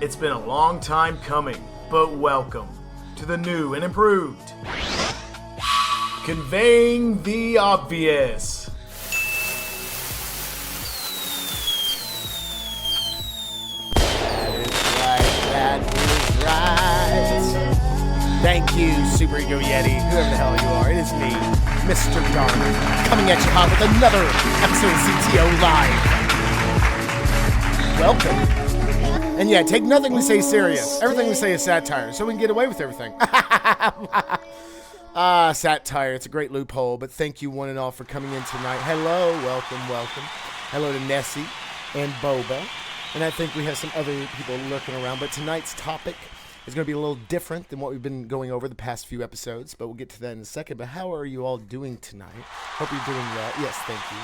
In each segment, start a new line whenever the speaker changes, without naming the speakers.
It's been a long time coming, but welcome to the new and improved Conveying the Obvious.
That is right. Thank you, Super Ego Yeti, whoever the hell you are. It is me, Mr. Darwin, coming at you hot with another episode of CTO Live. Welcome. And yeah, take nothing we say serious. Everything we say is satire, so we can get away with everything. Satire. It's a great loophole, but thank you one and all for coming in tonight. Hello, welcome. Hello to Nessie and Boba. And I think we have some other people lurking around, but tonight's topic is going to be a little different than what we've been going over the past few episodes, but we'll get to that in a second. But how are you all doing tonight? Hope you're doing well. Yes, thank you.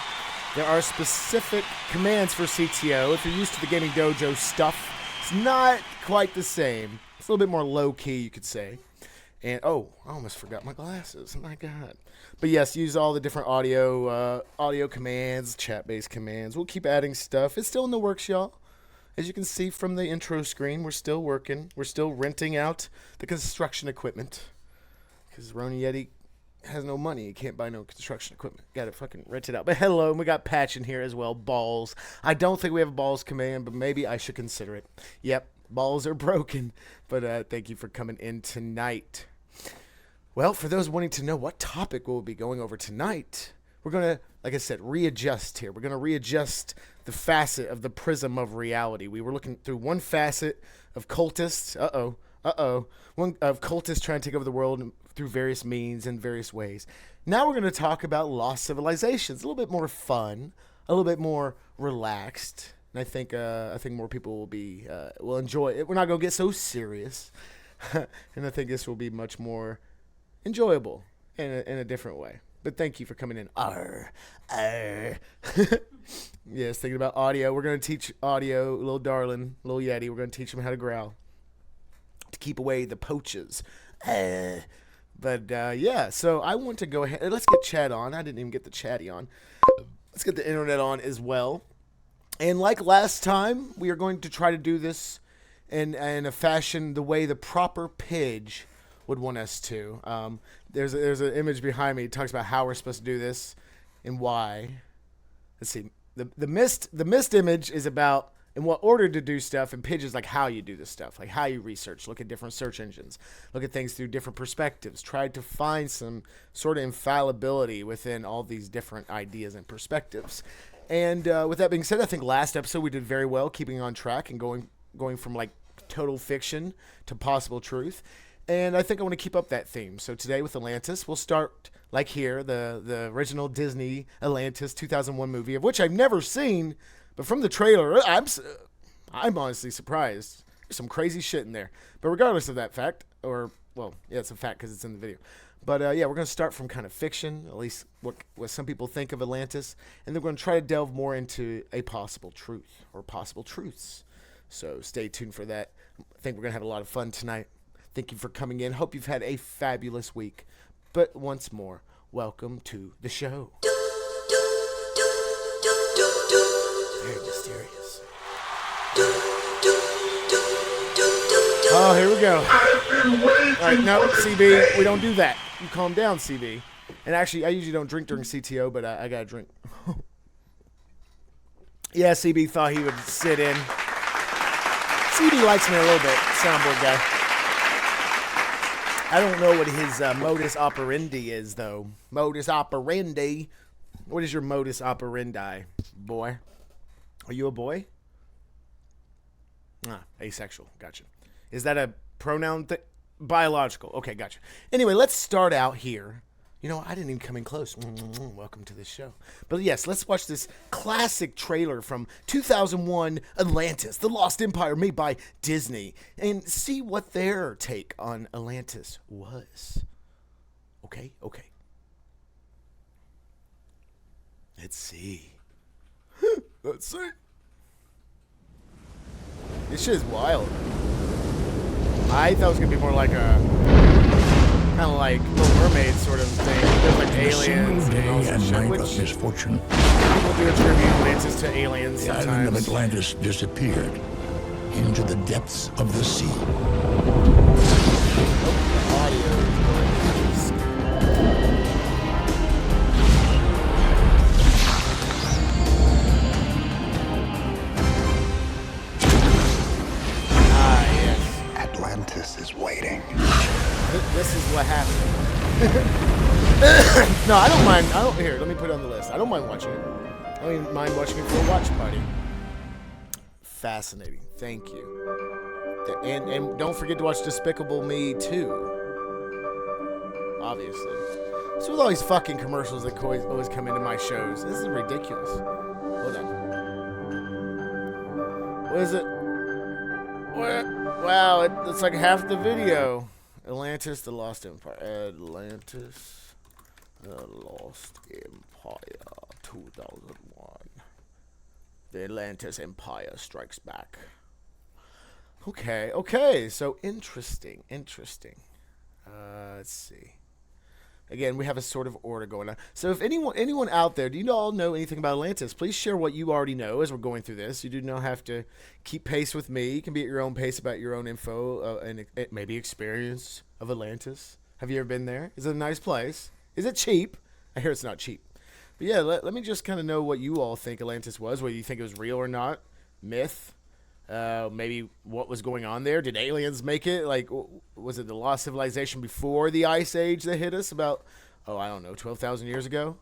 There are specific commands for CTO. If you're used to the Gaming Dojo stuff, it's not quite the same. It's a little bit more low-key, you could say. And, oh, I almost forgot my glasses. Oh, my God. But, yes, use all the different audio commands, chat-based commands. We'll keep adding stuff. It's still in the works, y'all. As you can see from the intro screen, we're still working. We're still renting out the construction equipment. Because Ronin Yeti has no money. He can't buy no construction equipment. Got to fucking rent it out. But hello, and we got Patch in here as well. Balls. I don't think we have a balls command, but maybe I should consider it. Yep, balls are broken. But thank you for coming in tonight. Well, for those wanting to know what topic we'll be going over tonight, we're going to, like I said, readjust here. We're going to readjust the facet of the prism of reality. We were looking through one facet of cultists. One of cultists trying to take over the world through various means and various ways. Now we're going to talk about lost civilizations. A little bit more fun, a little bit more relaxed. And I think more people will enjoy it. We're not going to get so serious. And I think this will be much more enjoyable in a different way. But thank you for coming in. Yes, thinking about audio. We're going to teach audio, little darling, little Yeti. We're going to teach him how to growl to keep away the poaches. Yeah, so I want to go ahead. Let's get chat on. I didn't even get the chatty on. Let's get the internet on as well. And like last time, we are going to try to do this in a fashion the way the proper pidge would want us to. There's an image behind me. It talks about how we're supposed to do this and why. Let's see. The mist image is about in what order to do stuff, and pidge is like how you do this stuff, like how you research, look at different search engines, look at things through different perspectives, try to find some sort of infallibility within all these different ideas and perspectives. And with that being said, I think last episode we did very well keeping on track and going from like total fiction to possible truth. And I think I want to keep up that theme. So today with Atlantis, we'll start like here, the original Disney Atlantis 2001 movie, of which I've never seen, but from the trailer, I'm honestly surprised. There's some crazy shit in there. But regardless of that fact, it's a fact because it's in the video. But we're going to start from kind of fiction, at least what some people think of Atlantis, and then we're going to try to delve more into a possible truth or possible truths. So stay tuned for that. I think we're going to have a lot of fun tonight. Thank you for coming in. Hope you've had a fabulous week. But once more, welcome to the show. Very mysterious. Oh, here we go. All right, no, CB, we don't do that. You calm down, CB. And actually, I usually don't drink during CTO, but I got to drink. Yeah, CB thought he would sit in. CB likes me a little bit, soundboard guy. I don't know what his modus operandi is, though. Modus operandi? What is your modus operandi, boy? Are you a boy? Asexual. Gotcha. Is that a pronoun thing? Biological. Okay, gotcha. Anyway, let's start out here. You know, I didn't even come in close. Welcome to this show. But yes, let's watch this classic trailer from 2001 Atlantis, The Lost Empire, made by Disney, and see what their take on Atlantis was. Okay. Let's see. This shit is wild. I thought it was going to be more like a kind of like Little Mermaid sort of thing. There's like aliens and all that shit, which
misfortune.
People do attribute Atlantis to aliens
The
sometimes.
island of Atlantis disappeared. into the depths of the sea.
Audio is
Atlantis is waiting.
This is what happened. No, I don't mind. Here, let me put it on the list. I don't mind watching it. I don't even mind watching it for a watch party. Fascinating. Thank you. And don't forget to watch Despicable Me 2. Obviously. So with all these fucking commercials that always come into my shows, this is ridiculous. Hold on. What is it? Wow, it's like half the video. Atlantis, the Lost Empire. Atlantis, the Lost Empire, 2001. The Atlantis Empire Strikes Back. Okay, so interesting. Let's see. Again, we have a sort of order going on. So if anyone out there, do you all know anything about Atlantis? Please share what you already know as we're going through this. You do not have to keep pace with me. You can be at your own pace about your own info and maybe experience of Atlantis. Have you ever been there? Is it a nice place? Is it cheap? I hear it's not cheap. But yeah, let me just kind of know what you all think Atlantis was, whether you think it was real or not. Myth. Maybe what was going on there. Did aliens make it? Like, was it the lost civilization before the Ice Age that hit us about, 12,000 years ago?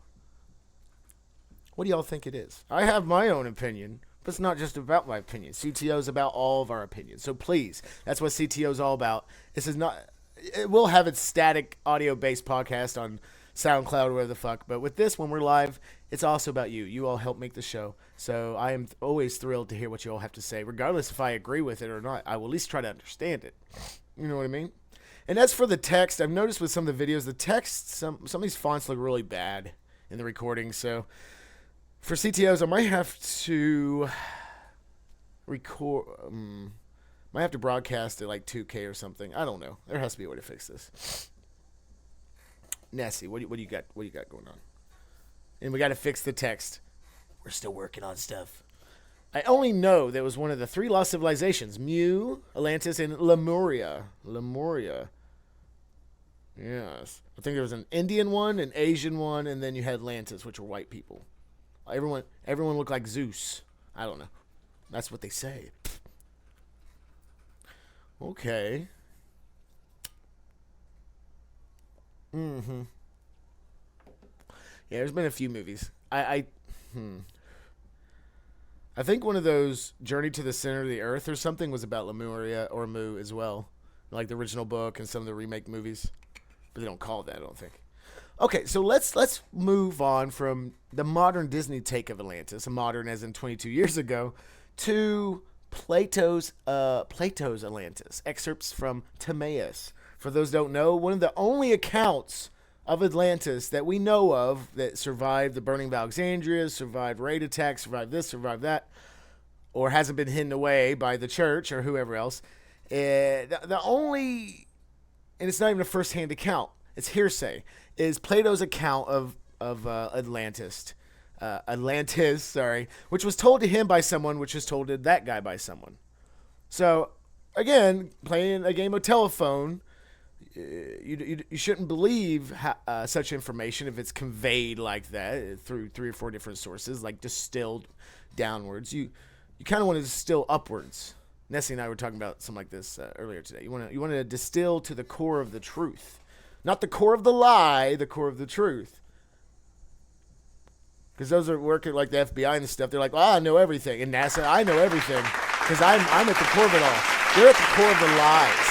What do y'all think it is? I have my own opinion, but it's not just about my opinion. CTO is about all of our opinions. So please, that's what CTO is all about. This is not, it will have its static audio-based podcast on SoundCloud or whatever the fuck, but with this, when we're live, it's also about you. You all help make the show. So I am always thrilled to hear what you all have to say, regardless if I agree with it or not. I will at least try to understand it. You know what I mean? And as for the text, I've noticed with some of the videos, the text, some of these fonts look really bad in the recording. So for CTOs, I might have to might have to broadcast it like 2K or something. I don't know. There has to be a way to fix this. Nessie, what do you got? What do you got going on? And we got to fix the text. We're still working on stuff. I only know there was one of the 3 lost civilizations: Mu, Atlantis, and Lemuria. Yes, I think there was an Indian one, an Asian one, and then you had Atlantis, which were white people. Everyone looked like Zeus. I don't know. That's what they say. Okay. Yeah, there's been a few movies. I think one of those Journey to the Center of the Earth or something was about Lemuria or Mu as well. Like the original book and some of the remake movies. But they don't call it that, I don't think. Okay, so let's move on from the modern Disney take of Atlantis, modern as in 22 years ago, to Plato's Atlantis. Excerpts from Timaeus. For those who don't know, one of the only accounts of Atlantis that we know of that survived the burning of Alexandria, survived raid attacks, survived this, survived that, or hasn't been hidden away by the church or whoever else. The only, and it's not even a first-hand account, it's hearsay, is Plato's account of Atlantis, which was told to him by someone, which was told to that guy by someone. So, again, playing a game of telephone, you shouldn't believe such information if it's conveyed like that through 3 or 4 different sources, like distilled downwards. You kind of want to distill upwards. Nessie and I were talking about something like this earlier today. You want to distill to the core of the truth, not the core of the lie, the core of the truth. Because those are working like the FBI and stuff. They're like, I know everything, and NASA, I know everything because I'm at the core of it all. They're at the core of the lies.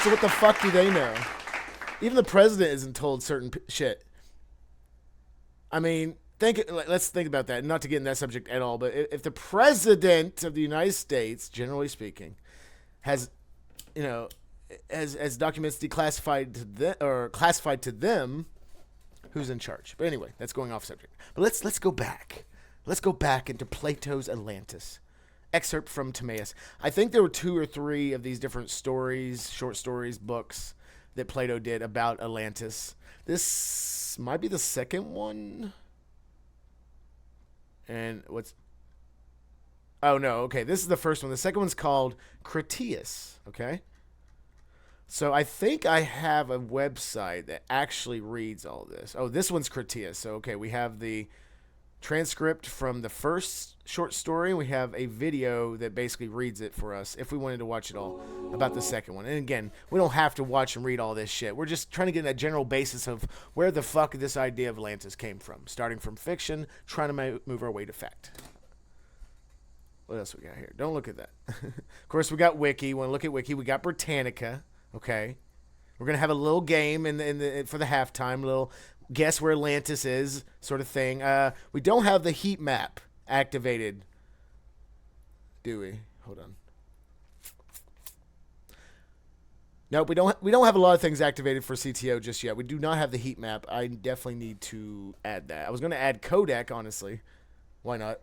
So what the fuck do they know? Even the president isn't told certain shit. I mean, let's think about that. Not to get in that subject at all, but if the president of the United States, generally speaking, has documents declassified to them or classified to them, who's in charge? But anyway, that's going off subject. But let's go back. Let's go back into Plato's Atlantis. Excerpt from Timaeus. I think there were 2 or 3 of these different stories, short stories, books that Plato did about Atlantis. This might be the second one. And Oh, no. Okay, this is the first one. The second one's called Critias, okay? So I think I have a website that actually reads all this. Oh, this one's Critias. So, okay, we have the transcript from the first short story. We have a video that basically reads it for us if we wanted to watch it all about the second one. And again, we don't have to watch and read all this shit. We're just trying to get a general basis of where the fuck this idea of Atlantis came from. Starting from fiction, trying to move our way to fact. What else we got here? Don't look at that. Of course, we got Wiki. Want to look at Wiki? We got Britannica. Okay. We're going to have a little game for the halftime, little guess where Atlantis is sort of thing. We don't have the heat map activated, do we? Hold on. Nope, we don't have a lot of things activated for CTO just yet. We do not have the heat map. I definitely need to add that. I was going to add codec, honestly. Why not?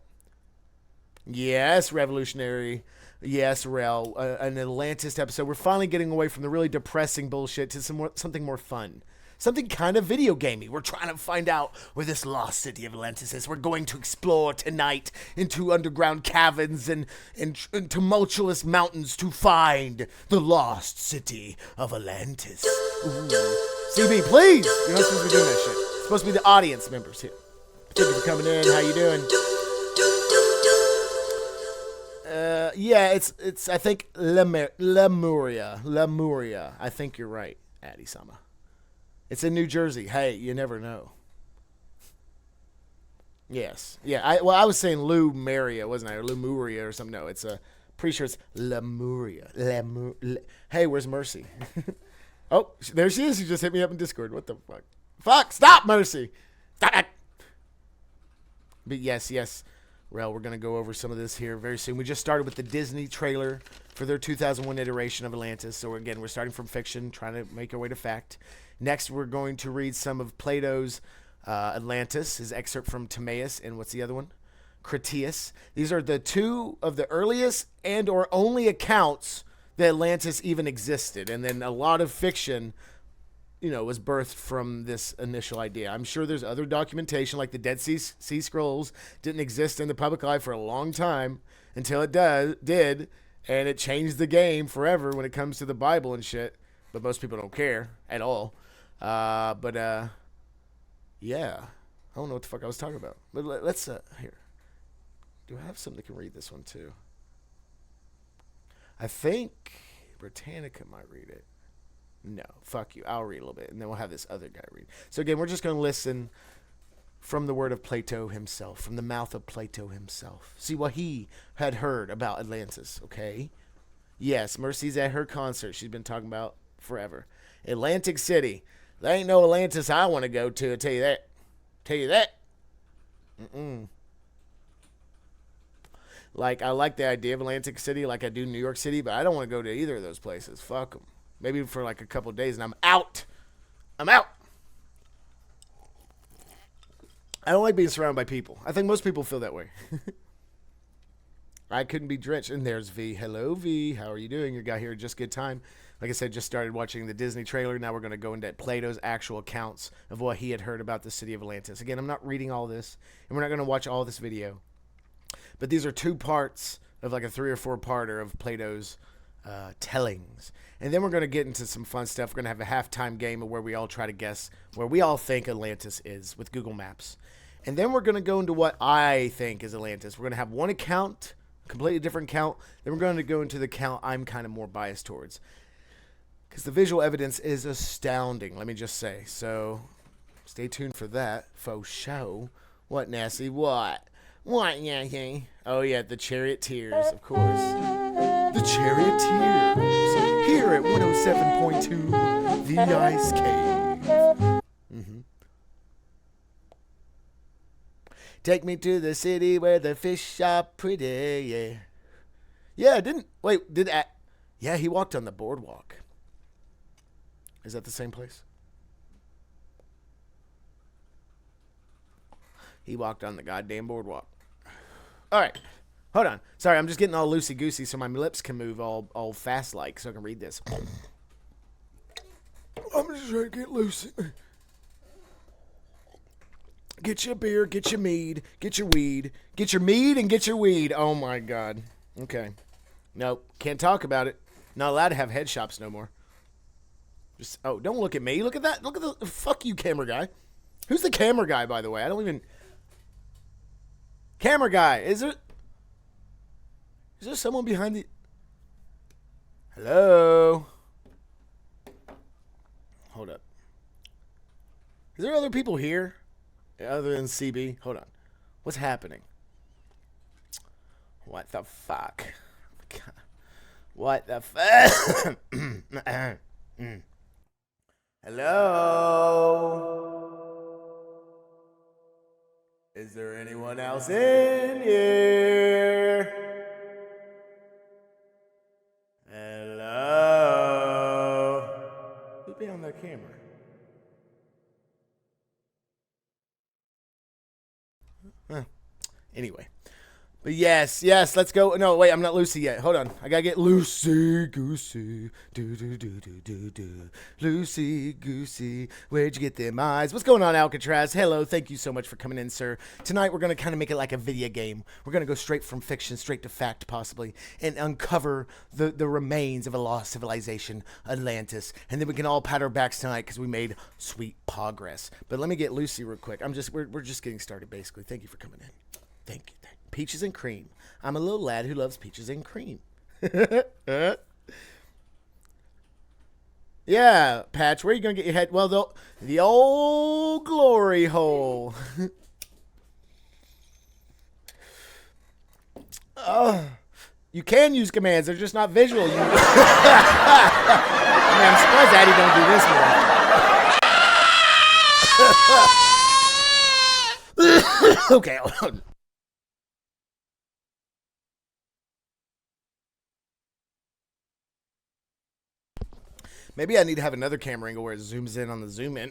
Yes, revolutionary. Yes, Rel. An Atlantis episode. We're finally getting away from the really depressing bullshit to something more fun. Something kind of video gamey. We're trying to find out where this lost city of Atlantis is. We're going to explore tonight into underground caverns and tumultuous mountains to find the lost city of Atlantis. Ooh. CB, please! You're not supposed to be doing that shit. It's supposed to be the audience members here. Thank you for coming in. How you doing? Yeah, it's I think Lemuria. I think you're right, Addy-sama. It's in New Jersey. Hey, you never know. Yes. Yeah, I was saying Lemuria, wasn't I? Or Lemuria or something. No, it's pretty sure it's Lemuria. Hey, where's Mercy? Oh, there she is. She just hit me up in Discord. What the fuck? Fuck, stop, Mercy. Stop it. But yes. Well, we're going to go over some of this here very soon. We just started with the Disney trailer for their 2001 iteration of Atlantis. So, again, we're starting from fiction, trying to make our way to fact. Next, we're going to read some of Plato's Atlantis, his excerpt from Timaeus, and what's the other one? Critias. These are the two of the earliest and or only accounts that Atlantis even existed. And then a lot of fiction, was birthed from this initial idea. I'm sure there's other documentation, like the Dead Sea Scrolls didn't exist in the public eye for a long time until it did, and it changed the game forever when it comes to the Bible and shit. But most people don't care at all. Yeah. I don't know what the fuck I was talking about. But let's, here. Do I have something that can read this one, too? I think Britannica might read it. No, fuck you. I'll read a little bit, and then we'll have this other guy read. So again, we're just going to listen from the word of Plato himself, from the mouth of Plato himself. See what he had heard about Atlantis, okay? Yes, Mercy's at her concert she's been talking about forever. Atlantic City. There ain't no Atlantis I want to go to, I'll tell you that. Like, I like the idea of Atlantic City like I do New York City, but I don't want to go to either of those places. Fuck them. Maybe for like a couple of days, and I'm out. I don't like being surrounded by people. I think most people feel that way. I couldn't be drenched. And there's V. Hello, V. How are you doing? You got here just good time. Like I said, just started watching the Disney trailer. Now we're going to go into Plato's actual accounts of what he had heard about the city of Atlantis. Again, I'm not reading all this, and we're not going to watch all this video. But these are two parts of like a 3 or 4 parter of Plato's tellings. And then we're going to get into some fun stuff. We're going to have a halftime game where we all try to guess where we all think Atlantis is with Google Maps. And then we're going to go into what I think is Atlantis. We're going to have one account, completely different account. Then we're going to go into the account I'm kind of more biased towards. Because the visual evidence is astounding, let me just say. So stay tuned for that. Faux show. What, Nasty? What? What, Yankee? Oh, yeah, the Charioteers, of course. The Charioteers. Here at 107.2, The Ice Cave. Take me to the city where the fish are pretty, yeah. Yeah, yeah, he walked on the boardwalk. Is that the same place? He walked on the goddamn boardwalk. All right. Hold on. Sorry, I'm just getting all loosey-goosey so my lips can move all fast-like so I can read this. I'm just trying to get loose. Get your beer, get your mead, get your weed, get your mead and get your weed. Oh my God. Okay. Nope. Can't talk about it. Not allowed to have head shops no more. Just, oh, don't look at me. Look at that. Look at the, fuck you, camera guy. Who's the camera guy, by the way? I don't even, camera guy. Is there someone behind the, hello? Hold up. Is there other people here other than CB? Hold on. What's happening? What the fuck? God. What the fuck? Hello? Is there anyone else in here? Hello? Who's behind that camera? Anyway. But yes, let's go. No, wait, I'm not Lucy yet. Hold on. I gotta get Lucy Goosey. Do. Lucy Goosey. Where'd you get them eyes? What's going on, Alcatraz? Hello, thank you so much for coming in, sir. Tonight, we're gonna kind of make it like a video game. We're gonna go straight from fiction, straight to fact, possibly, and uncover the remains of a lost civilization, Atlantis. And then we can all pat our backs tonight because we made sweet progress. But let me get Lucy real quick. We're just getting started, basically. Thank you for coming in. Thank you. Peaches and cream. I'm a little lad who loves peaches and cream. Yeah, Patch, where are you going to get your head? Well, the old glory hole. You can use commands. They're just not visual. I mean, I'm surprised Addy don't do this more. Okay, hold on. Maybe I need to have another camera angle where it zooms in on the zoom in.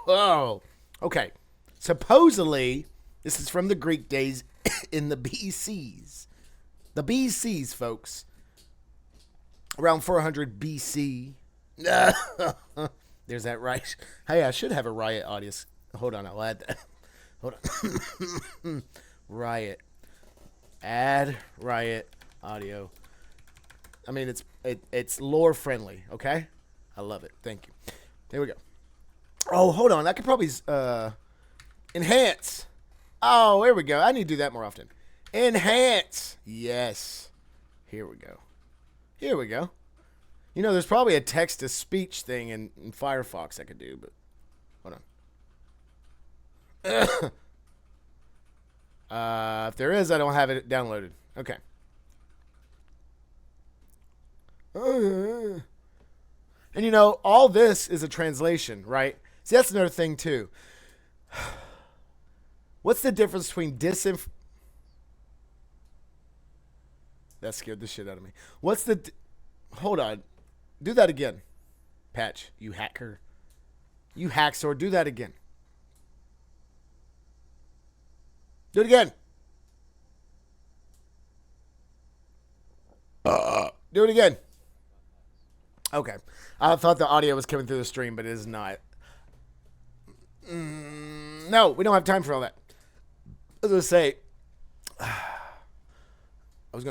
Oh, okay. Supposedly, this is from the Greek days in the BCs. The BCs, folks. Around 400 BC. There's that right. Hey, I should have a riot audience. Hold on, I'll add that. Hold on. Riot. Add riot audio. I mean, it's lore friendly, okay? I love it. Thank you. There we go. Oh, hold on. I could probably enhance. Oh, there we go. I need to do that more often. Enhance. Yes. Here we go. Here we go. You know, there's probably a text-to-speech thing in Firefox I could do, but hold on. If there is, I don't have it downloaded. Okay. And you know, all this is a translation, right? See, that's another thing too. What's the difference between That scared the shit out of me. Hold on. Do that again. Patch, you hacker. You hacksaw, do that again. Do it again. Do it again. Okay. I thought the audio was coming through the stream, but it is not. No, we don't have time for all that. I was going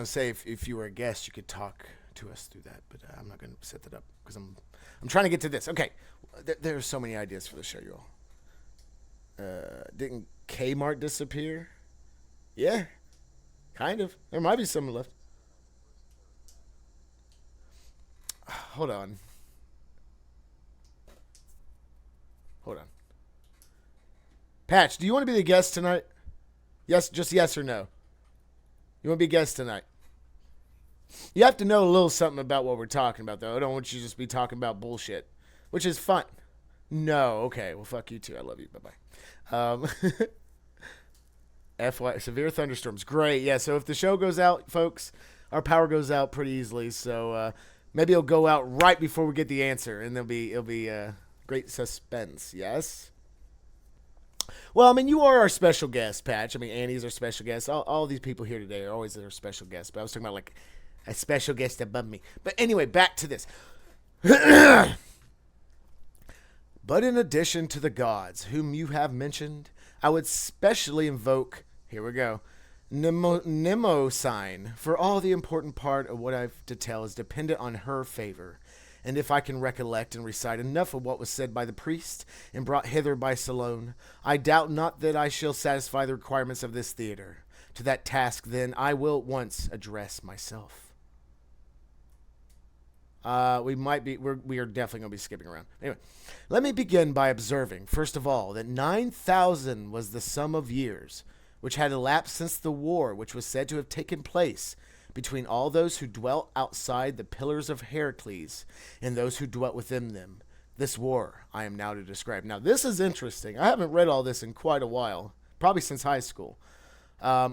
to say, if you were a guest, you could talk to us through that, but I'm not going to set that up because I'm trying to get to this. Okay. There are so many ideas for the show, y'all. Didn't Kmart disappear? Yeah. Kind of. There might be some left. Hold on. Patch, do you want to be the guest tonight? Yes, just yes or no. You want to be a guest tonight? You have to know a little something about what we're talking about, though. I don't want you to just be talking about bullshit, which is fun. No, okay. Well, fuck you too. I love you. Bye-bye. FY, severe thunderstorms. Great. Yeah, so if the show goes out, folks, our power goes out pretty easily, so... maybe it'll go out right before we get the answer, and it'll be great suspense. Yes. Well, I mean, you are our special guest, Patch. I mean, Annie's our special guest. All these people here today are always our special guests. But I was talking about like a special guest above me. But anyway, back to this. But in addition to the gods whom you have mentioned, I would specially invoke, here we go, Mnemosyne, for all the important part of what I've to tell is dependent on her favor. And if I can recollect and recite enough of what was said by the priest and brought hither by Salome, I doubt not that I shall satisfy the requirements of this theater. To that task, then, I will at once address myself. We are definitely going to be skipping around. Anyway, let me begin by observing, first of all, that 9,000 was the sum of years which had elapsed since the war which was said to have taken place between all those who dwelt outside the pillars of Heracles and those who dwelt within them. This war I am now to describe. Now, this is interesting. I haven't read all this in quite a while, probably since high school.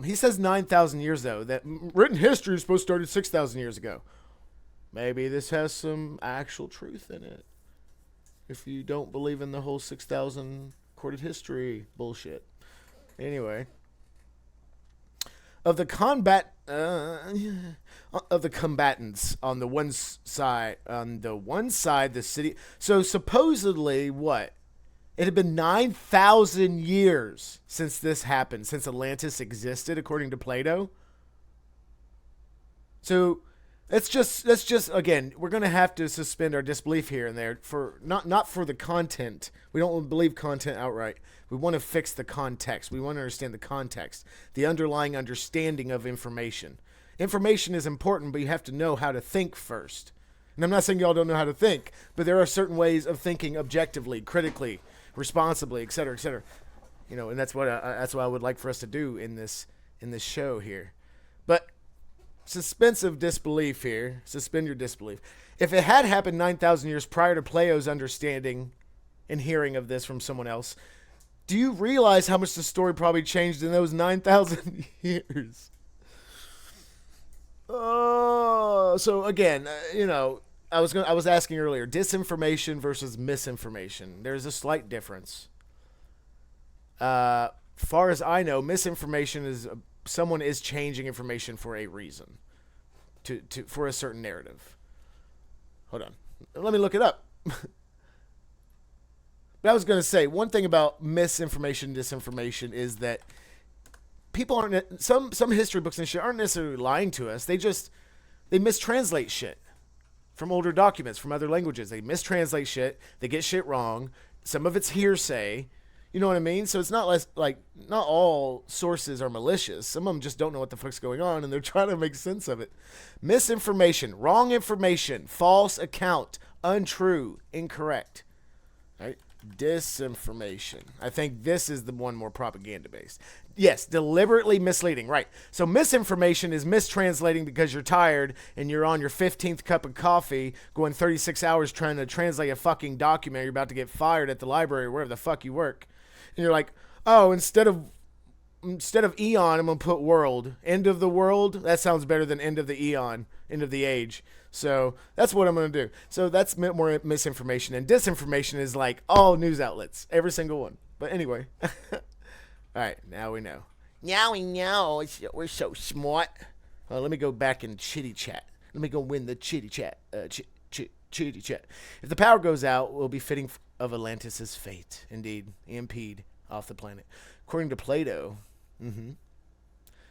He says 9,000 years, though, that written history is supposed to start at 6,000 years ago. Maybe this has some actual truth in it, if you don't believe in the whole 6,000 recorded history bullshit. Anyway. Of the combatants on the one side, the city. So supposedly, what? It had been 9,000 years since this happened, since Atlantis existed, according to Plato. So let's just again, we're gonna have to suspend our disbelief here and there for not for the content. We don't believe content outright. We want to fix the context. We want to understand the context, the underlying understanding of information. Information is important, but you have to know how to think first. And I'm not saying y'all don't know how to think, but there are certain ways of thinking objectively, critically, responsibly, et cetera, et cetera. You know, and that's what I would like for us to do in this show here. But suspensive disbelief here. Suspend your disbelief. If it had happened 9,000 years prior to Plato's understanding and hearing of this from someone else, do you realize how much the story probably changed in those 9,000 years? So again, I was asking earlier, disinformation versus misinformation. There's a slight difference. Far as I know, misinformation is someone is changing information for a reason, for a certain narrative. Hold on, let me look it up. But I was going to say, one thing about misinformation, disinformation is that people aren't, some history books and shit aren't necessarily lying to us. They mistranslate shit from older documents, from other languages. They mistranslate shit. They get shit wrong. Some of it's hearsay. You know what I mean? So it's not not all sources are malicious. Some of them just don't know what the fuck's going on, and they're trying to make sense of it. Misinformation, wrong information, false account, untrue, incorrect. Right? Disinformation. I think this is the one more propaganda-based. Yes, deliberately misleading. Right. So misinformation is mistranslating because you're tired and you're on your 15th cup of coffee going 36 hours trying to translate a fucking document. You're about to get fired at the library or wherever the fuck you work. And you're like, oh, instead of eon, I'm going to put world. End of the world? That sounds better than end of the eon, end of the age. So that's what I'm going to do. So that's more misinformation. And disinformation is like all news outlets, every single one. But anyway. All right, now we know. Now we know. We're so smart. Let me go back in chitty chat. Let me go win the chitty chat. Chitty chat. If the power goes out, we'll be fitting of Atlantis' fate. Indeed, EMP'd off the planet. According to Plato.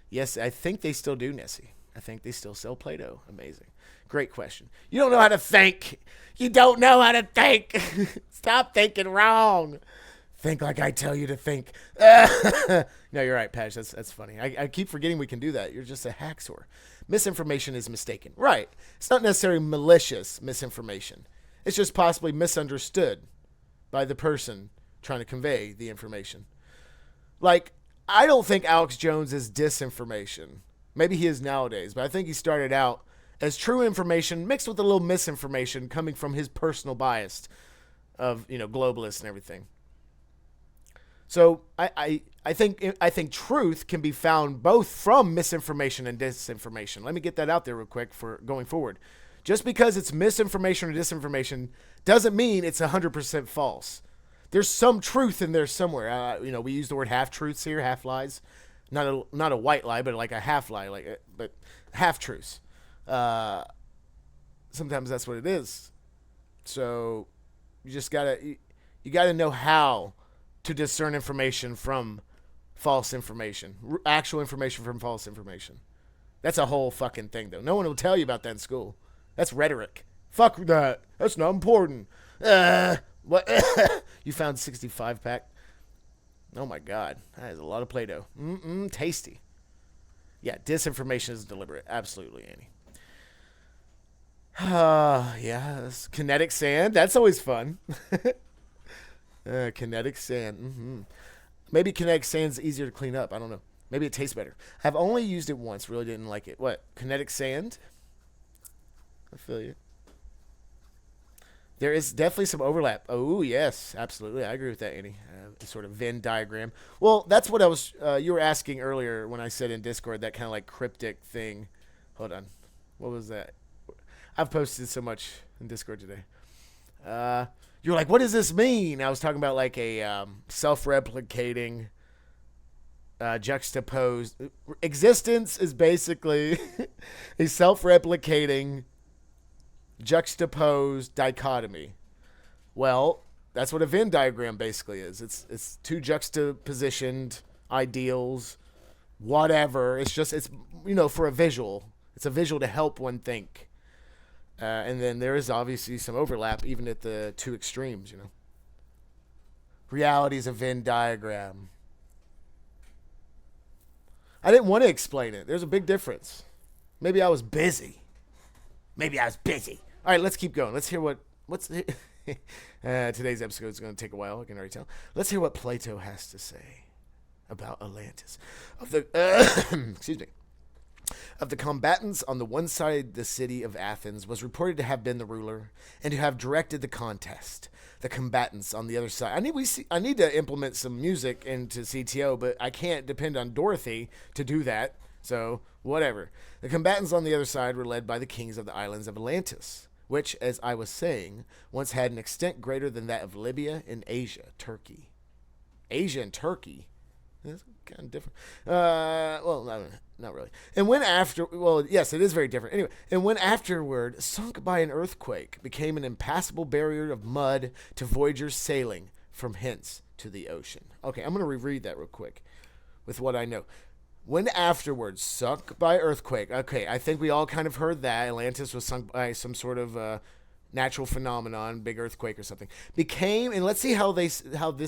Yes, I think they still do, Nessie. I think they still sell Plato. Amazing. Great question. You don't know how to think. You don't know how to think. Stop thinking wrong. Think like I tell you to think. No, you're right, Patch. That's funny. I keep forgetting we can do that. You're just a hacksaw. Misinformation is mistaken. Right. It's not necessarily malicious misinformation. It's just possibly misunderstood by the person trying to convey the information. Like, I don't think Alex Jones is disinformation. Maybe he is nowadays, but I think he started out as true information mixed with a little misinformation coming from his personal bias of, globalists and everything. So I think truth can be found both from misinformation and disinformation. Let me get that out there real quick for going forward. Just because it's misinformation or disinformation doesn't mean it's 100% false. There's some truth in there somewhere. We use the word half-truths here, half-lies. Not a white lie, but like a half-lie, but half-truths. Sometimes that's what it is. So you just gotta know how to discern information from false information, actual information from false information. That's a whole fucking thing, though. No one will tell you about that in school. That's rhetoric. Fuck that. That's not important. What? You found 65-pack? Oh, my God. That is a lot of Plato. Tasty. Yeah, disinformation is deliberate. Absolutely, Annie. Yes. Kinetic sand. That's always fun. Kinetic sand. Maybe kinetic sand's easier to clean up. I don't know. Maybe it tastes better. I've only used it once. Really didn't like it. What? Kinetic sand? I feel you. There is definitely some overlap. Oh, yes. Absolutely. I agree with that, Annie. Sort of Venn diagram. Well, that's what I was... you were asking earlier when I said in Discord, that kind of like cryptic thing. Hold on. What was that? I've posted so much in Discord today. You're like, what does this mean? I was talking about like a self-replicating, juxtaposed. Existence is basically a self-replicating, juxtaposed dichotomy. Well, that's what a Venn diagram basically is. It's two juxtapositioned ideals, whatever. It's for a visual. It's a visual to help one think. And then there is obviously some overlap even at the two extremes, Reality is a Venn diagram. I didn't want to explain it. There's a big difference. Maybe I was busy. All right, let's keep going. Let's hear what's today's episode is going to take a while. I can already tell. Let's hear what Plato has to say about Atlantis. Excuse me. Of the combatants on the one side, the city of Athens was reported to have been the ruler and to have directed the contest. The combatants on the other side. I need to implement some music into CTO, but I can't depend on Dorothy to do that. So whatever. The combatants on the other side were led by the kings of the islands of Atlantis, which, as I was saying, once had an extent greater than that of Libya and Asia, Turkey. Asia and Turkey. That's kind of different. Well, not really. And when yes, it is very different. Anyway, and when afterward, sunk by an earthquake, became an impassable barrier of mud to voyagers sailing from hence to the ocean. Okay, I'm going to reread that real quick with what I know. When afterwards, sunk by earthquake. Okay, I think we all kind of heard that. Atlantis was sunk by some sort of natural phenomenon, big earthquake or something. Became, and let's see how this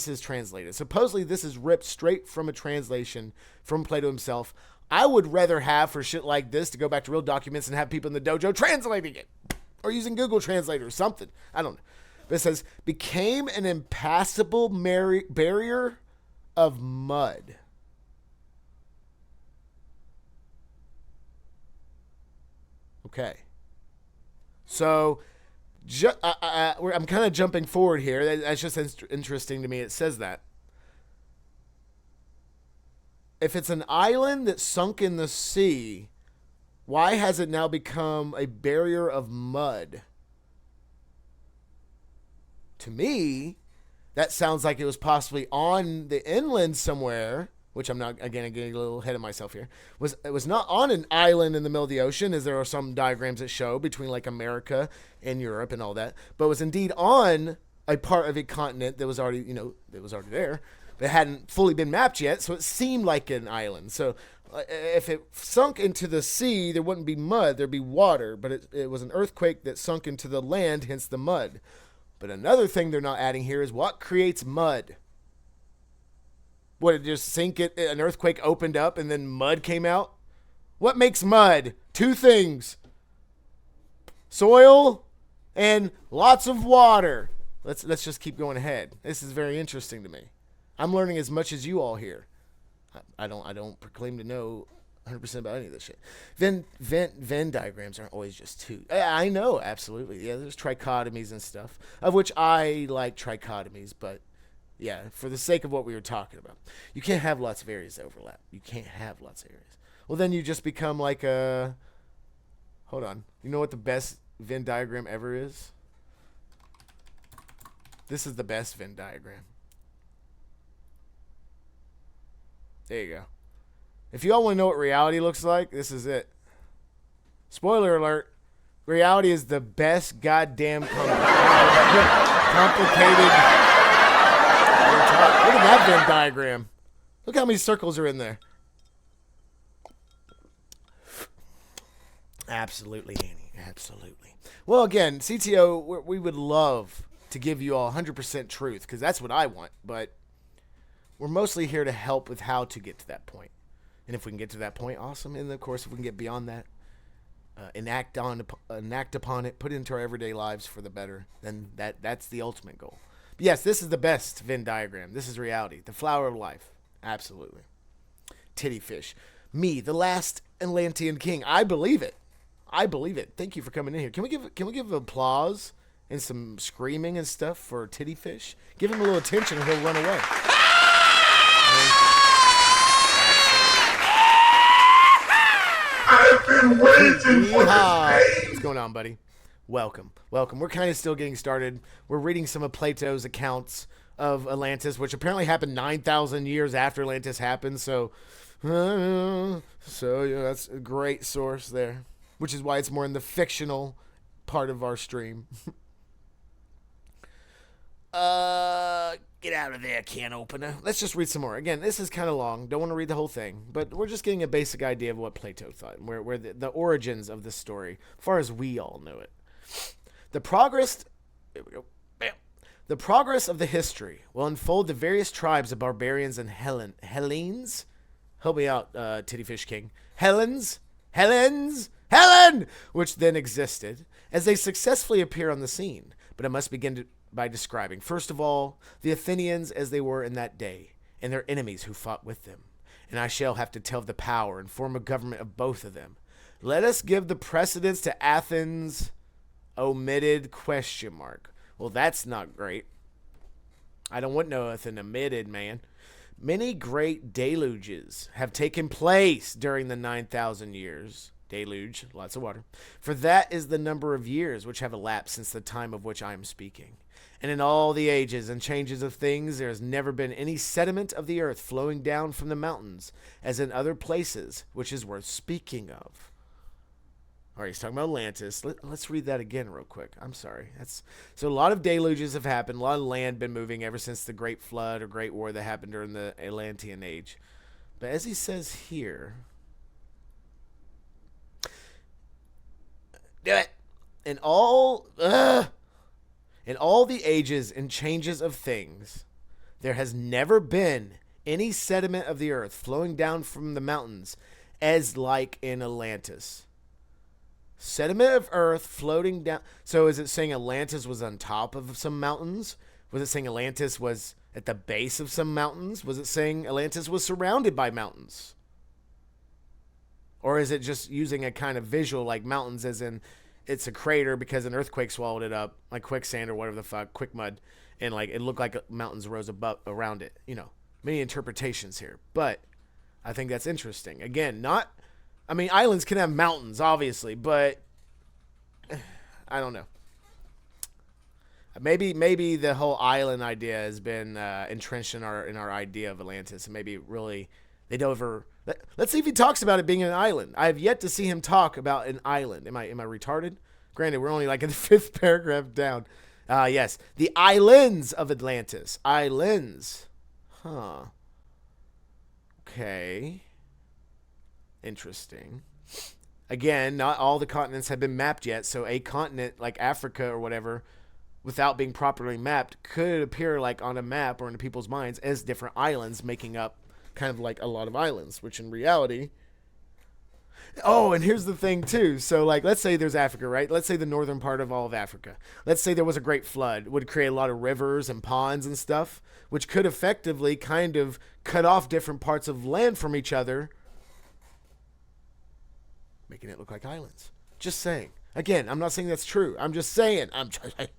is translated. Supposedly this is ripped straight from a translation from Plato himself. I would rather have, for shit like this, to go back to real documents and have people in the dojo translating it. Or using Google Translate or something. I don't know. But it says, became an impassable barrier of mud. Okay. So... I'm kind of jumping forward here. That's just interesting to me. It says that. If it's an island that sunk in the sea, why has it now become a barrier of mud? To me, that sounds like it was possibly on the inland somewhere, which I'm not, again, getting a little ahead of myself here. It was not on an island in the middle of the ocean, as there are some diagrams that show between like America and Europe and all that, but was indeed on a part of a continent that was already, there, but it hadn't fully been mapped yet, so it seemed like an island. So if it sunk into the sea, there wouldn't be mud, there'd be water, but it was an earthquake that sunk into the land, hence the mud. But another thing they're not adding here is what creates mud? Would it just sink it? An earthquake opened up and then mud came out? What makes mud? Two things. Soil and lots of water. Let's just keep going ahead. This is very interesting to me. I'm learning as much as you all here. I don't proclaim to know 100% about any of this shit. Venn diagrams aren't always just two. I know, absolutely. Yeah, there's trichotomies and stuff, of which I like trichotomies, but yeah, for the sake of what we were talking about. You can't have lots of areas that overlap. You can't have lots of areas. Well, then you just become like a... Hold on. You know what the best Venn diagram ever is? This is the best Venn diagram. There you go. If you all want to know what reality looks like, this is it. Spoiler alert. Reality is the best goddamn complicated... top. Look at that Venn diagram. Look how many circles are in there. Absolutely, Annie. Absolutely. Well, again, CTO, we would love to give you all 100% truth because that's what I want. But we're mostly here to help with how to get to that point. And if we can get to that point, awesome. And, of course, if we can get beyond that, enact upon it, put it into our everyday lives for the better, then that's the ultimate goal. But yes, this is the best Venn diagram. This is reality. The flower of life. Absolutely. Titty fish. Me, the last Atlantean king. I believe it. I believe it. Thank you for coming in here. Can we give applause and some screaming and stuff for Titty Fish? Give him a little attention or he'll run away.
I've been waiting for this day.
What's going on, buddy? Welcome. We're kind of still getting started. We're reading some of Plato's accounts of Atlantis, which apparently happened 9,000 years after Atlantis happened. So yeah, that's a great source there. Which is why it's more in the fictional part of our stream. Get out of there, can opener. Let's just read some more. Again, this is kind of long. Don't want to read the whole thing. But we're just getting a basic idea of what Plato thought. And where the origins of this story, as far as we all know it. The progress... There we go. Bam. The progress of the history will unfold the various tribes of barbarians and Hellenes? Help me out, Titty Fish King. Helens? Helen! Which then existed, as they successfully appear on the scene. But I must begin by describing, first of all, the Athenians as they were in that day, and their enemies who fought with them. And I shall have to tell of the power and form of government of both of them. Let us give the precedence to Athens, omitted ? Well, that's not great. I don't want nothing omitted, man. Many great deluges have taken place during the 9,000 years. Deluge, lots of water. For that is the number of years which have elapsed since the time of which I am speaking. And in all the ages and changes of things, there has never been any sediment of the earth flowing down from the mountains, as in other places, which is worth speaking of. All right, he's talking about Atlantis. Let's read that again real quick. I'm sorry. So a lot of deluges have happened. A lot of land been moving ever since the Great Flood or Great War that happened during the Atlantean Age. But as he says here... Do it. In all the ages and changes of things, there has never been any sediment of the earth flowing down from the mountains as like in Atlantis. Sediment of earth floating down. So is it saying Atlantis was on top of some mountains? Was it saying Atlantis was at the base of some mountains? Was it saying Atlantis was surrounded by mountains? Or is it just using a kind of visual like mountains as in it's a crater because an earthquake swallowed it up, like quicksand or whatever the fuck, quick mud, and like it looked like mountains rose above around it. You know, many interpretations here. But I think that's interesting. Again, islands can have mountains, obviously, but I don't know. Maybe the whole island idea has been entrenched in our idea of Atlantis, and maybe really they don't ever. Let's see if he talks about it being an island. I have yet to see him talk about an island. Am I retarded? Granted, we're only like in the 5th paragraph down. Yes, the islands of Atlantis. Islands. Huh. Okay. Interesting. Again, not all the continents have been mapped yet, so a continent like Africa or whatever, without being properly mapped, could appear like on a map or in people's minds as different islands making up kind of like a lot of islands, which in reality... Oh, and here's the thing, too. So, like, let's say there's Africa, right? Let's say the northern part of all of Africa. Let's say there was a great flood. It would create a lot of rivers and ponds and stuff, which could effectively kind of cut off different parts of land from each other, making it look like islands. Just saying. Again, I'm not saying that's true. I'm just saying. I'm saying.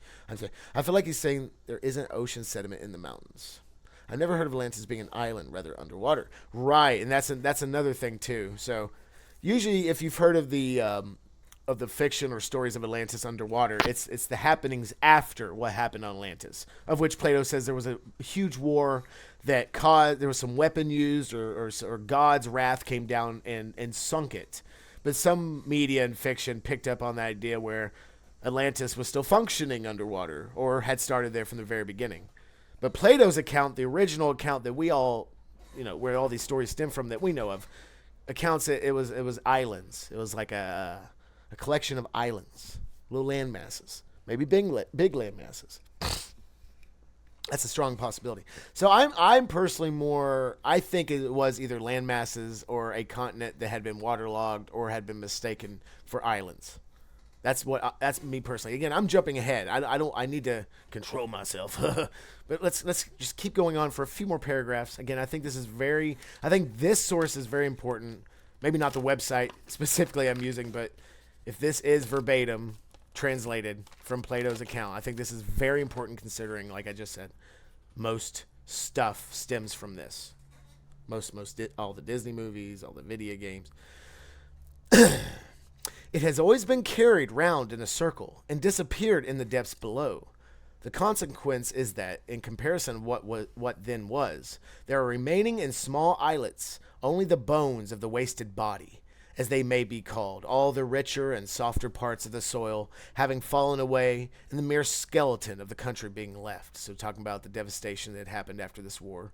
I feel like he's saying there isn't ocean sediment in the mountains. I've never heard of Atlantis being an island, rather underwater. Right, and that's another thing too. So, usually, if you've heard of the fiction or stories of Atlantis underwater, it's the happenings after what happened on Atlantis, of which Plato says there was a huge war that caused there was some weapon used or God's wrath came down and sunk it. But some media and fiction picked up on the idea where Atlantis was still functioning underwater or had started there from the very beginning. But Plato's account, the original account that we all, where all these stories stem from that we know of, accounts it was islands. It was like a collection of islands, little land masses, maybe big land masses. That's a strong possibility. So I'm personally more. I think it was either land masses or a continent that had been waterlogged or had been mistaken for islands. That's me personally. Again, I'm jumping ahead. I need to control myself. But let's just keep going on for a few more paragraphs. Again, I think this source is very important. Maybe not the website specifically I'm using, but if this is verbatim translated from Plato's account, I think this is very important considering, like I just said, most stuff stems from this. All the Disney movies, all the video games. It has always been carried round in a circle and disappeared in the depths below. The consequence is that, in comparison to what then was, there are remaining in small islets only the bones of the wasted body, as they may be called, all the richer and softer parts of the soil having fallen away, and the mere skeleton of the country being left. So talking about the devastation that happened after this war.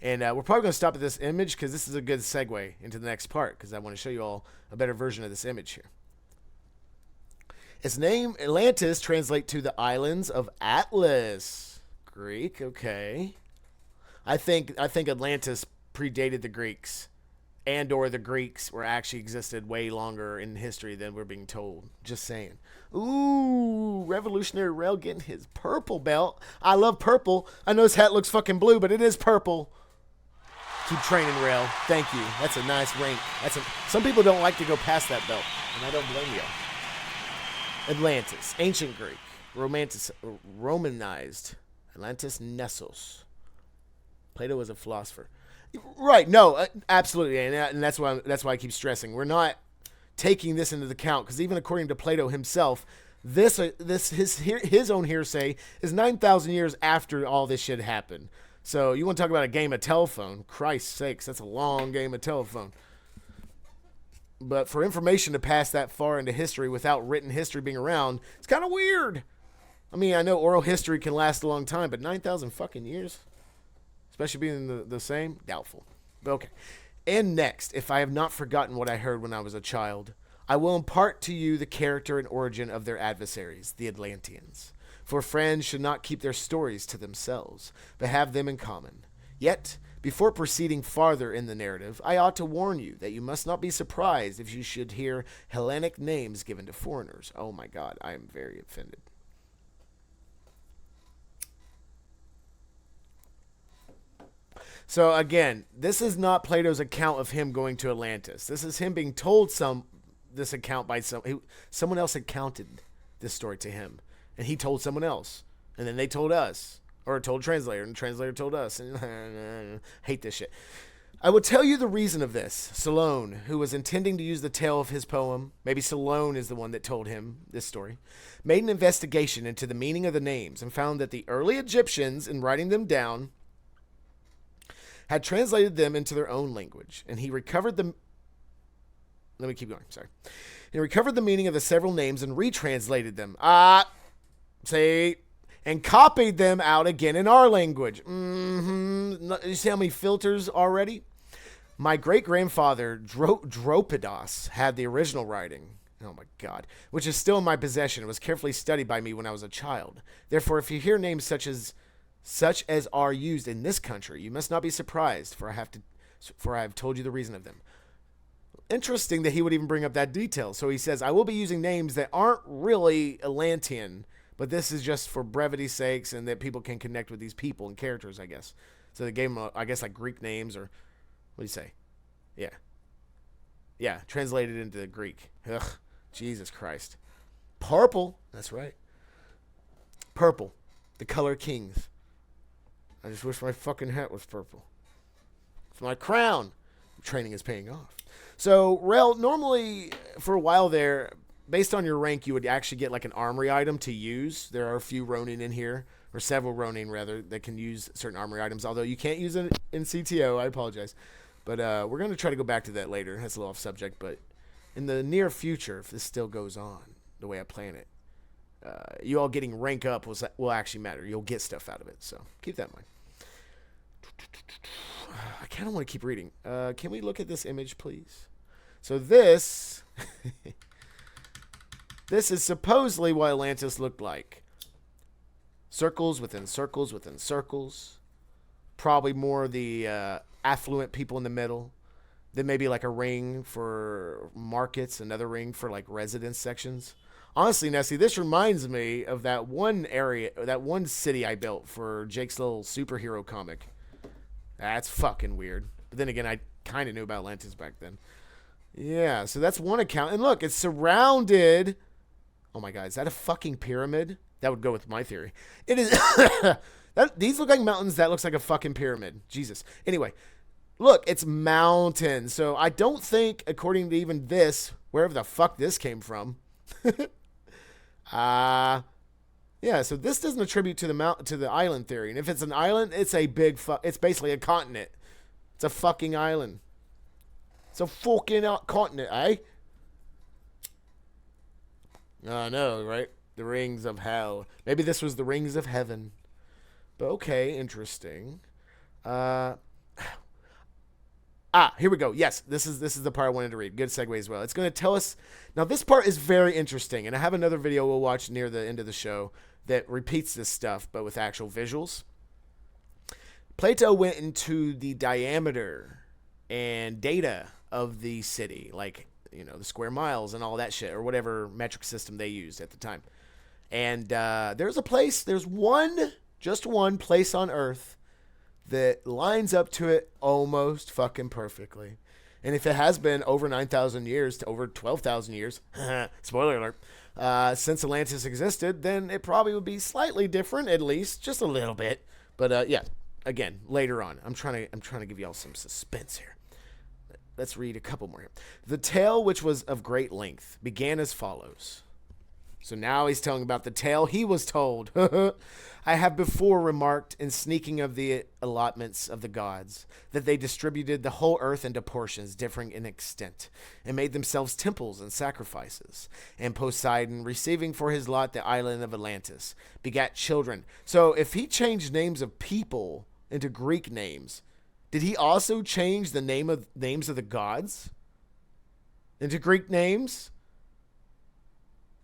And we're probably going to stop at this image because this is a good segue into the next part, because I want to show you all a better version of this image here. Its name, Atlantis, translates to the islands of Atlas. Greek, okay. I think Atlantis predated the Greeks, and or the Greeks were actually existed way longer in history than we're being told. Just saying. Ooh, Revolutionary Rail getting his purple belt. I love purple. I know his hat looks fucking blue, but it is purple. Keep training, Rail. Thank you. That's a nice rank. Some people don't like to go past that belt, and I don't blame you. Atlantis, ancient Greek, Romanized. Atlantis Nessos. Plato was a philosopher. Right? No, absolutely, and that's why I keep stressing. We're not taking this into account because even according to Plato himself, his own hearsay is 9,000 years after all this shit happened. So you want to talk about a game of telephone? Christ's sakes, that's a long game of telephone. But for information to pass that far into history without written history being around, it's kind of weird. I mean, I know oral history can last a long time, but 9,000 fucking years? Especially being the same? Doubtful. But okay. And next, if I have not forgotten what I heard when I was a child, I will impart to you the character and origin of their adversaries, the Atlanteans. For friends should not keep their stories to themselves, but have them in common. Yet, before proceeding farther in the narrative, I ought to warn you that you must not be surprised if you should hear Hellenic names given to foreigners. Oh my God, I am very offended. So again, this is not Plato's account of him going to Atlantis. This is him being told this account by someone else accounted this story to him, and he told someone else, and then they told us, or told a translator, and the translator told us. And hate this shit. I will tell you the reason of this. Solon, who was intending to use the tale of his poem, maybe Solon is the one that told him this story, made an investigation into the meaning of the names and found that the early Egyptians, in writing them down, had translated them into their own language, and he recovered the... Let me keep going, sorry. He recovered the meaning of the several names and retranslated them. And copied them out again in our language. You see how many filters already? My great-grandfather, Dropidas, had the original writing. Oh my God. Which is still in my possession. It was carefully studied by me when I was a child. Therefore, if you hear names such as are used in this country, you must not be surprised, for I have told you the reason of them. Interesting that he would even bring up that detail. So he says, I will be using names that aren't really Atlantean, but this is just for brevity's sakes and that people can connect with these people and characters, I guess. So they gave them, I guess, like Greek names, or what do you say? Yeah, translated into Greek. Ugh, Jesus Christ. Purple, that's right. Purple, the color kings. I just wish my fucking hat was purple. It's my crown. Training is paying off. So, Rel, normally, for a while there, based on your rank, you would actually get like an armory item to use. There are a few Ronin in here, or several Ronin, rather, that can use certain armory items, although you can't use it in CTO. I apologize. But we're going to try to go back to that later. That's a little off subject, but in the near future, if this still goes on the way I plan it, you all getting rank up will actually matter. You'll get stuff out of it. So keep that in mind. I kind of want to keep reading. Can we look at this image, please? So this, this is supposedly what Atlantis looked like. Circles within circles within circles. Probably more the affluent people in the middle. Then maybe like a ring for markets, another ring for like residence sections. Honestly, Nessie, this reminds me of that one area, that one city I built for Jake's little superhero comic. That's fucking weird. But then again, I kind of knew about Atlantis back then. Yeah, so that's one account. And look, it's surrounded. Oh my God, is that a fucking pyramid? That would go with my theory. It is. These look like mountains. That looks like a fucking pyramid. Jesus. Anyway, look, it's mountains. So I don't think, according to even this, wherever the fuck this came from. Yeah, so this doesn't attribute to the island theory. And if it's an island, it's a big it's basically a continent. It's a fucking island. It's a fucking continent, eh? I know, right? The rings of hell. Maybe this was the rings of heaven. But okay, interesting. Here we go. Yes, this is the part I wanted to read. Good segue as well. It's going to tell us. Now, this part is very interesting, and I have another video we'll watch near the end of the show that repeats this stuff, but with actual visuals. Plato went into the diameter and data of the city, like, you know, the square miles and all that shit, or whatever metric system they used at the time. And there's just one place on Earth that lines up to it almost fucking perfectly. And if it has been over 9,000 years to over 12,000 years, spoiler alert, since Atlantis existed, then it probably would be slightly different, at least, just a little bit. But yeah, again, later on, I'm trying to give y'all some suspense here. Let's read a couple more here. The tale, which was of great length, began as follows. So now he's telling about the tale he was told. I have before remarked in sneaking of the allotments of the gods that they distributed the whole earth into portions differing in extent and made themselves temples and sacrifices. And Poseidon, receiving for his lot the island of Atlantis, begat children. So if he changed names of people into Greek names, did he also change the names of the gods into Greek names?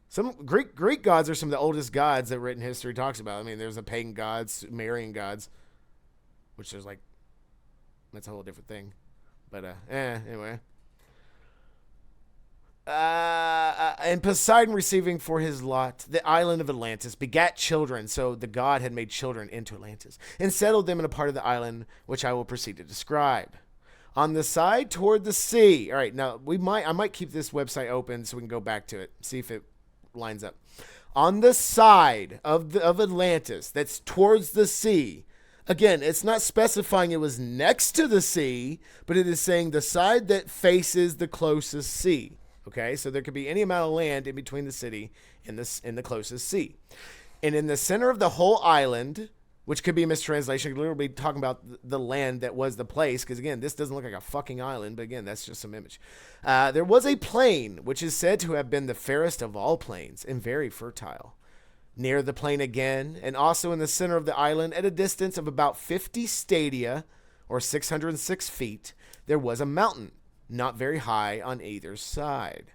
Some Greek gods are some of the oldest gods that written history talks about. I mean, there's the pagan gods, Sumerian gods, which there's like, that's a whole different thing. But anyway. And Poseidon, receiving for his lot the island of Atlantis, begat children. So the god had made children into Atlantis and settled them in a part of the island which I will proceed to describe. On the side toward the sea. All right, now I might keep this website open so we can go back to it, see if it lines up. On the side of Atlantis that's towards the sea. Again, it's not specifying it was next to the sea, but it is saying the side that faces the closest sea. Okay, so there could be any amount of land in between the city and the closest sea. And in the center of the whole island, which could be a mistranslation, could literally be talking about the land that was the place, because again, this doesn't look like a fucking island, but again, that's just some image. There was a plain, which is said to have been the fairest of all plains and very fertile. Near the plain again, and also in the center of the island, at a distance of about 50 stadia, or 606 feet, there was a mountain, not very high on either side.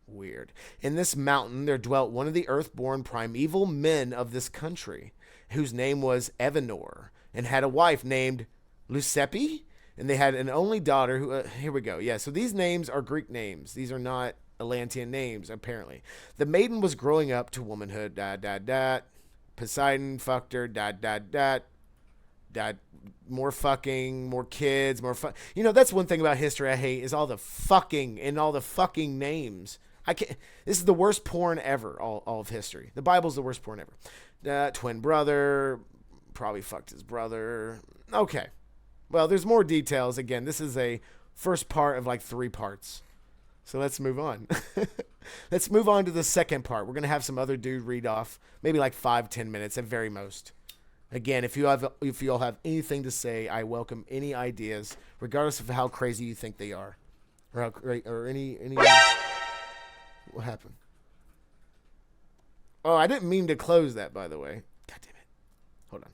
Weird. In this mountain there dwelt one of the earth-born primeval men of this country, whose name was Evanor, and had a wife named Lucepi, and they had an only daughter who, here we go. Yeah, so these names are Greek names. These are not Atlantean names, apparently. The maiden was growing up to womanhood, Poseidon fucked her, more fucking, more kids, more fun. You know, that's one thing about history I hate, is all the fucking and all the fucking names. I can't. This is the worst porn ever. All of history. The Bible's the worst porn ever. Twin brother, probably fucked his brother. Okay. Well, there's more details. Again, this is a first part of like 3 parts. So let's move on. Let's move on to the second part. We're gonna have some other dude read off, maybe like 5-10 minutes at very most. Again, if you all have anything to say, I welcome any ideas, regardless of how crazy you think they are, or any. What happened? Oh, I didn't mean to close that, by the way. God damn it. Hold on.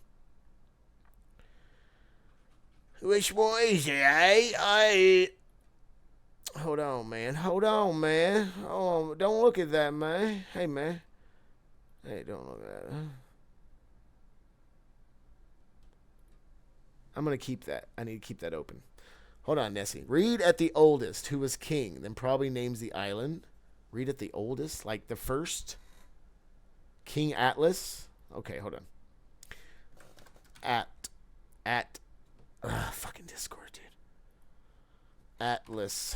Which one is it, eh? Hold on, man. Oh, don't look at that, man. Hey, man. Hey, don't look at that. I'm going to keep that. I need to keep that open. Hold on, Nessie. Read at the oldest, who was king, then probably names the island. Read at the oldest, like the first. King Atlas. Okay, hold on. Fucking Discord, dude. Atlas.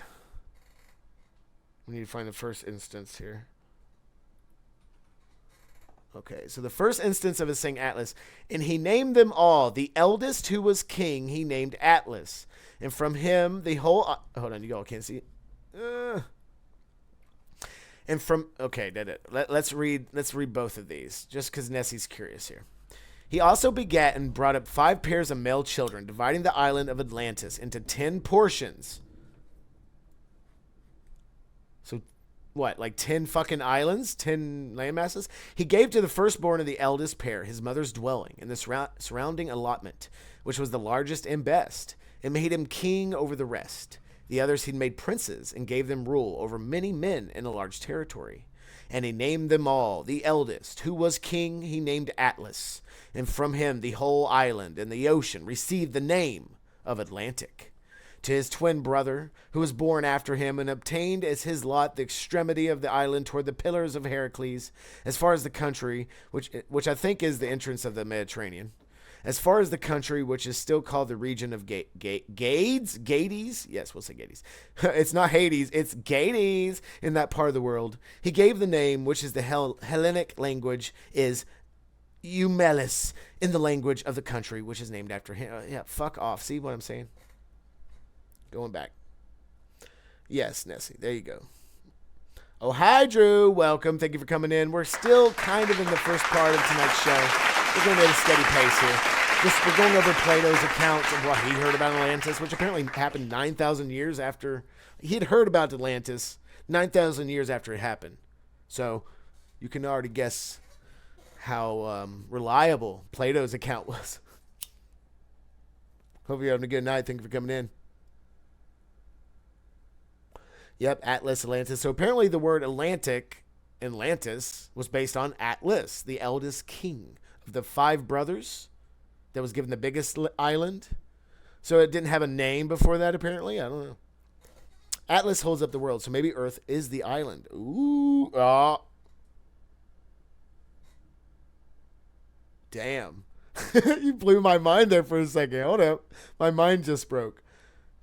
We need to find the first instance here. Okay, so the first instance of it saying Atlas. And he named them all. The eldest who was king, he named Atlas. And from him, the whole... hold on, you all can't see it. And from... Okay, let's read both of these. Just because Nessie's curious here. He also begat and brought up 5 pairs of male children, dividing the island of Atlantis into 10 portions. So... what, like 10 fucking islands? 10 landmasses? He gave to the firstborn of the eldest pair his mother's dwelling and the surrounding allotment, which was the largest and best, and made him king over the rest. The others he made princes and gave them rule over many men in a large territory. And he named them all. The eldest, who was king, he named Atlas, and from him the whole island and the ocean received the name of Atlantic. To his twin brother, who was born after him and obtained as his lot the extremity of the island toward the pillars of Heracles, as far as the country, which I think is the entrance of the Mediterranean, as far as the country which is still called the region of Gades? Gades? Yes, we'll say Gades. It's not Hades, it's Gades in that part of the world. He gave the name, which is the Hellenic language, is Eumelis, in the language of the country, which is named after him. Yeah, fuck off. See what I'm saying? Going back. Yes, Nessie. There you go. Oh, hi, Drew. Welcome. Thank you for coming in. We're still kind of in the first part of tonight's show. We're going at a steady pace here. We're going over Plato's accounts of what he heard about Atlantis, which apparently happened 9,000 years after. He had heard about Atlantis 9,000 years after it happened. So you can already guess how reliable Plato's account was. Hope you're having a good night. Thank you for coming in. Yep, Atlas, Atlantis. So apparently the word Atlantis, was based on Atlas, the eldest king of the 5 brothers that was given the biggest island. So it didn't have a name before that, apparently. I don't know. Atlas holds up the world, so maybe Earth is the island. Ooh. Oh. Damn. You blew my mind there for a second. Hold up. My mind just broke.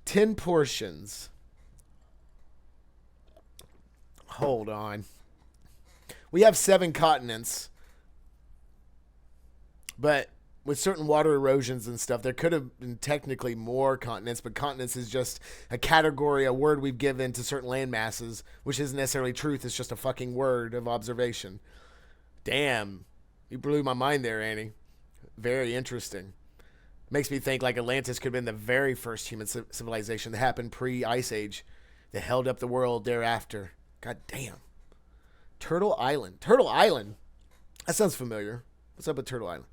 10 portions. Hold on. We have 7 continents. But with certain water erosions and stuff, there could have been technically more continents, but continents is just a category, a word we've given to certain land masses, which isn't necessarily truth. It's just a fucking word of observation. Damn. You blew my mind there, Annie. Very interesting. Makes me think like Atlantis could have been the very first human civilization that happened pre-Ice Age that held up the world thereafter. God damn. Turtle Island. Turtle Island? That sounds familiar. What's up with Turtle Island?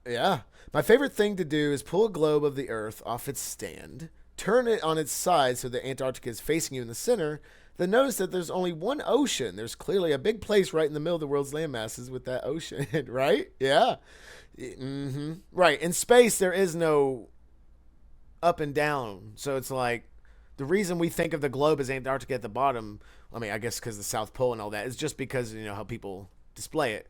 Yeah. My favorite thing to do is pull a globe of the Earth off its stand, turn it on its side so that Antarctica is facing you in the center, then notice that there's only one ocean. There's clearly a big place right in the middle of the world's land masses with that ocean, right? Yeah. Mm-hmm. Right. In space, there is no up and down. So it's like, the reason we think of the globe as Antarctica at the bottom, I mean, I guess because the South Pole and all that, is just because, you know, how people display it.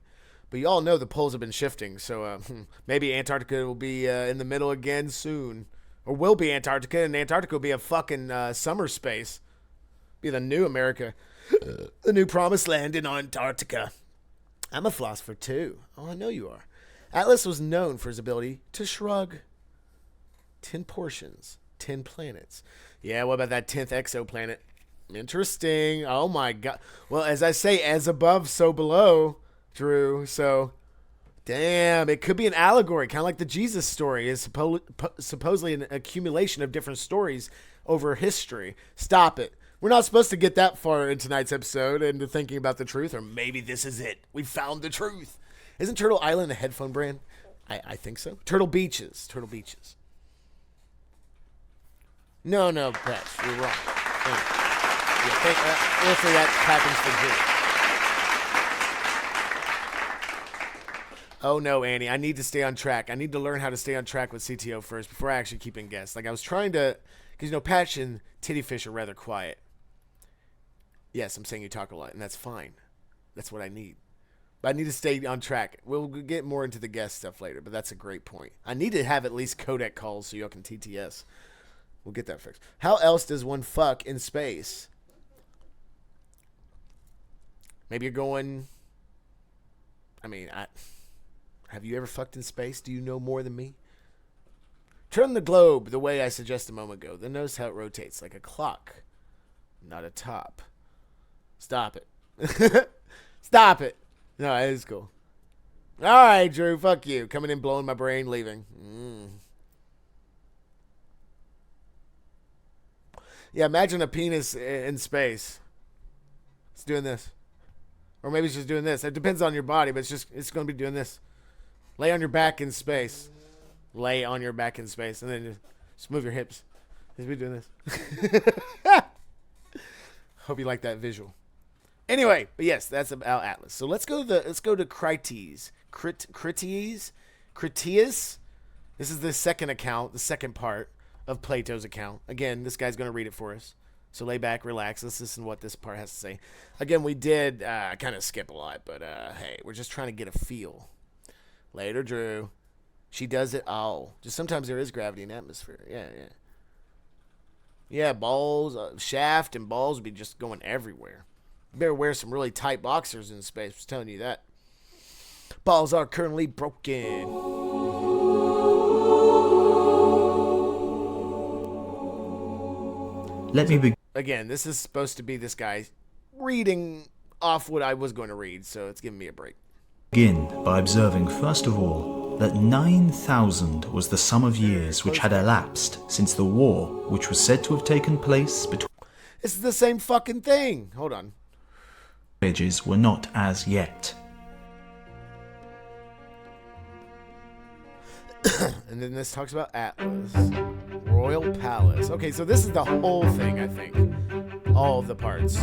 But you all know the poles have been shifting, so maybe Antarctica will be in the middle again soon. Or will be Antarctica, and Antarctica will be a fucking summer space. Be the new America. The new promised land in Antarctica. I'm a philosopher, too. Oh, I know you are. Atlas was known for his ability to shrug. 10 portions, 10 planets. Yeah, what about that 10th exoplanet? Interesting. Oh, my God. Well, as I say, as above, so below, Drew. So, damn, it could be an allegory, kind of like the Jesus story is supposedly an accumulation of different stories over history. Stop it. We're not supposed to get that far in tonight's episode into thinking about the truth, or maybe this is it. We found the truth. Isn't Turtle Island a headphone brand? I think so. Turtle Beaches. Turtle Beaches. No, Patch, you're wrong. We'll say that happens for Drew. Oh no, Annie, I need to stay on track. I need to learn how to stay on track with CTO first before I actually keep in guests. Like I was trying to, because Patch and Tittyfish are rather quiet. Yes, I'm saying you talk a lot, and that's fine. That's what I need. But I need to stay on track. We'll get more into the guest stuff later, but that's a great point. I need to have at least codec calls so y'all can TTS. We'll get that fixed. How else does one fuck in space? Maybe you're going... have you ever fucked in space? Do you know more than me? Turn the globe the way I suggested a moment ago. Then notice how it rotates like a clock, not a top. Stop it. Stop it. No, it is cool. All right, Drew, fuck you. Coming in, blowing my brain, leaving. Yeah, imagine a penis in space. It's doing this. Or maybe it's just doing this. It depends on your body, but it's going to be doing this. Lay on your back in space. Lay on your back in space. And then just move your hips. Just be doing this. Hope you like that visual. Anyway, but yes, that's about Atlas. So let's go to Critias. Critias? This is the second account, the second part of Plato's account. Again, this guy's going to read it for us. So lay back, relax. Let's listen to what this part has to say. Again, we did kind of skip a lot, but hey, we're just trying to get a feel. Later, Drew. She does it all. Just sometimes there is gravity in atmosphere. Yeah. Yeah, balls, shaft and balls would be just going everywhere. You better wear some really tight boxers in space. I was telling you that. Balls are currently broken.
Let me begin.
Again, this is supposed to be this guy reading off what I was going to read, so it's giving me a break.
Begin by observing, first of all, that 9,000 was the sum of years which had elapsed since the war which was said to have taken place between...
This is the same fucking thing. Hold on.
...voyages were not as yet.
And then this talks about Atlas. Royal Palace. Okay, so this is the whole thing, I think. All of the parts.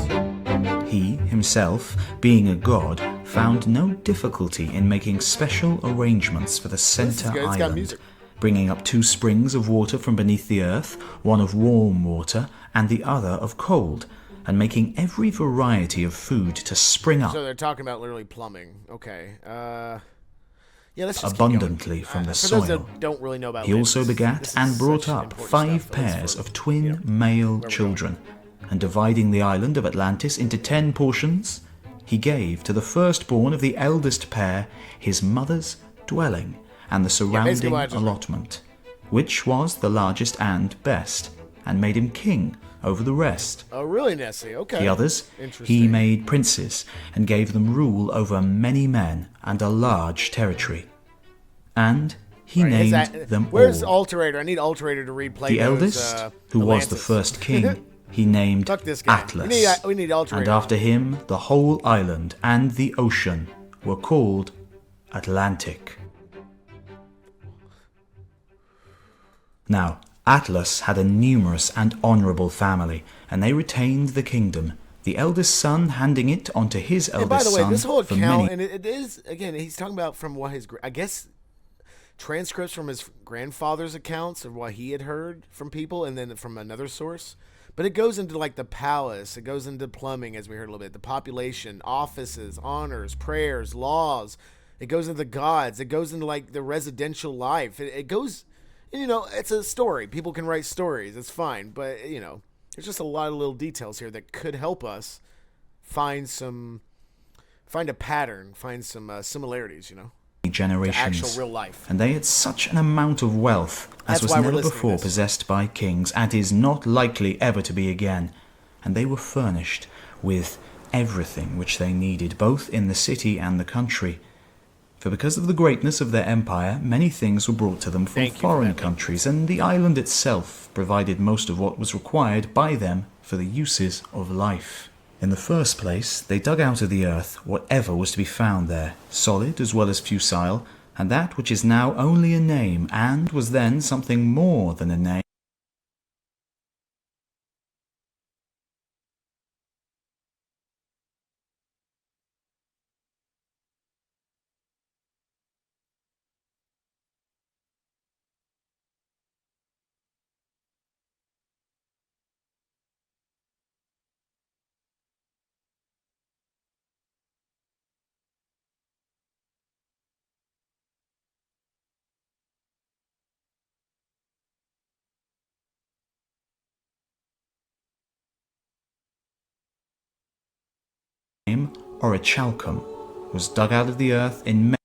He, himself, being a god, found no difficulty in making special arrangements for the center island, bringing up 2 springs of water from beneath the earth, one of warm water and the other of cold, and making every variety of food to spring up.
So they're talking about literally plumbing. Okay. Yeah, let's just
abundantly from the soil.
For those that don't really know about
he also begat and brought up 5 pairs of twin male children, and dividing the island of Atlantis into 10 portions, he gave to the firstborn of the eldest pair his mother's dwelling and the surrounding allotment, which was the largest and best, and made him king over the rest.
Oh, really, Nessie? Okay.
The others he made princes and gave them rule over many men and a large territory. And he named them
Where's
all.
Alterator? I need Alterator to read Plato's,
the eldest, who
Atlantis.
was the first king, he named Atlas.
We need Alterator.
And after him, the whole island and the ocean were called Atlantic. Now, Atlas had a numerous and honourable family, and they retained the kingdom, the eldest son handing it on to his eldest son.
And by the way, this whole
for
account,
many...
and it is, again, he's talking about from what his, I guess, transcripts from his grandfather's accounts of what he had heard from people, and then from another source. But it goes into like the palace, it goes into plumbing, as we heard a little bit, the population, offices, honors, prayers, laws. It goes into the gods. It goes into like the residential life. It goes... You know, it's a story. People can write stories. It's fine. But, you know, there's just a lot of little details here that could help us find a pattern, find some similarities, you know.
Generations.
To actual real life.
And they had such an amount of wealth as was never before possessed by kings and is not likely ever to be again. And they were furnished with everything which they needed, both in the city and the country. For because of the greatness of their empire, many things were brought to them from foreign countries, and the island itself provided most of what was required by them for the uses of life. In the first place, they dug out of the earth whatever was to be found there, solid as well as fusile, and that which is now only a name, and was then something more than a name, or a chalcum, was dug out of the earth in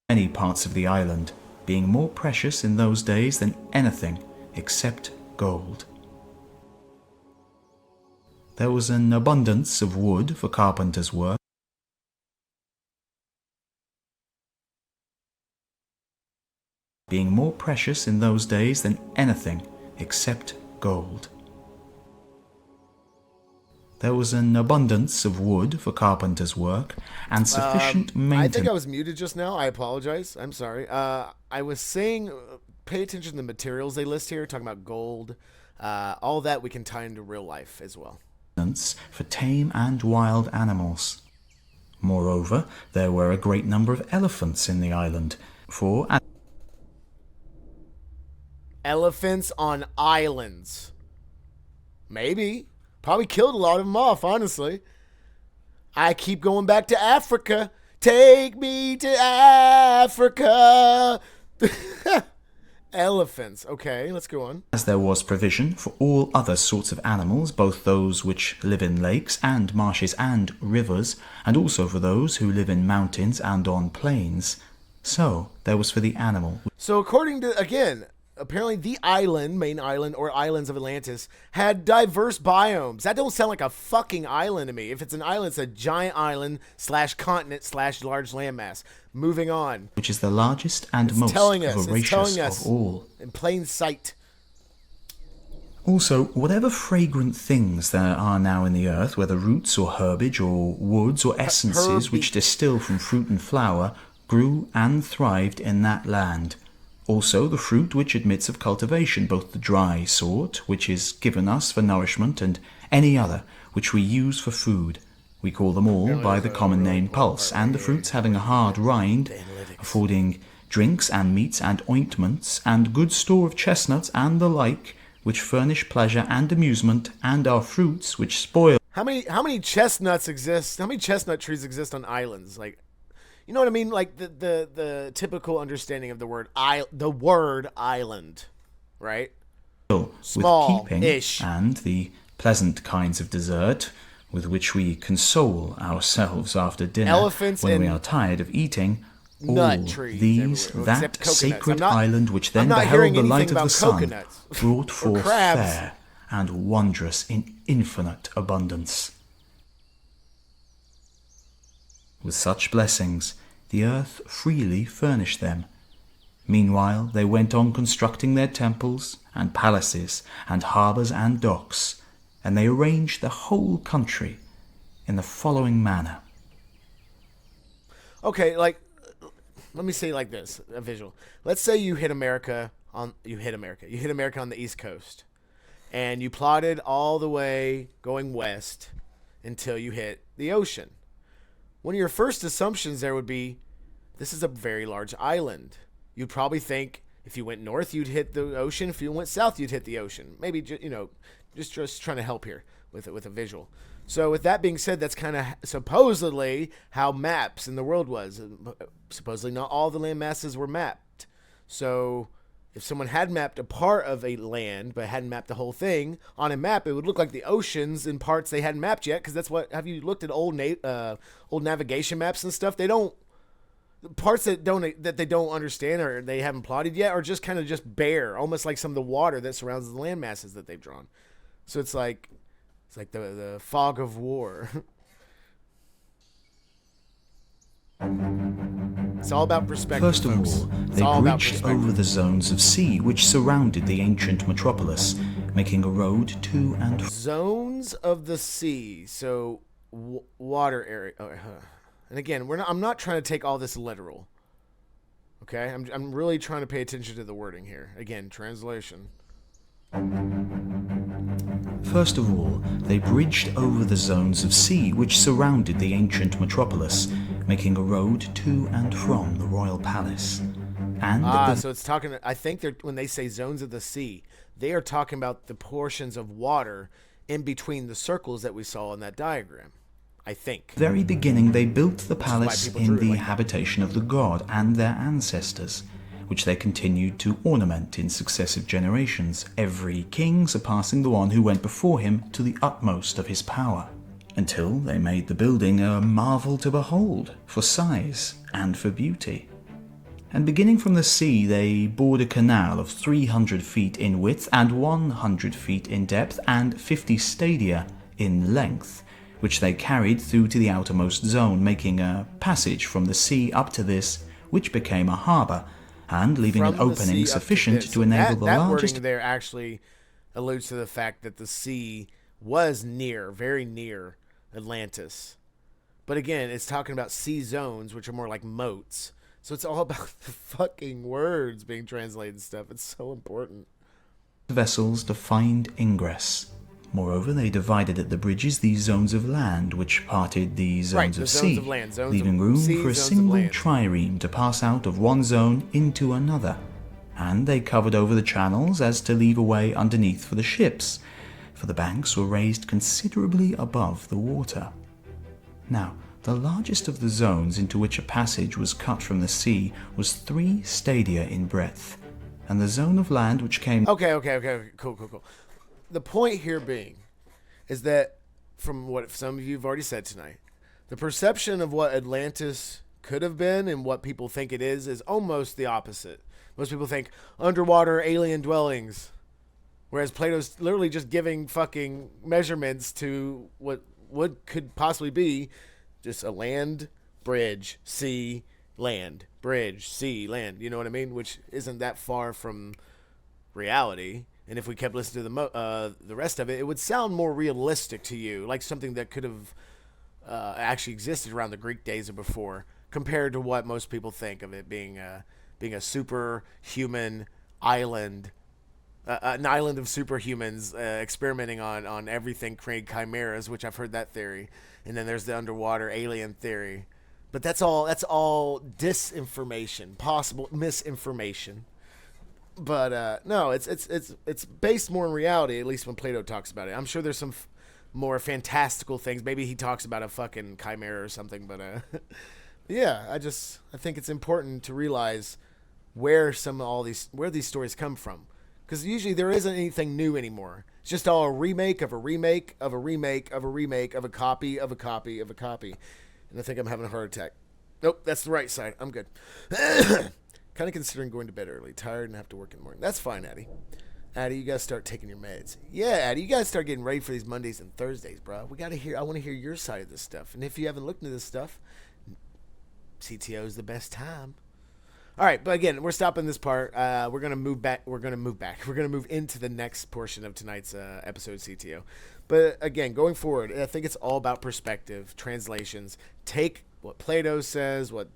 many parts of the island, being more precious in those days than anything except gold. There was an abundance of wood for carpenters' work, being more precious in those days than anything except gold. There was an abundance of wood for carpenters' work, and sufficient maintenance.
I think I was muted just now. I apologize. I'm sorry. I was saying, pay attention to the materials they list here, talking about gold. All that we can tie into real life as well.
For tame and wild animals. Moreover, there were a great number of elephants in the island, for
Elephants on islands. Maybe. Probably killed a lot of them off, honestly. I keep going back to Africa. Take me to Africa. Elephants. Okay, let's go on.
As there was provision for all other sorts of animals, both those which live in lakes and marshes and rivers, and also for those who live in mountains and on plains, so there was for the animal.
So according to, again, apparently the island, main island, or islands of Atlantis, had diverse biomes. That don't sound like a fucking island to me. If it's an island, it's a giant island / continent / large landmass. Moving on.
Which is the largest and most voracious of all.
In plain sight.
Also, whatever fragrant things there are now in the earth, whether roots or herbage or woods or essences which distill from fruit and flower, grew and thrived in that land. Also the fruit which admits of cultivation, both the dry sort, which is given us for nourishment, and any other which we use for food. We call them all by the common name pulse, and the fruits having a hard rind, affording drinks and meats and ointments, and good store of chestnuts and the like, which furnish pleasure and amusement, and are fruits which spoil.
How many chestnuts exist? How many chestnut trees exist on islands? Like, you know what I mean? Like the typical understanding of the word island, right?
Small-ish. And the pleasant kinds of dessert with which we console ourselves after dinner.
Elephants
when we are tired of eating.
Nut
all
trees
these,
everywhere.
that sacred island which then beheld the light of the sun, brought forth fair and wondrous in infinite abundance. With such blessings, the earth freely furnished them. Meanwhile, they went on constructing their temples and palaces and harbours and docks, and they arranged the whole country in the following manner.
Okay, like, let me say it like this, a visual. Let's say you hit America on the East Coast, and you plotted all the way going west until you hit the ocean. One of your first assumptions there would be, this is a very large island. You'd probably think if you went north, you'd hit the ocean. If you went south, you'd hit the ocean. Maybe, just trying to help here with a visual. So with that being said, that's kind of supposedly how maps in the world was. Supposedly not all the land masses were mapped. So if someone had mapped a part of a land but hadn't mapped the whole thing, on a map it would look like the oceans in parts they hadn't mapped yet, because that's what, have you looked at old navigation maps and stuff? They don't, parts that they don't understand or they haven't plotted yet are just kind of just bare, almost like some of the water that surrounds the land masses that they've drawn. So it's like the fog of war. It's all about perspective,
First of
folks.
all,
It's
they
all about
bridged
perspective.
over the zones of sea which surrounded the ancient metropolis, making a road to and
Zones of the sea. So water area. And again, I'm not trying to take all this literal. Okay, I'm really trying to pay attention to the wording here. Again, translation.
First of all, they bridged over the zones of sea which surrounded the ancient metropolis, making a road to and from the royal palace. And
So it's talking. I think when they say zones of the sea, they are talking about the portions of water in between the circles that we saw in that diagram. I think.
very beginning they built the palace
people
in
drew it
the
like that.
habitation of the god and their ancestors, which they continued to ornament in successive generations, every king surpassing the one who went before him to the utmost of his power, until they made the building a marvel to behold, for size and for beauty. And beginning from the sea, they bored a canal of 300 feet in width and 100 feet in depth and 50 stadia in length, which they carried through to the outermost zone, making a passage from the sea up to this, which became a harbour, and leaving an
From the sea
opening
up
sufficient
this.
to enable
that,
the
that
largest...
wording there actually alludes to the fact that the sea was very near Atlantis. But again, it's talking about sea zones, which are more like moats. So it's all about the fucking words being translated and stuff. It's so important.
vessels to find ingress. Moreover, they divided at the bridges these zones of land, which parted the zones
the
of
zones
sea,
of land, zones
leaving
of
room
sea,
for a
zones of
single
land.
trireme to pass out of one zone into another. And they covered over the channels as to leave a way underneath for the ships, for the banks were raised considerably above the water. Now, the largest of the zones into which a passage was cut from the sea was 3 stadia in breadth, and the zone of land which came...
Okay. Cool. The point here being is that, from what some of you have already said tonight, the perception of what Atlantis could have been and what people think it is almost the opposite. Most people think underwater alien dwellings, whereas Plato's literally just giving fucking measurements to what could possibly be just a land, bridge, sea, land, bridge, sea, land. You know what I mean? Which isn't that far from reality. And if we kept listening to the rest of it, it would sound more realistic to you, like something that could have actually existed around the Greek days or before, compared to what most people think of it being a superhuman island, an island of superhumans experimenting on everything, creating chimeras, which I've heard that theory. And then there's the underwater alien theory, but that's all disinformation, possible misinformation. But no, it's based more in reality, at least when Plato talks about it. I'm sure there's some more fantastical things. Maybe he talks about a fucking chimera or something. But yeah, I think it's important to realize where these stories come from, because usually there isn't anything new anymore. It's just all a remake of a remake of a remake of a remake of a copy of a copy of a copy. And I think I'm having a heart attack. Nope, that's the right side. I'm good. Kind of considering going to bed early, tired, and have to work in the morning. That's fine, Addie. Addie, you gotta start taking your meds. Yeah, Addie, you gotta start getting ready for these Mondays and Thursdays, bro. I want to hear your side of this stuff. And if you haven't looked into this stuff, CTO is the best time. All right, but again, we're stopping this part. We're gonna move back. We're gonna move into the next portion of tonight's episode, CTO. But again, going forward, I think it's all about perspective, translations. Take what Plato says, what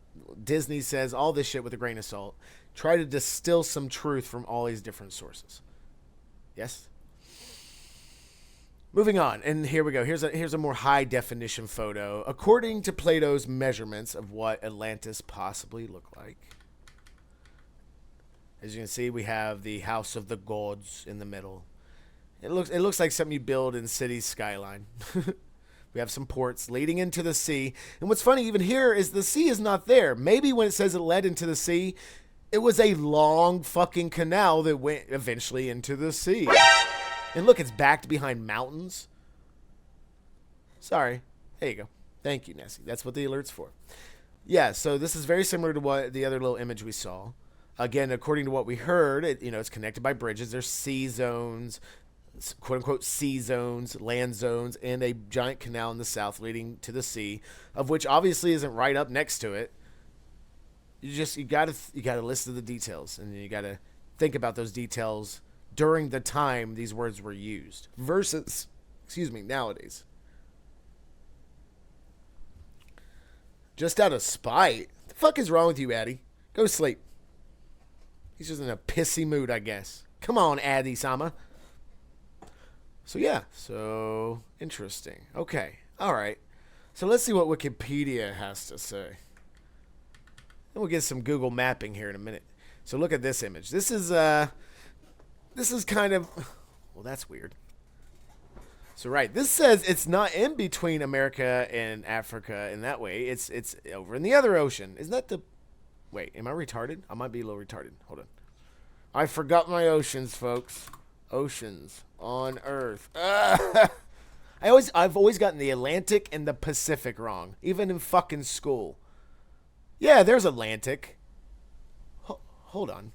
Disney says, all this shit with a grain of salt. Try to distill some truth from all these different sources. Yes? Moving on, and here we go. Here's a more high definition photo. According to Plato's measurements of what Atlantis possibly looked like. As you can see, we have the House of the Gods in the middle. It looks like something you build in city's skyline. We have some ports leading into the sea. And what's funny even here is the sea is not there. Maybe when it says it led into the sea, it was a long fucking canal that went eventually into the sea. And look, it's backed behind mountains. Sorry. There you go. Thank you, Nessie. That's what the alert's for. Yeah, so this is very similar to what the other little image we saw. Again, according to what we heard, it's connected by bridges. There's sea zones, quote-unquote sea zones, land zones, and a giant canal in the south leading to the sea, of which obviously isn't right up next to it. You gotta listen to the details, and you gotta think about those details during the time these words were used versus, nowadays. Just out of spite. The fuck is wrong with you, Addy? Go to sleep. He's just in a pissy mood, I guess. Come on, Addy-sama. So, yeah. So, interesting. Okay. All right. So, let's see what Wikipedia has to say. And we'll get some Google mapping here in a minute. So, look at this image. This is kind of... Well, that's weird. So, right. This says it's not in between America and Africa in that way. It's over in the other ocean. Isn't that the... Wait, am I retarded? I might be a little retarded. Hold on. I forgot my oceans, folks. Oceans on Earth. I've always gotten the Atlantic and the Pacific wrong, even in fucking school. Yeah, there's Atlantic. Hold on.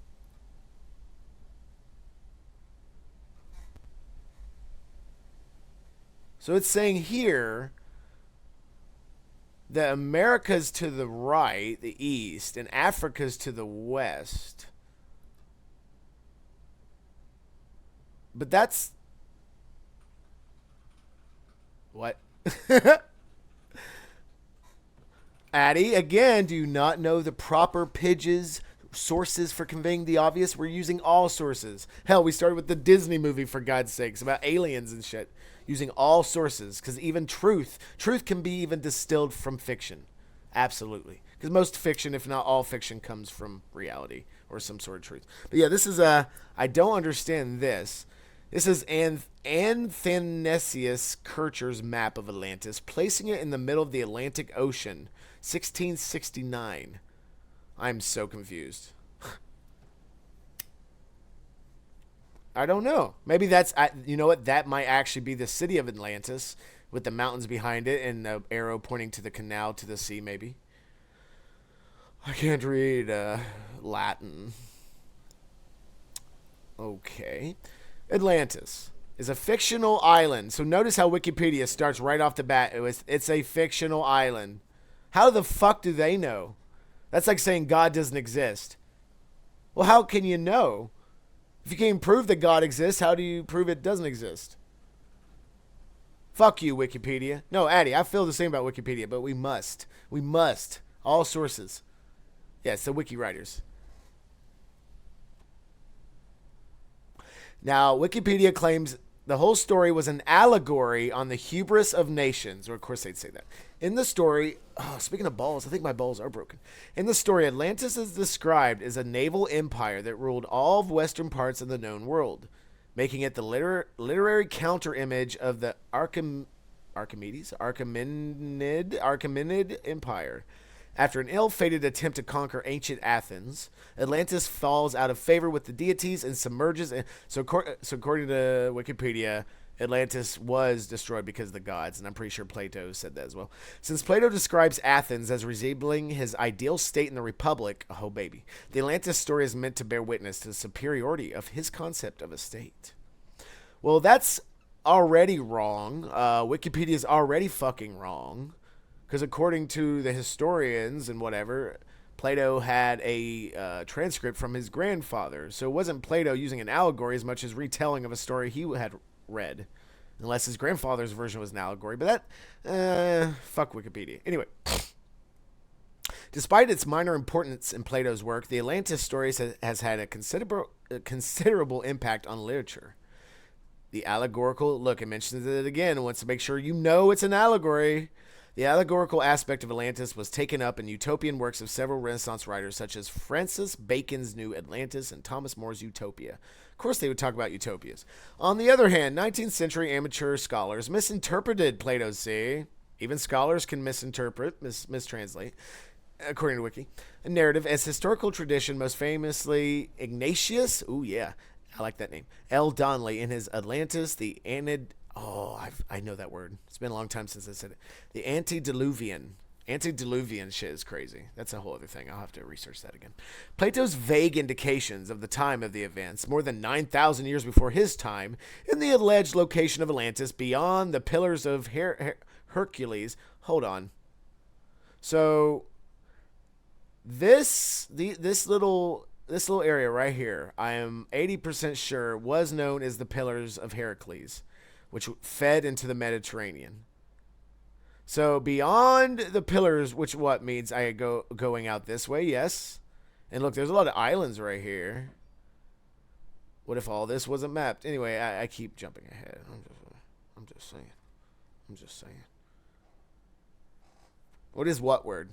So it's saying here that America's to the right, the east, and Africa's to the west. But that's... What? Addy, again, do you not know the proper sources for conveying the obvious? We're using all sources. Hell, we started with the Disney movie, for God's sakes, about aliens and shit. Using all sources, because even truth can be even distilled from fiction. Absolutely. Because most fiction, if not all fiction, comes from reality or some sort of truth. But yeah, this is I don't understand this. This is Athanasius Kircher's map of Atlantis, placing it in the middle of the Atlantic Ocean, 1669. I'm so confused. I don't know. Maybe that's, you know what? That might actually be the city of Atlantis with the mountains behind it and the arrow pointing to the canal to the sea, maybe. I can't read Latin. Okay. Atlantis is a fictional island. So notice how Wikipedia starts right off the bat. It's a fictional island. How the fuck do they know? That's like saying God doesn't exist. Well, how can you know? If you can't prove that God exists, how do you prove it doesn't exist? Fuck you, Wikipedia. No, Addy, I feel the same about Wikipedia, but we must. We must. All sources. Yes, the wiki writers. Now, Wikipedia claims the whole story was an allegory on the hubris of nations. Or, of course, they'd say that. In the story, speaking of balls, I think my balls are broken. In the story, Atlantis is described as a naval empire that ruled all of western parts of the known world, making it the literary counter-image of the Achaemenid Empire. After an ill-fated attempt to conquer ancient Athens, Atlantis falls out of favor with the deities and submerges. So according to Wikipedia, Atlantis was destroyed because of the gods, and I'm pretty sure Plato said that as well. Since Plato describes Athens as resembling his ideal state in the Republic, oh baby, the Atlantis story is meant to bear witness to the superiority of his concept of a state. Well, that's already wrong. Wikipedia is already fucking wrong. Because according to the historians and whatever, Plato had a transcript from his grandfather. So it wasn't Plato using an allegory as much as retelling of a story he had read. Unless his grandfather's version was an allegory. But that, fuck Wikipedia. Anyway. Despite its minor importance in Plato's work, the Atlantis story has had a considerable impact on literature. The allegorical, look, it mentions it again. It wants to make sure you know it's an allegory. The allegorical aspect of Atlantis was taken up in utopian works of several Renaissance writers, such as Francis Bacon's New Atlantis and Thomas More's Utopia. Of course, they would talk about utopias. On the other hand, 19th century amateur scholars misinterpreted Plato's see. Even scholars can misinterpret, mistranslate, according to Wiki, a narrative as historical tradition, most famously Ignatius, ooh yeah, I like that name, L. Donnelly in his Atlantis, the Anid... Oh, I know that word. It's been a long time since I said it. The Antediluvian. Antediluvian shit is crazy. That's a whole other thing. I'll have to research that again. Plato's vague indications of the time of the events, more than 9,000 years before his time, in the alleged location of Atlantis beyond the Pillars of Hercules. Hold on. So this little area right here, I am 80% sure was known as the Pillars of Hercules, which fed into the Mediterranean. So beyond the pillars, which what means I going out this way, yes. And look, there's a lot of islands right here. What if all this wasn't mapped? Anyway, I keep jumping ahead. I'm just saying. What is what word?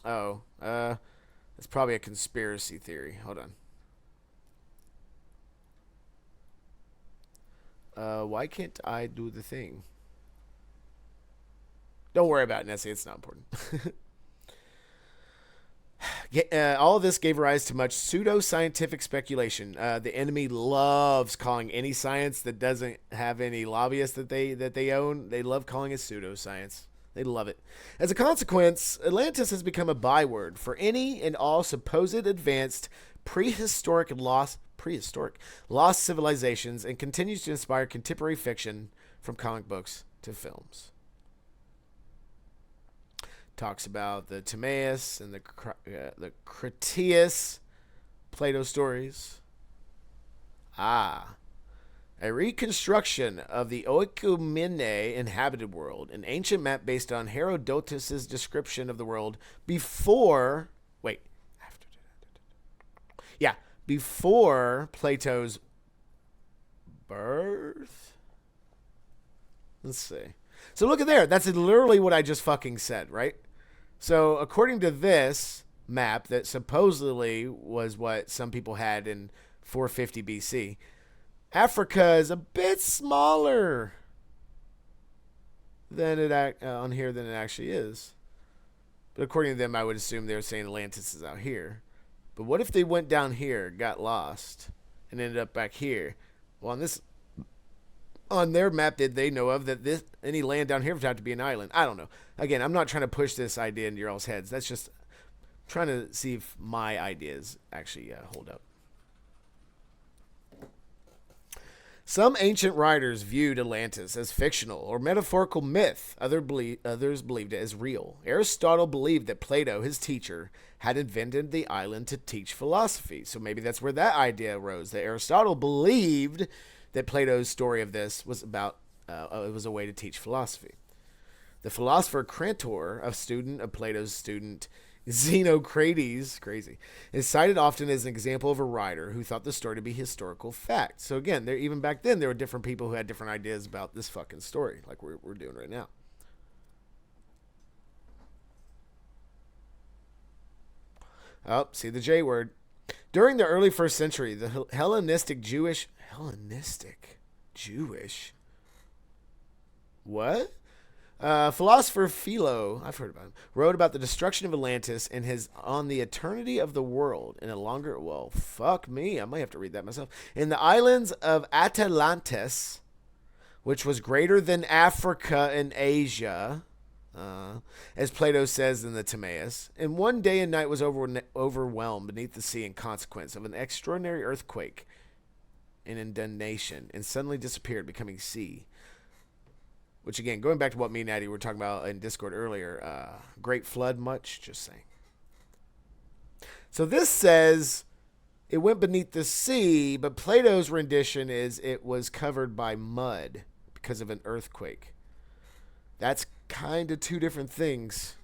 Oh, it's probably a conspiracy theory. Hold on. Why can't I do the thing? Don't worry about it, Nessie. It's not important. All of this gave rise to much pseudo-scientific speculation. The enemy loves calling any science that doesn't have any lobbyists that they own. They love calling it pseudoscience. They love it. As a consequence, Atlantis has become a byword for any and all supposed advanced prehistoric lost civilizations, and continues to inspire contemporary fiction from comic books to films. Talks about the Timaeus and the Critias Plato stories. A reconstruction of the Oikumene inhabited world, an ancient map based on Herodotus' description of the world before Plato's birth. Let's see. So look at there. That's literally what I just fucking said, right? So according to this map that supposedly was what some people had in 450 BC, Africa is a bit smaller than on here than it actually is. But according to them, I would assume they're saying Atlantis is out here. But what if they went down here, got lost, and ended up back here? Well, on their map, did they know of that any land down here would have to be an island? I don't know. Again, I'm not trying to push this idea into your all's heads. That's just trying to see if my ideas actually hold up. Some ancient writers viewed Atlantis as fictional or metaphorical myth. Others believed it as real. Aristotle believed that Plato, his teacher, had invented the island to teach philosophy. So maybe that's where that idea arose, that Aristotle believed that Plato's story of this was about it was a way to teach philosophy. The philosopher Crantor, a student of Plato's student Xenocrates, crazy, is cited often as an example of a writer who thought the story to be historical fact. So again, even back then, there were different people who had different ideas about this fucking story, like we're doing right now. Oh, see the J word. During the early 1st century, the Hellenistic Jewish... What? Philosopher Philo, I've heard about him, wrote about the destruction of Atlantis in his On the Eternity of the World in a longer... Well, fuck me. I might have to read that myself. In the islands of Atlantis, which was greater than Africa and Asia... as Plato says in the Timaeus, and one day and night was overwhelmed beneath the sea in consequence of an extraordinary earthquake and inundation, and suddenly disappeared, becoming sea. Which again, going back to what me and Natty were talking about in Discord earlier, great flood much? Just saying. So this says it went beneath the sea, but Plato's rendition is it was covered by mud because of an earthquake. That's kind of two different things.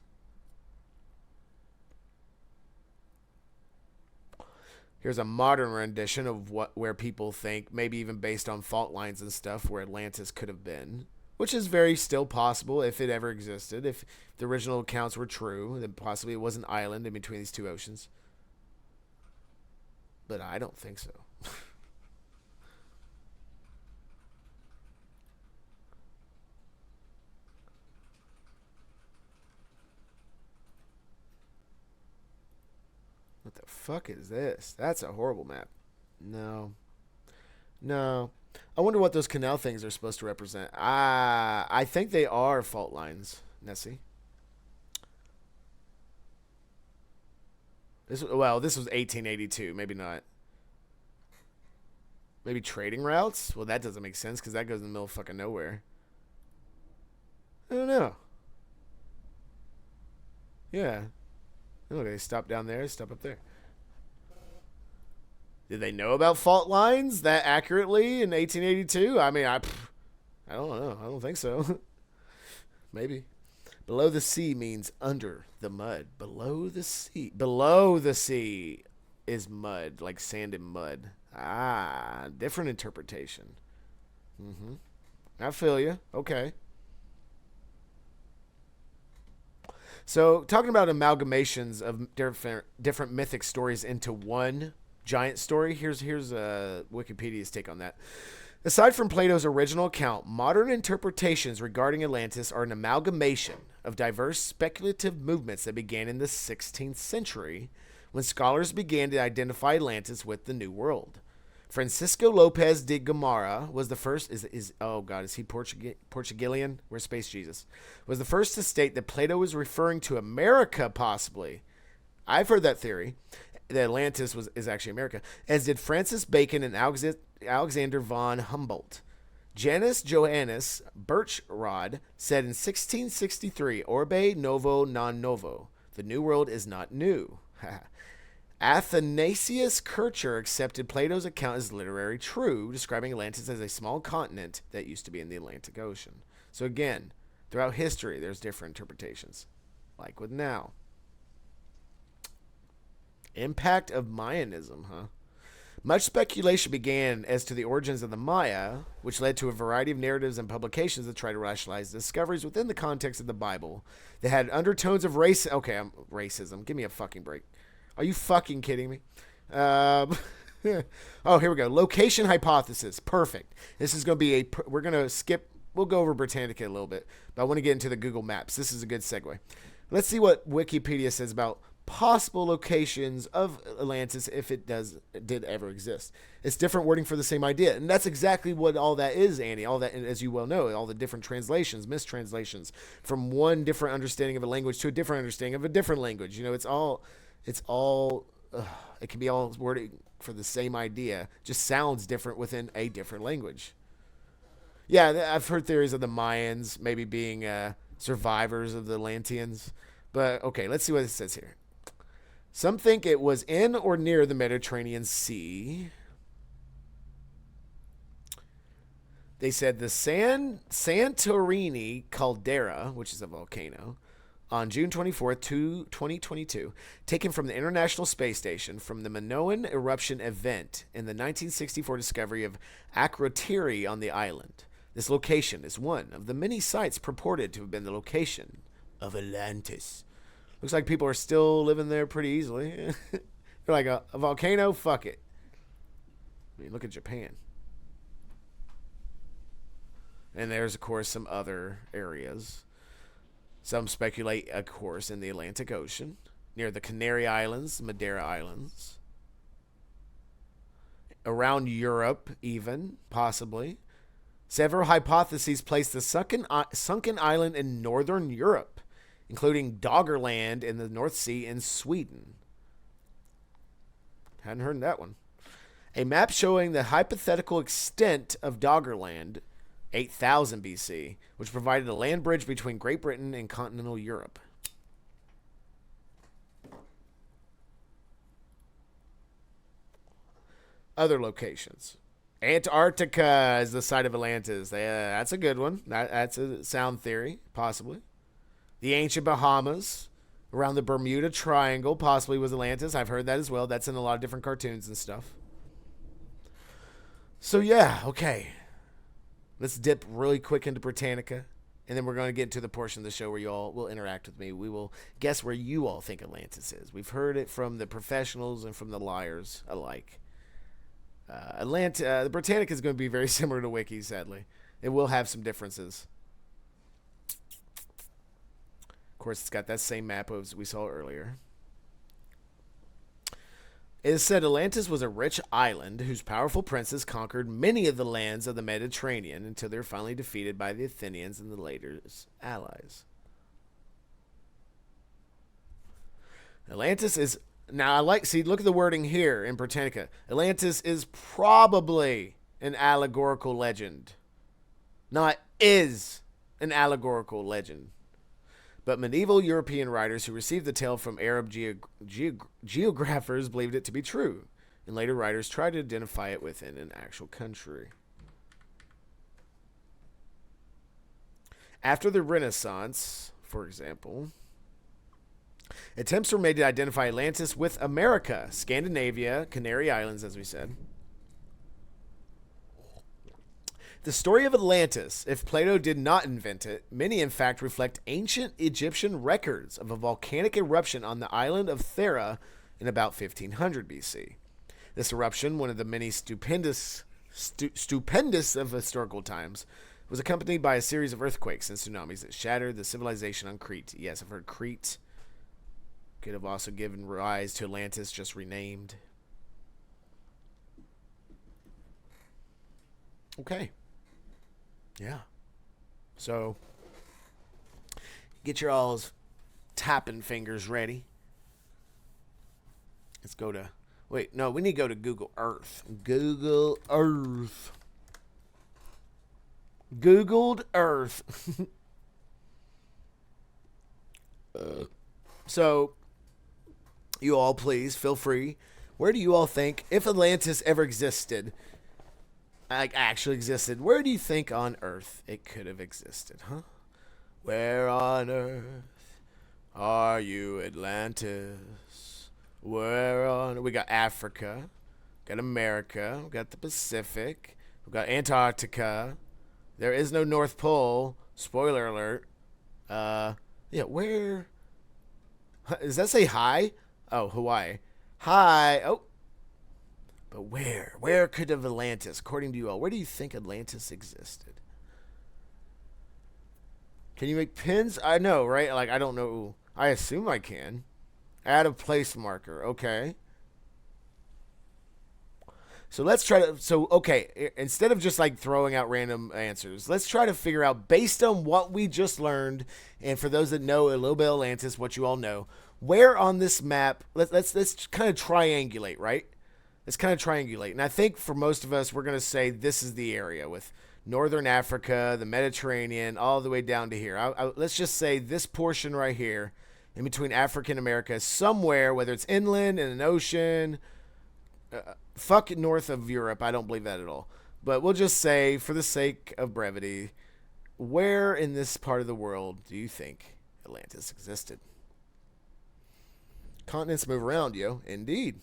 Here's a modern rendition of where people think, maybe even based on fault lines and stuff, where Atlantis could have been, which is very still possible if it ever existed. If the original accounts were true, then possibly it was an island in between these two oceans. But I don't think so. What the fuck is this? That's a horrible map. No. I wonder what those canal things are supposed to represent. I think they are fault lines, Nessie. This was 1882. Maybe not. Maybe trading routes? Well, that doesn't make sense because that goes in the middle of fucking nowhere. I don't know. Yeah. Look, they stop down there, stop up there. Did they know about fault lines that accurately in 1882? I mean, I don't know. I don't think so. Maybe. Below the sea means under the mud. Below the sea. Below the sea is mud, like sand and mud. Ah, different interpretation. I feel you. Okay. So, talking about amalgamations of different mythic stories into one giant story, here's Wikipedia's take on that. Aside from Plato's original account, modern interpretations regarding Atlantis are an amalgamation of diverse speculative movements that began in the 16th century when scholars began to identify Atlantis with the New World. Francisco Lopez de Gomara was the first. Is he Portugalian? Where's Space Jesus? Was the first to state that Plato was referring to America, possibly. I've heard that theory, that Atlantis is actually America, as did Francis Bacon and Alexander von Humboldt. Janus Johannes Burchrod said in 1663, "Orbe novo non novo." The New World is not new. Athanasius Kircher accepted Plato's account as literary true, describing Atlantis as a small continent that used to be in the Atlantic Ocean. So again, throughout history, there's different interpretations, like with now. Impact of Mayanism, huh? Much speculation began as to the origins of the Maya, which led to a variety of narratives and publications that try to rationalize discoveries within the context of the Bible that had undertones of racism. Give me a fucking break. Are you fucking kidding me? Oh, here we go. Location hypothesis. Perfect. This is going to be we're going to skip. We'll go over Britannica a little bit, but I want to get into the Google Maps. This is a good segue. Let's see what Wikipedia says about possible locations of Atlantis if it did ever exist. It's different wording for the same idea, and that's exactly what all that is, Annie. All that, as you well know, all the different translations, mistranslations, from one different understanding of a language to a different understanding of a different language. You know, it can be all wording for the same idea, just sounds different within a different language. Yeah, I've heard theories of the Mayans maybe being survivors of the Atlanteans, but okay, let's see what it says here. Some think it was in or near the Mediterranean Sea. They said the Santorini caldera, which is a volcano, on June 24th, 2022, taken from the International Space Station from the Minoan eruption event in the 1964 discovery of Akrotiri on the island. This location is one of the many sites purported to have been the location of Atlantis. Looks like people are still living there pretty easily. They're like a volcano, fuck it. I mean, look at Japan. And there's, of course, some other areas. Some speculate, of course, in the Atlantic Ocean, near the Canary Islands, Madeira Islands. Around Europe, even, possibly. Several hypotheses place the sunken island in northern Europe, including Doggerland in the North Sea in Sweden. Hadn't heard of that one. A map showing the hypothetical extent of Doggerland, 8000 BC, which provided a land bridge between Great Britain and continental Europe. Other locations. Antarctica is the site of Atlantis. That's a good one. That's a sound theory, possibly. The ancient Bahamas, around the Bermuda Triangle, possibly was Atlantis. I've heard that as well. That's in a lot of different cartoons and stuff. So yeah, okay. Let's dip really quick into Britannica, and then we're going to get into the portion of the show where you all will interact with me. We will guess where you all think Atlantis is. We've heard it from the professionals and from the liars alike. The Britannica is going to be very similar to Wiki, sadly. It will have some differences. Of course, it's got that same map as we saw earlier. It is said Atlantis was a rich island whose powerful princes conquered many of the lands of the Mediterranean until they were finally defeated by the Athenians and the later allies. Atlantis is Now, look at the wording here in Britannica. Atlantis is probably an allegorical legend. Not is an allegorical legend. But medieval European writers who received the tale from Arab geographers believed it to be true, and later writers tried to identify it within an actual country. After the Renaissance, for example, attempts were made to identify Atlantis with America, Scandinavia, Canary Islands, as we said. The story of Atlantis, if Plato did not invent it, many in fact reflect ancient Egyptian records of a volcanic eruption on the island of Thera in about 1500 BC. This eruption, one of the many stupendous of historical times, was accompanied by a series of earthquakes and tsunamis that shattered the civilization on Crete. Yes, I've heard Crete could have also given rise to Atlantis, just renamed. Okay. Yeah. So, get your all's tapping fingers ready. Let's go to... Wait, no, we need to go to Google Earth. Google Earth. Googled Earth. So, you all please feel free. Where do you all think, if Atlantis ever existed... like actually existed, where do you think on Earth it could have existed, huh? Where on Earth are you, Atlantis? Where on... We got Africa, got America, we got the Pacific, we got Antarctica. There is no North Pole. Spoiler alert. Yeah, where... Does that say hi? Oh, Hawaii. Hi. Oh. But where? Where could have Atlantis, according to you all, where do you think Atlantis existed? Can you make pins? I know, right? Like, I don't know. I assume I can. Add a place marker. Okay. So let's try to... So, okay. Instead of just, like, throwing out random answers, let's try to figure out, based on what we just learned, and for those that know a little bit of Atlantis, what you all know, where on this map... Let's kind of triangulate, right? Let's kind of triangulate. And I think for most of us, we're going to say this is the area with northern Africa, the Mediterranean, all the way down to here. Let's just say this portion right here, in between Africa and America, somewhere, whether it's inland, in an ocean, fuck north of Europe. I don't believe that at all. But we'll just say, for the sake of brevity, where in this part of the world do you think Atlantis existed? Continents move around, yo. Indeed.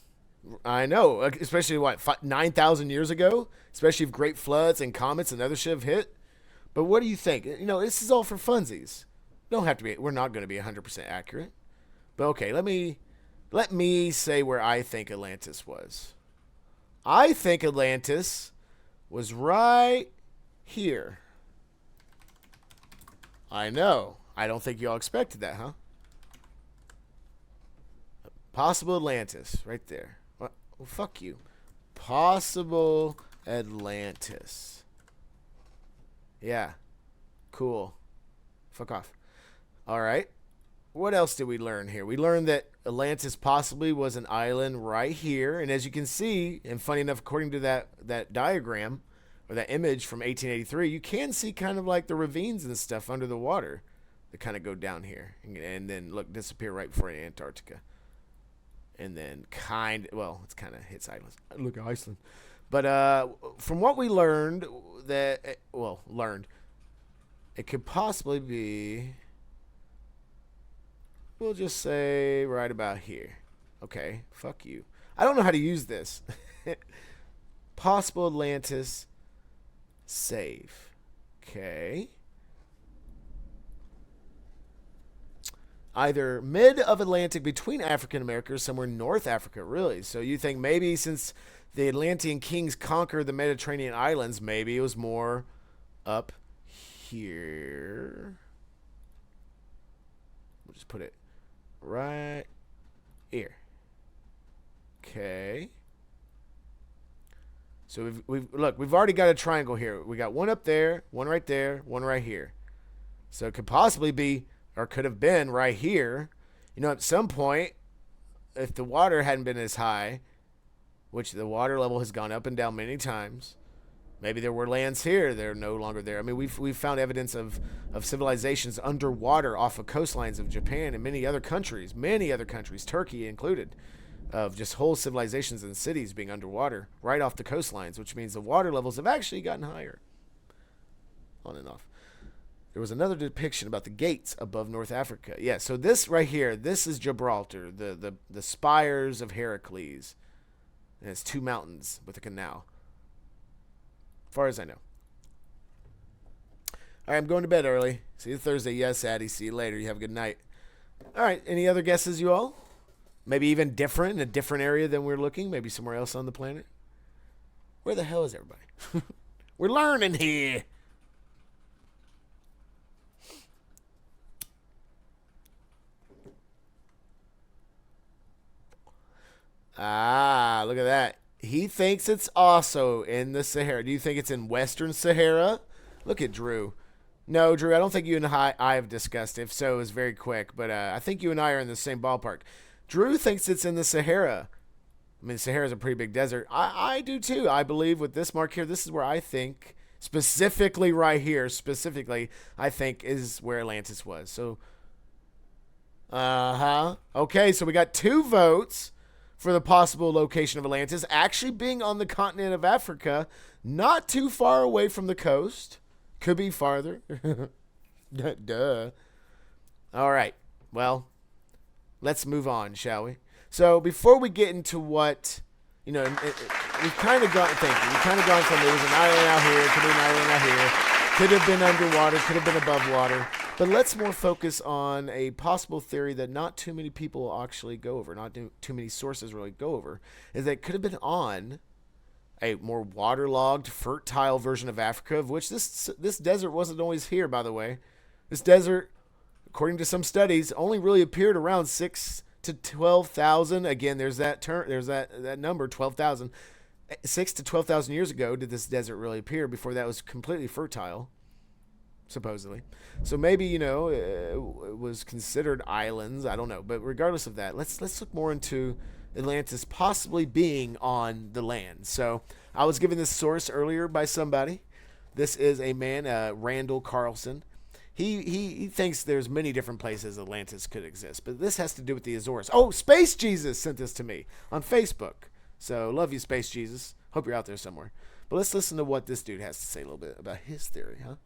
I know, especially 9,000 years ago, especially if great floods and comets and other shit have hit. But what do you think? You know, this is all for funsies. Don't have to be. We're not going to be 100% accurate. But okay, let me say where I think Atlantis was. I think Atlantis was right here. I know. I don't think you all expected that, huh? Possible Atlantis, right there. Well, fuck you. Possible Atlantis. Yeah. Cool. Fuck off. All right. What else did we learn here? We learned that Atlantis possibly was an island right here. And as you can see, and funny enough, according to that diagram, or that image from 1883, you can see kind of like the ravines and stuff under the water that kind of go down here. And then, look, disappear right before Antarctica. And then it's kind of hits Iceland. Look at Iceland. But from what we learned, it could possibly be, we'll just say right about here. Okay, fuck you. I don't know how to use this. Possible Atlantis, save. Okay. Either mid of Atlantic between Africa and America or somewhere in North Africa, really. So you think maybe since the Atlantean kings conquered the Mediterranean islands, maybe it was more up here. We'll just put it right here. Okay. So we've already got a triangle here. We got one up there, one right there, one right here. So it could possibly be, or could have been right here. You know, at some point, if the water hadn't been as high, which the water level has gone up and down many times, maybe there were lands here. They're no longer there. I mean, we've found evidence of civilizations underwater off of coastlines of Japan and many other countries, Turkey included, of just whole civilizations and cities being underwater right off the coastlines, which means the water levels have actually gotten higher. On and off. There was another depiction about the gates above North Africa. Yeah, so this right here, this is Gibraltar, the spires of Heracles. And it's 2 mountains with a canal. As far as I know. All right, I'm going to bed early. See you Thursday. Yes, Addie. See you later. You have a good night. All right, any other guesses, you all? Maybe even different, in a different area than we're looking. Maybe somewhere else on the planet. Where the hell is everybody? We're learning here. Ah, look at that. He thinks it's also in the Sahara. Do you think it's in Western Sahara? Look at Drew. No, Drew, I don't think you and I have discussed. If so, it's very quick. But I think you and I are in the same ballpark. Drew thinks it's in the Sahara. I mean, Sahara is a pretty big desert. I do too. I believe with this mark here, this is where I think, specifically right here, I think is where Atlantis was. So, okay, so we got 2 votes for the possible location of Atlantis actually being on the continent of Africa, not too far away from the coast. Could be farther. Duh. All right. Well, let's move on, shall we? So before we get into what, we've kind of gone, we've kind of gone from there was an island out here, could be an island out here, could have been underwater, could have been above water. But let's more focus on a possible theory that not too many people actually go over, not too many sources really go over, is that it could have been on a more waterlogged, fertile version of Africa, of which this desert wasn't always here, by the way. This desert, according to some studies, only really appeared around 6,000 to 12,000. Again, there's that number, 12,000. 6,000 to 12,000 years ago did this desert really appear before that was completely fertile, supposedly. So maybe, it was considered islands. I don't know. But regardless of that, let's look more into Atlantis possibly being on the land. So I was given this source earlier by somebody. This is a man, Randall Carlson. He thinks there's many different places Atlantis could exist, but this has to do with the Azores. Oh, Space Jesus sent this to me on Facebook. So love you, Space Jesus. Hope you're out there somewhere. But let's listen to what this dude has to say a little bit about his theory, huh?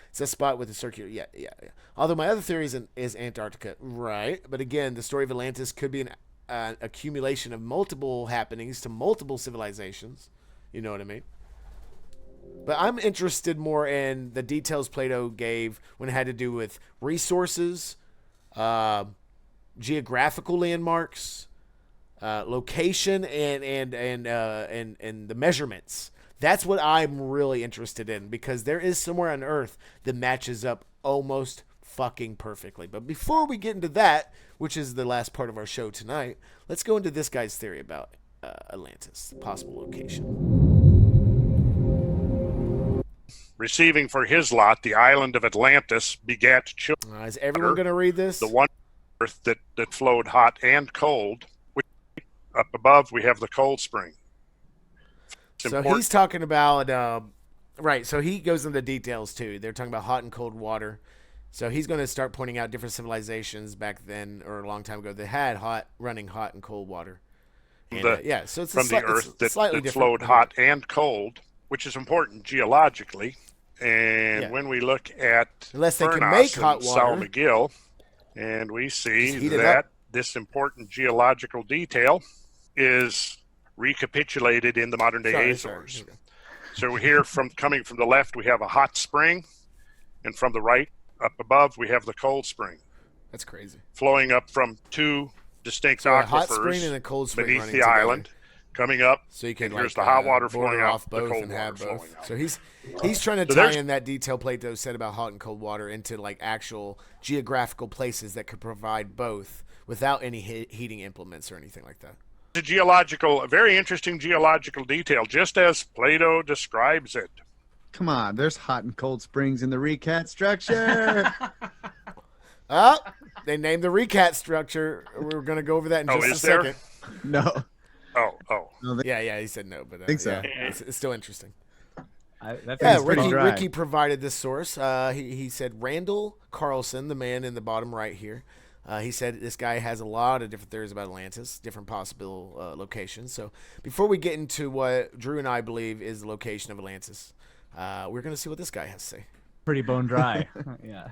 It's a spot with a circular, yeah. Although my other theory is Antarctica, right? But again, the story of Atlantis could be an accumulation of multiple happenings to multiple civilizations. You know what I mean? But I'm interested more in the details Plato gave when it had to do with resources, geographical landmarks, location, and the measurements. That's what I'm really interested in, because there is somewhere on Earth that matches up almost fucking perfectly. But before we get into that, which is the last part of our show tonight, let's go into this guy's theory about Atlantis, possible location.
Receiving for his lot the island of Atlantis begat children.
Is everyone going to read this?
The one earth that flowed hot and cold. Which, up above, we have the cold spring.
So he's talking about, right, so he goes into the details too. They're talking about hot and cold water. So he's going to start pointing out different civilizations back then or a long time ago that had running hot and cold water. And, so it's
from the earth that flowed hot and cold, which is important geologically. And when we look at
unless they can make hot water,
Sal McGill, and we see that this important geological detail is recapitulated in the modern-day Azores. So here, coming from the left, we have a hot spring, and from the right, up above, we have the cold spring.
That's crazy.
Flowing up from 2 distinct aquifers
a hot spring and a cold spring
beneath the island. Coming up,
so you can
here's the hot water flowing
off
out,
both
the cold
and
water
have
flowing
both.
out.
So he's trying to tie in that detail Plato said about hot and cold water into like actual geographical places that could provide both without any heating implements or anything like that.
A very interesting geological detail, just as Plato describes it.
Come on, there's hot and cold springs in the recat structure.
they named the recat structure. We're going to go over that in just a second.
No.
Oh.
No,
Yeah, he said no, but
think so.
yeah, it's still interesting.
Pretty dry.
Ricky provided this source. He said Randall Carlson, the man in the bottom right here. He said this guy has a lot of different theories about Atlantis, different possible locations. So before we get into what Drew and I believe is the location of Atlantis, we're going to see what this guy has to say.
Pretty bone dry. Yeah.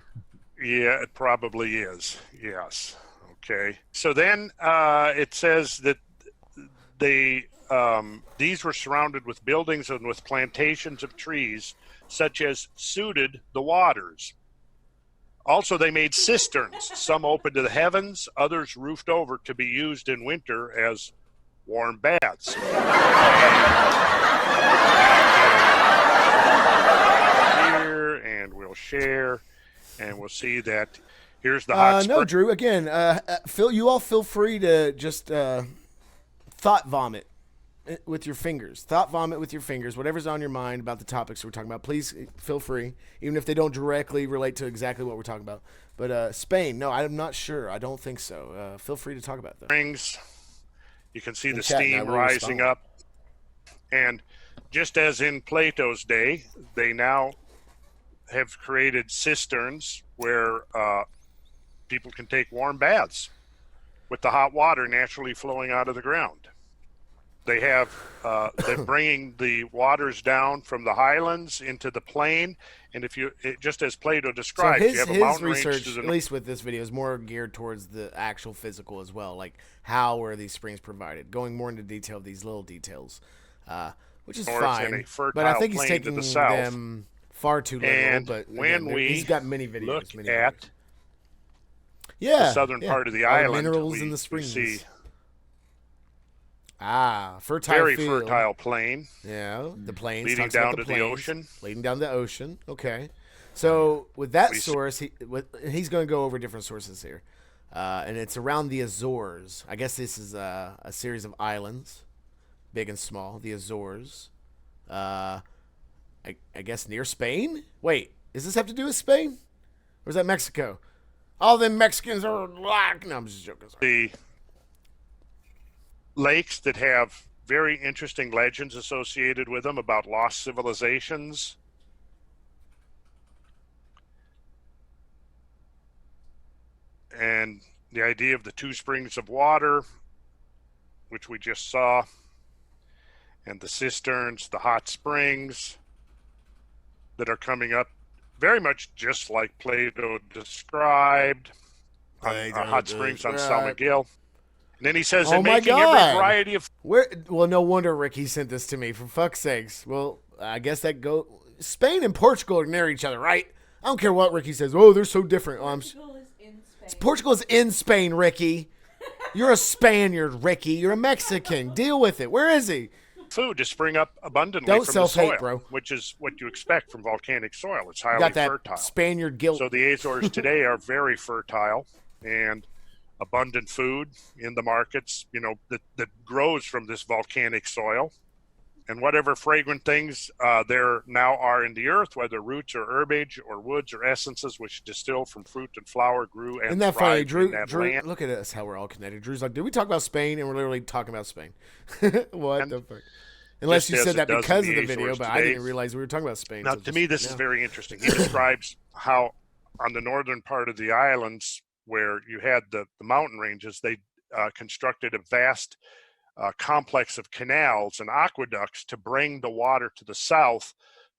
Yeah, it probably is. Yes. Okay. So then it says that these were surrounded with buildings and with plantations of trees, such as suited the waters. Also, they made cisterns, some open to the heavens, others roofed over to be used in winter as warm baths. Here, and we'll share, and we'll see that here's the hot spring.
No, Drew, again, you all feel free to just thought vomit with your fingers. Thought vomit with your fingers. Whatever's on your mind about the topics we're talking about, please feel free, even if they don't directly relate to exactly what we're talking about. But Spain, no, I'm not sure. I don't think so. Feel free to talk about that.
Springs, you can see the steam rising up. And just as in Plato's day, they now have created cisterns where people can take warm baths with the hot water naturally flowing out of the ground. They have they're bringing the waters down from the highlands into the plain, and just as Plato described, you have a mountain range
research,
to the
at least with this video, is more geared towards the actual physical as well, like how are these springs provided, going more into detail of these little details, which is fine. But I think he's taking them far too little.
And
but
when
again,
we
he's got many videos.
look at
the
southern part of the island,
minerals in the springs.
We see
fertile
very
field.
fertile plain.
Yeah, the plains
leading
talks about
down to the
plains,
ocean.
Leading down to the ocean. Okay, so with that source, he's going to go over different sources here, and it's around the Azores. I guess this is a series of islands, big and small. The Azores. I guess near Spain. Wait, does this have to do with Spain, or is that Mexico? All them Mexicans are like. No, I'm just joking. Sorry.
The lakes that have very interesting legends associated with them about lost civilizations. And the idea of the two springs of water, which we just saw, and the cisterns, the hot springs that are coming up very much just like Plato described, hot springs on San Miguel. And then he says they're making every variety of...
Well, no wonder Ricky sent this to me, for fuck's sakes. Well, I guess that Spain and Portugal are near each other, right? I don't care what Ricky says. Oh, they're so different.
Portugal is in Spain.
Portugal is in Spain, Ricky. You're a Spaniard, Ricky. You're a Mexican. Deal with it. Where is he?
Food to spring up abundantly
Don't
from the soil,
self-hate, bro.
which is what you expect from volcanic soil. It's highly
Got that
fertile.
Spaniard guilt.
So the Azores today are very fertile and abundant food in the markets, that grows from this volcanic soil. And whatever fragrant things there now are in the earth, whether roots or herbage or woods or essences which distill from fruit and flower, grew and
Isn't that funny,
thrived
Drew?
in that land.
Look at us, how we're all connected. Drew's like, did we talk about Spain? And we're literally talking about Spain. What the fuck? Unless you said that because of the video, but I didn't realize we were talking about Spain.
Now, to me, this is very interesting. He describes how on the northern part of the islands where you had the mountain ranges, they constructed a vast complex of canals and aqueducts to bring the water to the south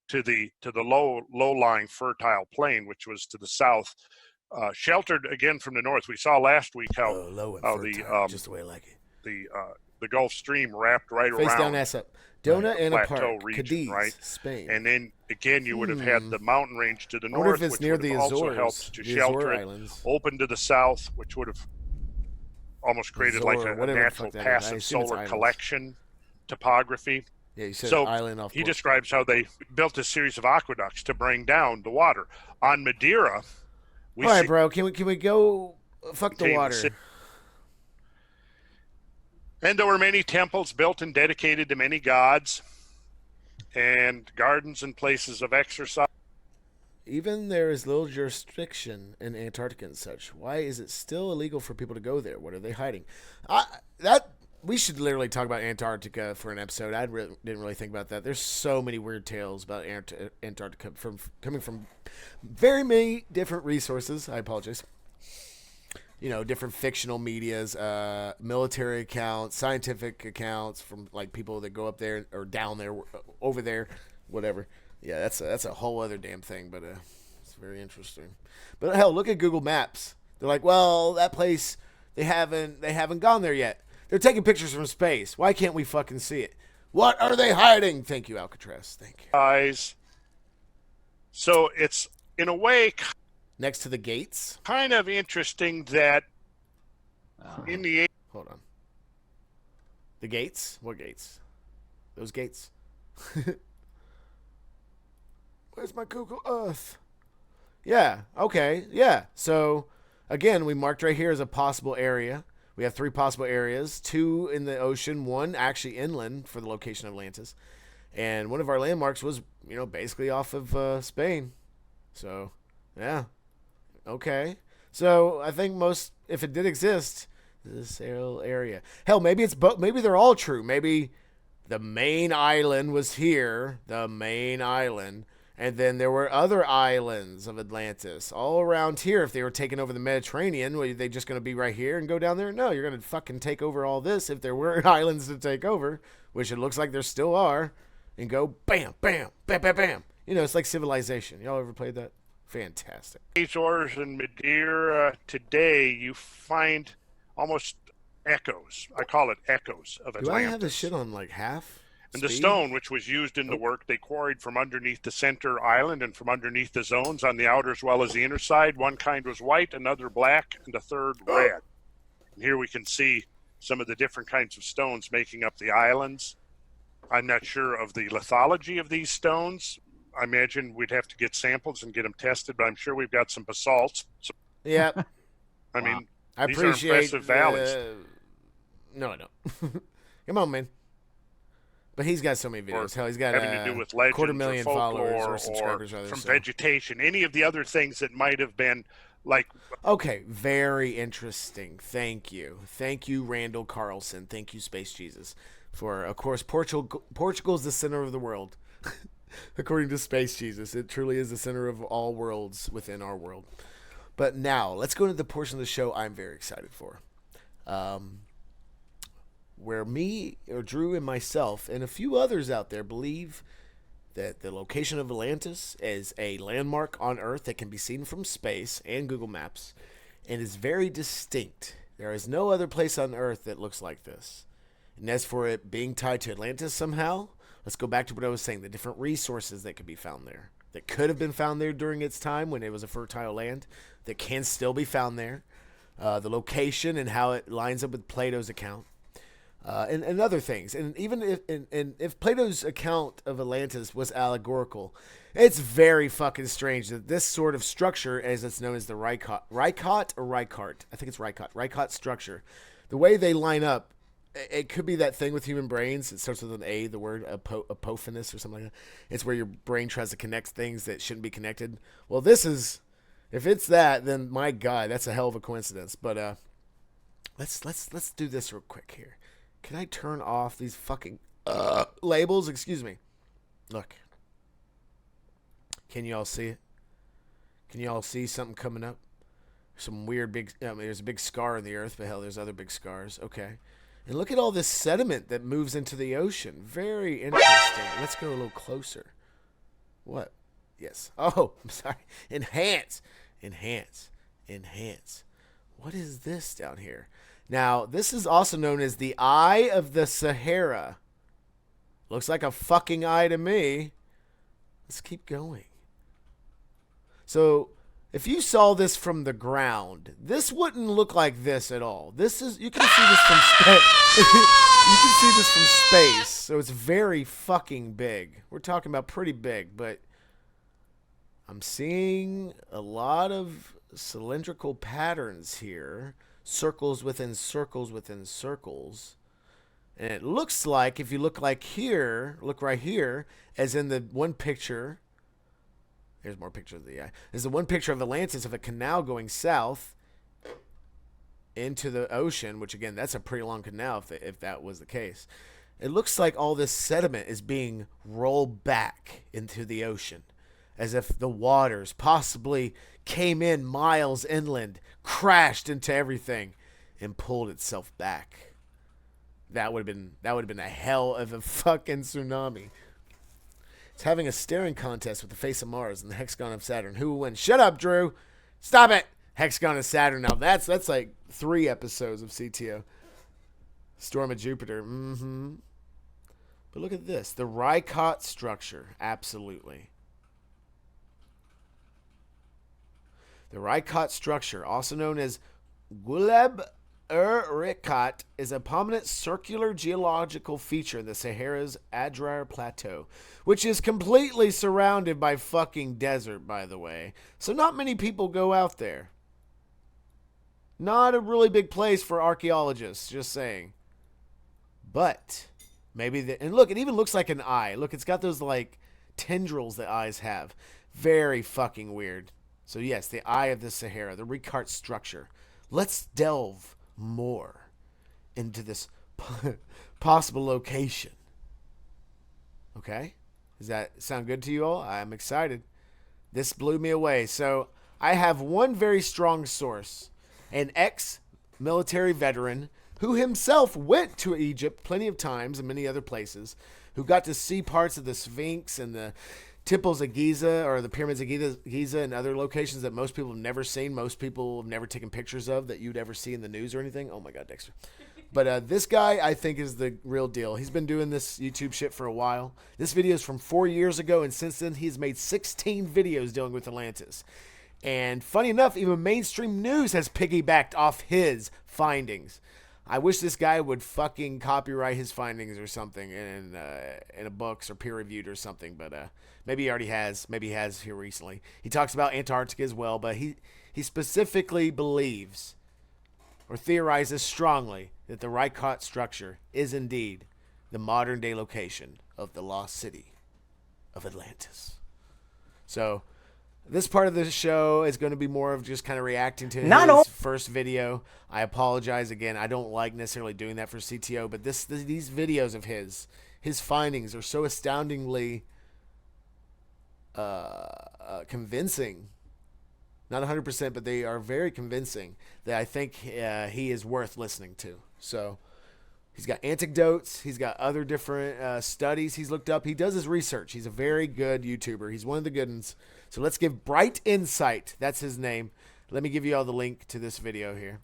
to the low-lying fertile plain, which was to the south, sheltered again from the north. We saw last week how
just the way I like it.
The Gulf Stream wrapped right
Face
around
down, ass up. Dona and a
Plateau
park,
region,
Cadiz,
right?
Spain.
And then again, you would have had the mountain range to the
I wonder
north,
if it's
which
near
would
the
have also
Azores,
helped to
the
shelter
Azore
it.
Islands.
Open to the south, which would have almost created like
Azore,
a
whatever the
natural
fuck that is. I
passive
assume it's
solar
islands.
collection topography.
Yeah, you said
So
island off.
he
Portugal.
describes how they built a series of aqueducts to bring down the water. On Madeira, we
All right,
see
bro. Can we go? Fuck the
Contain the
water.
city. And there were many temples built and dedicated to many gods, and gardens and places of exercise.
even there is little jurisdiction in Antarctica and such. Why is it still illegal for people to go there? What are they hiding? We should literally talk about Antarctica for an episode. Didn't really think about that. There's so many weird tales about Antarctica coming from very many different resources. I apologize. Different fictional medias, military accounts, scientific accounts from like people that go up there or down there, over there, whatever. Yeah, that's a whole other damn thing, but it's very interesting. But hell, look at Google Maps. They're like, well, that place they haven't gone there yet. They're taking pictures from space. Why can't we fucking see it? What are they hiding? Thank you, Alcatraz. Thank you.
Guys, so it's in a way
next to the gates.
Kind of interesting that in the
hold on. The gates? What gates? Those gates. Where's my Google Earth? Yeah. Okay. Yeah. So again, we marked right here as a possible area. We have 3 possible areas, 2 in the ocean, 1 actually inland for the location of Atlantis. And one of our landmarks was, basically off of Spain. So, yeah. Okay. So, I think if it did exist, this area. Hell, maybe maybe they're all true. Maybe the main island was here, the main island. And then there were other islands of Atlantis all around here. If they were taking over the Mediterranean, were they just going to be right here and go down there? No, you're going to fucking take over all this if there were islands to take over, which it looks like there still are, and go bam, bam, bam, bam, bam. It's like Civilization. Y'all ever played that? Fantastic.
Azores and Madeira today, you find almost echoes. I call it echoes of Atlantis.
Do I have this shit on like half?
And the stone, which was used in the work, they quarried from underneath the center island and from underneath the zones on the outer as well as the inner side. One kind was white, another black, and a third red. And here we can see some of the different kinds of stones making up the islands. I'm not sure of the lithology of these stones. I imagine we'd have to get samples and get them tested, but I'm sure we've got some basalts.
Yeah.
I mean,
I
these
appreciate
are impressive valleys.
No, I don't. Come on, man. But he's got so many videos. Hell, he's got
having to do with legends
250,000
or
followers
folklore
or subscribers.
Or from vegetation, any of the other things that might have been like.
Okay, very interesting. Thank you, Randall Carlson. Thank you, Space Jesus, for of course Portugal is the center of the world, according to Space Jesus. It truly is the center of all worlds within our world. But now let's go into the portion of the show I'm very excited for. Where me, or Drew, and myself, and a few others out there believe that the location of Atlantis is a landmark on Earth that can be seen from space and Google Maps, and is very distinct. There is no other place on Earth that looks like this. And as for it being tied to Atlantis somehow, let's go back to what I was saying, the different resources that could be found there, that could have been found there during its time when it was a fertile land, that can still be found there, the location and how it lines up with Plato's account. And other things. And even if Plato's account of Atlantis was allegorical, it's very fucking strange that this sort of structure, as it's known as the Rykot I think it's Rykot structure, the way they line up, it could be that thing with human brains. It starts with an A, the word apophanis or something like that. It's where your brain tries to connect things that shouldn't be connected. Well, this is, if it's that, then my God, that's a hell of a coincidence. But let's do this real quick here. Can I turn off these fucking labels? Excuse me. Look. Can you all see it? Can you all see something coming up? Some weird big... there's a big scar in the earth, but hell, there's other big scars. Okay. And look at all this sediment that moves into the ocean. Very interesting. Let's go a little closer. What? Yes. Oh, I'm sorry. Enhance. What is this down here? Now, this is also known as the Eye of the Sahara. Looks like a fucking eye to me. Let's keep going. So, if you saw this from the ground, this wouldn't look like this at all. You can see this from space. You can see this from space. So it's very fucking big. We're talking about pretty big, but I'm seeing a lot of cylindrical patterns here. Circles within circles within circles. And it looks like, if you look right here, as in the one picture, There's more pictures of the eye. There's the one picture of Atlantis of a canal going south into the ocean, which again, that's a pretty long canal if that was the case. It looks like all this sediment is being rolled back into the ocean, as if the waters possibly came in miles inland, crashed into everything, and pulled itself back. That would have been a hell of a fucking tsunami. It's having a staring contest with the face of Mars and the hexagon of Saturn. Who will win? Shut up, Drew. Stop it. Hexagon of Saturn. Now that's like 3 episodes of CTO. Storm of Jupiter. Mm-hmm. But look at this. The Ricot structure. Absolutely. The Ricot structure, also known as Guleb-Ricot, is a prominent circular geological feature in the Sahara's Adrar Plateau, which is completely surrounded by fucking desert, by the way. So not many people go out there. Not a really big place for archaeologists, just saying. But maybe and look, it even looks like an eye. Look, it's got those like tendrils that eyes have. Very fucking weird. So yes, the Eye of the Sahara, the Ricart structure. Let's delve more into this possible location. Okay? Does that sound good to you all? I'm excited. This blew me away. So I have one very strong source, an ex-military veteran who himself went to Egypt plenty of times and many other places, who got to see parts of the Sphinx and the temples of Giza, or the pyramids of Giza and other locations that most people have never seen, most people have never taken pictures of, that you'd ever see in the news or anything. Oh my God, Dexter. But this guy, I think, is the real deal. He's been doing this YouTube shit for a while. This video is from 4 years ago, and since then, he's made 16 videos dealing with Atlantis. And funny enough, even mainstream news has piggybacked off his findings. I wish this guy would fucking copyright his findings or something in a books or peer-reviewed or something, but maybe he already has. Maybe he has here recently. He talks about Antarctica as well, but he specifically believes or theorizes strongly that the Ricot structure is indeed the modern-day location of the lost city of Atlantis. So this part of the show is going to be more of just kind of reacting to his first video. I apologize again. I don't like necessarily doing that for CTO, but these videos of his findings are so astoundingly convincing. Not 100%, but they are very convincing that I think he is worth listening to. So he's got anecdotes. He's got other different studies he's looked up. He does his research. He's a very good YouTuber. He's one of the good ones. So let's give Bright Insight. That's his name. Let me give you all the link to this video here.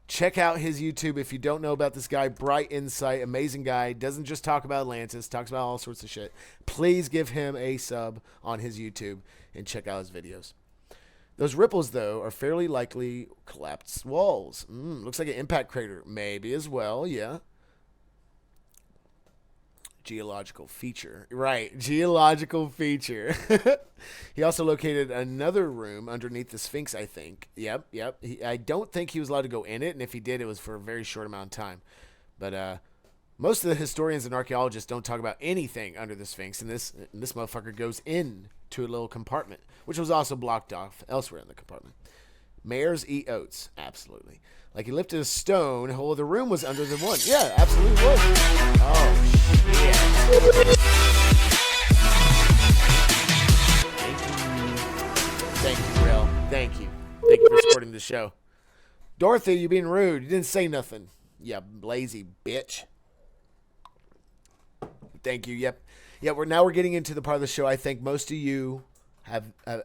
Check out his YouTube if you don't know about this guy. Bright Insight, amazing guy. Doesn't just talk about Atlantis, talks about all sorts of shit. Please give him a sub on his YouTube and check out his videos. Those ripples, though, are fairly likely collapsed walls. Looks like an impact crater. Maybe as well, yeah. Geological feature. Right, geological feature. He also located another room underneath the Sphinx, I think. Yep. I don't think he was allowed to go in it, and if he did, it was for a very short amount of time. But most of the historians and archaeologists don't talk about anything under the Sphinx, and this motherfucker goes in to a little compartment, which was also blocked off elsewhere in the compartment. Mares eat oats. Absolutely. Like he lifted a stone. Oh, the room was under the one. Yeah, absolutely was. Oh, shit. Thank you, Real. Thank you. Thank you for supporting the show. Dorothy, you being rude. You didn't say nothing. You lazy bitch. Thank you. Yep. Yeah, we're getting into the part of the show I think most of you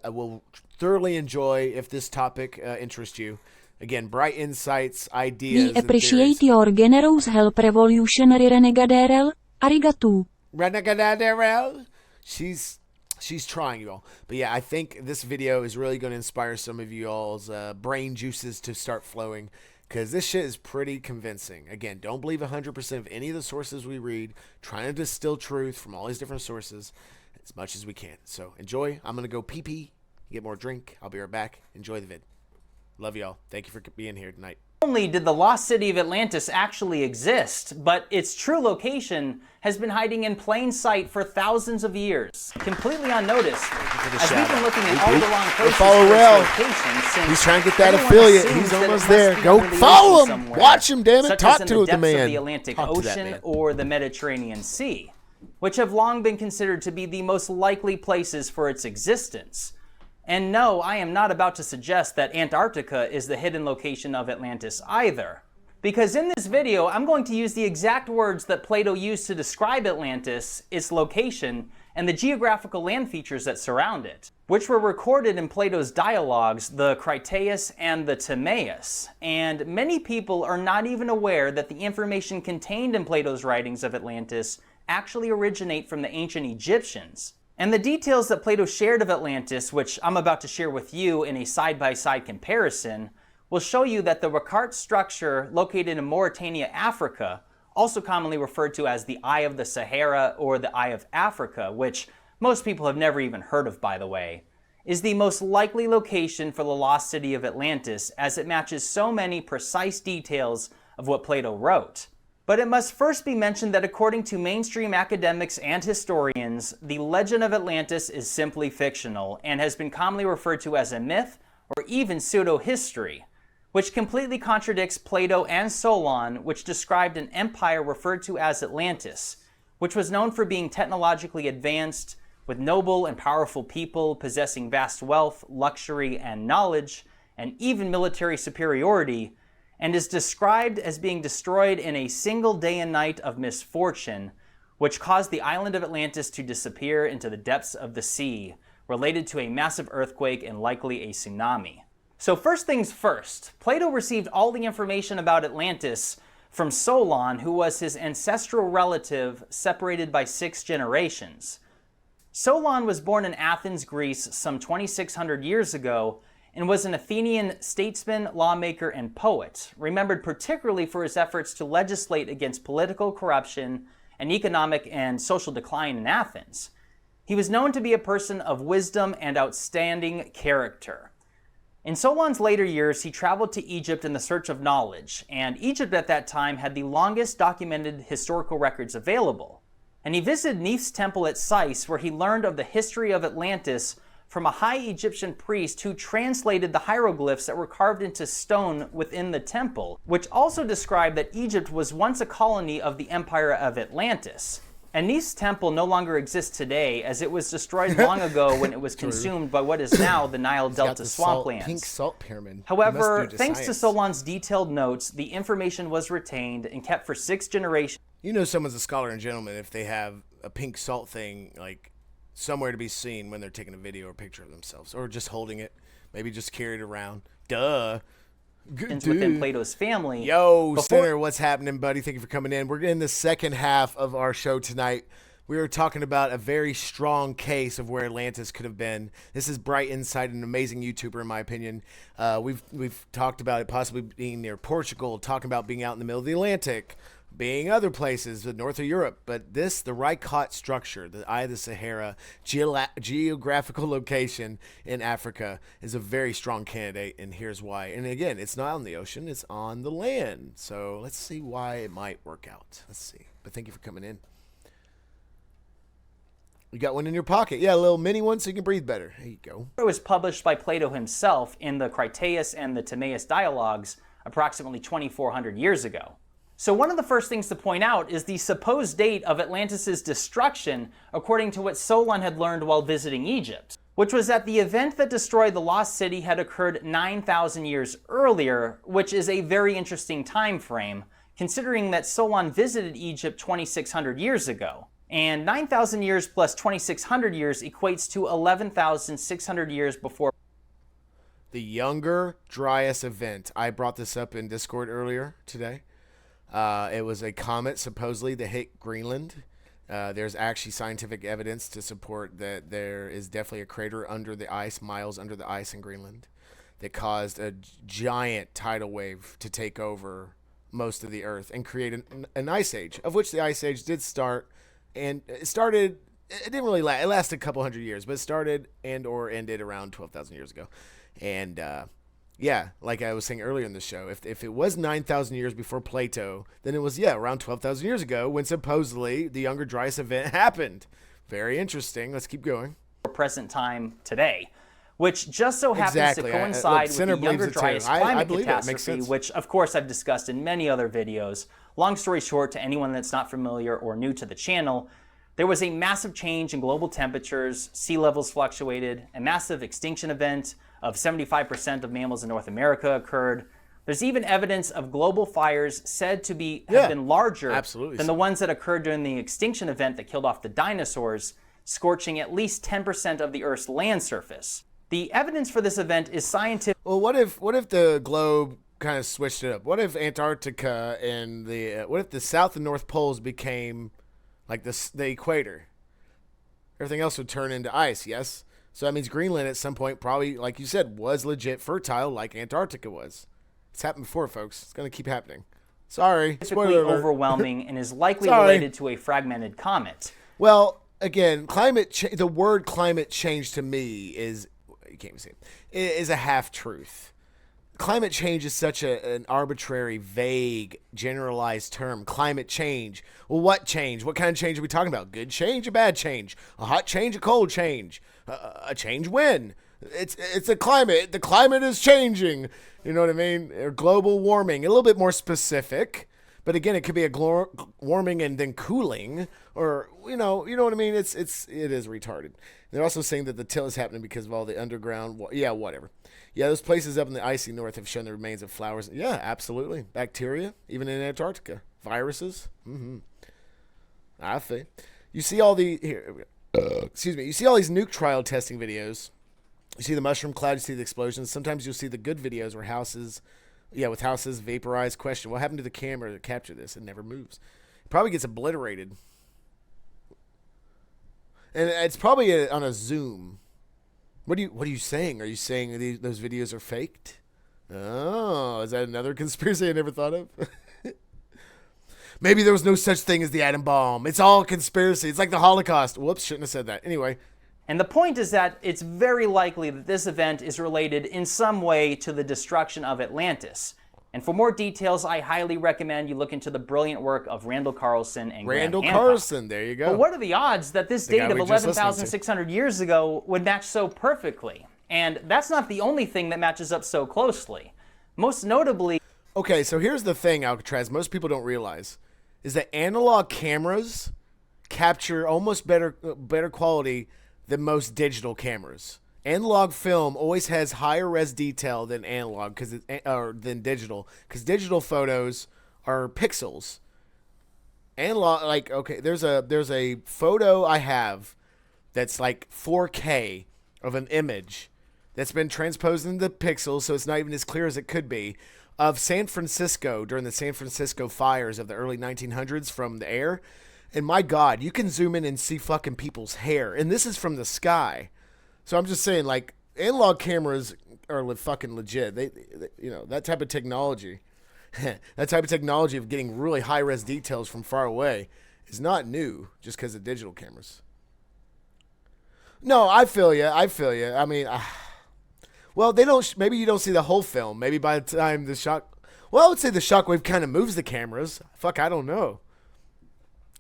will thoroughly enjoy if this topic interests you. Again, Bright Insights, ideas,
We appreciate your generous help, Revolutionary Renegaderel. Arigatou.
Renegaderel. She's trying, you all. But yeah, I think this video is really going to inspire some of you all's brain juices to start flowing, because this shit is pretty convincing. Again, don't believe 100% of any of the sources we read. Trying to distill truth from all these different sources as much as we can. So enjoy. I'm going to go pee-pee, get more drink. I'll be right back. Enjoy the vid. Love y'all. Thank you for being here tonight.
Not only did the lost city of Atlantis actually exist, but its true location has been hiding in plain sight for thousands of years, completely unnoticed. As we've been looking at all the wrong places
follow
for
Rel.
its location since
He's trying to get that
everyone
affiliate.
assumes
He's
that it
almost
must
there.
be
Go
under the
follow
ocean
him.
somewhere,
Watch him, damn it.
such
Talk
as in
to
the
the
depths
man.
of the Atlantic
Talk to that
Ocean
man.
or the Mediterranean Sea, which have long been considered to be the most likely places for its existence. And no, I am not about to suggest that Antarctica is the hidden location of Atlantis either. Because in this video, I'm going to use the exact words that Plato used to describe Atlantis, its location, and the geographical land features that surround it, which were recorded in Plato's dialogues, the Critias and the Timaeus. And many people are not even aware that the information contained in Plato's writings of Atlantis actually originate from the ancient Egyptians. And the details that Plato shared of Atlantis, which I'm about to share with you in a side-by-side comparison, will show you that the Rakart structure located in Mauritania, Africa, also commonly referred to as the Eye of the Sahara or the Eye of Africa, which most people have never even heard of, by the way, is the most likely location for the lost city of Atlantis, as it matches so many precise details of what Plato wrote. But it must first be mentioned that according to mainstream academics and historians, the legend of Atlantis is simply fictional and has been commonly referred to as a myth or even pseudo-history, which completely contradicts Plato and Solon, which described an empire referred to as Atlantis, which was known for being technologically advanced, with noble and powerful people possessing vast wealth, luxury, and knowledge, and even military superiority, and is described as being destroyed in a single day and night of misfortune, which caused the island of Atlantis to disappear into the depths of the sea, related to a massive earthquake and likely a tsunami. So first things first, Plato received all the information about Atlantis from Solon, who was his ancestral relative separated by 6 generations. Solon was born in Athens, Greece some 2,600 years ago and was an Athenian statesman, lawmaker, and poet, remembered particularly for his efforts to legislate against political corruption and economic and social decline in Athens. He was known to be a person of wisdom and outstanding character. In Solon's later years, he traveled to Egypt in the search of knowledge, and Egypt at that time had the longest documented historical records available. And he visited Neph's temple at Sais, where he learned of the history of Atlantis from a high Egyptian priest who translated the hieroglyphs that were carved into stone within the temple, which also described that Egypt was once a colony of the empire of Atlantis. And Neph's temple no longer exists today, as it was destroyed long ago when it was consumed by what is now the Nile Delta swamplands.
Pink salt pyramid.
However, thanks to Solon's detailed notes, the information was retained and kept for 6 generations.
You know someone's a scholar and gentleman if they have a pink salt thing, like, somewhere to be seen when they're taking a video or picture of themselves, or just holding it, maybe just carry it around. Duh.
Within Plato's family.
Yo, Sinner, what's happening, buddy? Thank you for coming in. We're in the second half of our show tonight. We were talking about a very strong case of where Atlantis could have been. This is Bright Insight, an amazing YouTuber, in my opinion. We've talked about it possibly being near Portugal, talking about being out in the middle of the Atlantic, being other places, the north of Europe. But this, the Rakart structure, the Eye of the Sahara, geographical location in Africa, is a very strong candidate, and here's why. And again, it's not on the ocean, it's on the land. So let's see why it might work out. Let's see. But thank you for coming in. You got one in your pocket. Yeah, a little mini one so you can breathe better. There you go.
It was published by Plato himself in the Critias and the Timaeus dialogues approximately 2,400 years ago. So one of the first things to point out is the supposed date of Atlantis' destruction according to what Solon had learned while visiting Egypt, which was that the event that destroyed the lost city had occurred 9,000 years earlier, which is a very interesting time frame, considering that Solon visited Egypt 2,600 years ago. And 9,000 years plus 2,600 years equates to 11,600 years before.
The Younger Dryas event. I brought this up in Discord earlier today. It was a comet supposedly that hit Greenland. There's actually scientific evidence to support that there is definitely a crater under the ice, miles under the ice in Greenland, that caused a giant tidal wave to take over most of the Earth and create an ice age, of which the ice age did start. And it didn't really last. It lasted a couple hundred years, but it started and or ended around 12,000 years ago. And Yeah, like I was saying earlier in the show, if it was 9,000 years before Plato, then it was, around 12,000 years ago when supposedly the Younger Dryas event happened. Very interesting. Let's keep going.
Present time today, which just so happens to coincide with the Younger Dryas climate catastrophe, which of course I've discussed in many other videos. Long story short, to anyone that's not familiar or new to the channel, there was a massive change in global temperatures, sea levels fluctuated, a massive extinction event of 75% of mammals in North America occurred. There's even evidence of global fires said to have been larger than the ones that occurred during the extinction event that killed off the dinosaurs, scorching at least 10% of the Earth's land surface. The evidence for this event is scientific.
Well, what if the globe kind of switched it up? What if Antarctica and what if the South and North Poles became like the equator? Everything else would turn into ice, yes? So that means Greenland at some point probably, like you said, was legit fertile like Antarctica was. It's happened before, folks. It's going to keep happening. Sorry. Spoiler alert.
Overwhelming and is likely related to a fragmented comet.
Well, again, the word climate change to me is, you can't even say it, is a half-truth. Climate change is such an arbitrary, vague, generalized term. Climate change. Well, what change? What kind of change are we talking about? Good change, a bad change? A hot change, a cold change? A change when? It's a climate. The climate is changing. You know what I mean? Or global warming. A little bit more specific. But again, it could be a warming and then cooling, or you know what I mean. It is retarded. They're also saying that the tilt is happening because of all the underground. Whatever. Yeah, those places up in the icy north have shown the remains of flowers. Yeah, absolutely. Bacteria, even in Antarctica. Viruses. I think. You see all the You see all these nuke trial testing videos. You see the mushroom cloud. You see the explosions. Sometimes you'll see the good videos where houses. Yeah, with houses vaporized. Question: what happened to the camera to capture this? It never moves. It probably gets obliterated. And it's probably on a zoom. What are you saying? Are you saying those videos are faked? Oh, is that another conspiracy I never thought of? Maybe there was no such thing as the atom bomb. It's all conspiracy. It's like the Holocaust. Whoops, shouldn't have said that. Anyway.
And the point is that it's very likely that this event is related in some way to the destruction of Atlantis. And for more details, I highly recommend you look into the brilliant work of Randall Carlson and
Randall
Graham Hancock.
Carlson, there you go.
But what are the odds that this date of 11,600 years ago would match so perfectly? And that's not the only thing that matches up so closely. Most notably...
Okay, so here's the thing, Alcatraz, most people don't realize, is that analog cameras capture almost better quality than most digital cameras. Analog film always has higher res detail than analog than digital, because digital photos are pixels. Analog, there's a photo I have that's like 4K of an image that's been transposed into pixels, so it's not even as clear as it could be, of San Francisco during the San Francisco fires of the early 1900s from the air. And my God, you can zoom in and see fucking people's hair. And this is from the sky. So I'm just saying, like, analog cameras are fucking legit. They that type of technology, that type of technology of getting really high-res details from far away is not new just because of digital cameras. No, I feel you. I mean, well, they don't. Maybe you don't see the whole film. Maybe by the time the shock... Well, I would say the shockwave kind of moves the cameras. Fuck, I don't know.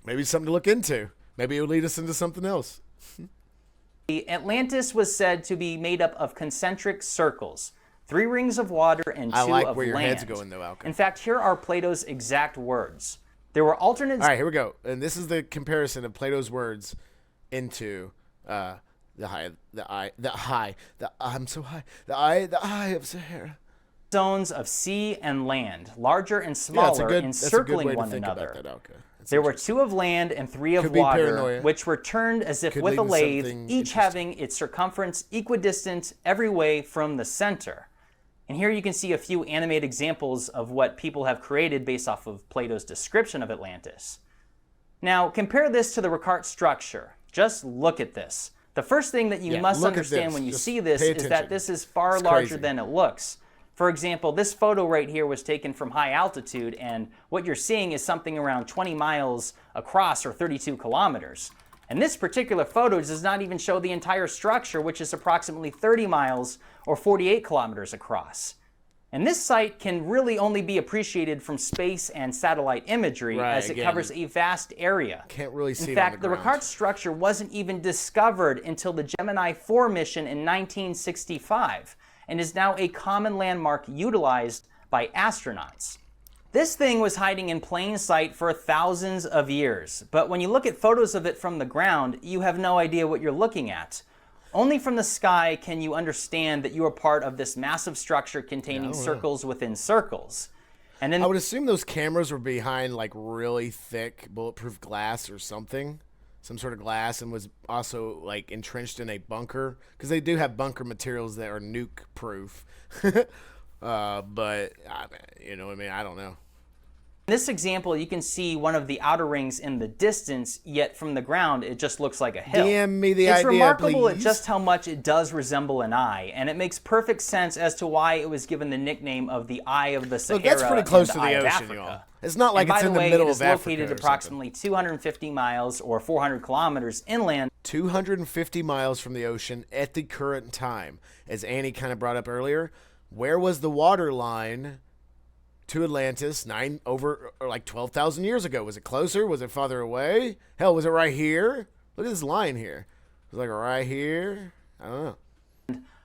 Maybe it's something to look into. Maybe it will lead us into something else.
Atlantis was said to be made up of concentric circles, 3 rings of water and 2 of land.
I like where your head's going, though, Alka.
In fact, here are Plato's exact words. There were alternate...
All right, here we go. And this is the comparison of Plato's words into the eye of Sahara.
Zones of sea and land, larger and smaller, encircling one another. There were 2 of land and 3 of water, which were turned as if with a lathe, each having its circumference equidistant every way from the center. And here you can see a few animated examples of what people have created based off of Plato's description of Atlantis. Now, compare this to the Ricart structure. Just look at this. The first thing that you must understand when you see this is that this is far larger than it looks. For example, this photo right here was taken from high altitude, and what you're seeing is something around 20 miles across, or 32 kilometers. And this particular photo does not even show the entire structure, which is approximately 30 miles or 48 kilometers across. And this site can really only be appreciated from space and satellite imagery, as it covers a vast area.
Can't really see
In
it
fact,
on
the
ground.
Ricard structure wasn't even discovered until the Gemini 4 mission in 1965, and is now a common landmark utilized by astronauts. This thing was hiding in plain sight for thousands of years, but when you look at photos of it from the ground, you have no idea what you're looking at. Only from the sky can you understand that you are part of this massive structure containing circles within circles. And then
I would assume those cameras were behind like really thick bulletproof glass or something, some sort of glass, and was also like entrenched in a bunker, because they do have bunker materials that are nuke proof. But you know what I mean? I don't know.
in this example, you can see one of the outer rings in the distance, yet from the ground, it just looks like a hill.
DM me the
it's
idea,
remarkable at
please.
just how much it does resemble an eye, and it makes perfect sense as to why it was given the nickname of the Eye of the Sahara.
Look, that's pretty close
and
to the
Eye of
ocean,
Africa.
y'all. It's not like
And
it's
by
in
the
the
way,
middle
it
of
is
Africa
located
or
approximately 250 miles or 400 kilometers inland.
250 miles from the ocean at the current time. As Annie kind of brought up earlier, where was the water line to Atlantis over 12,000 years ago? Was it closer? Was it farther away? Hell, was it right here? Look at this line here. It was like right here. I don't know.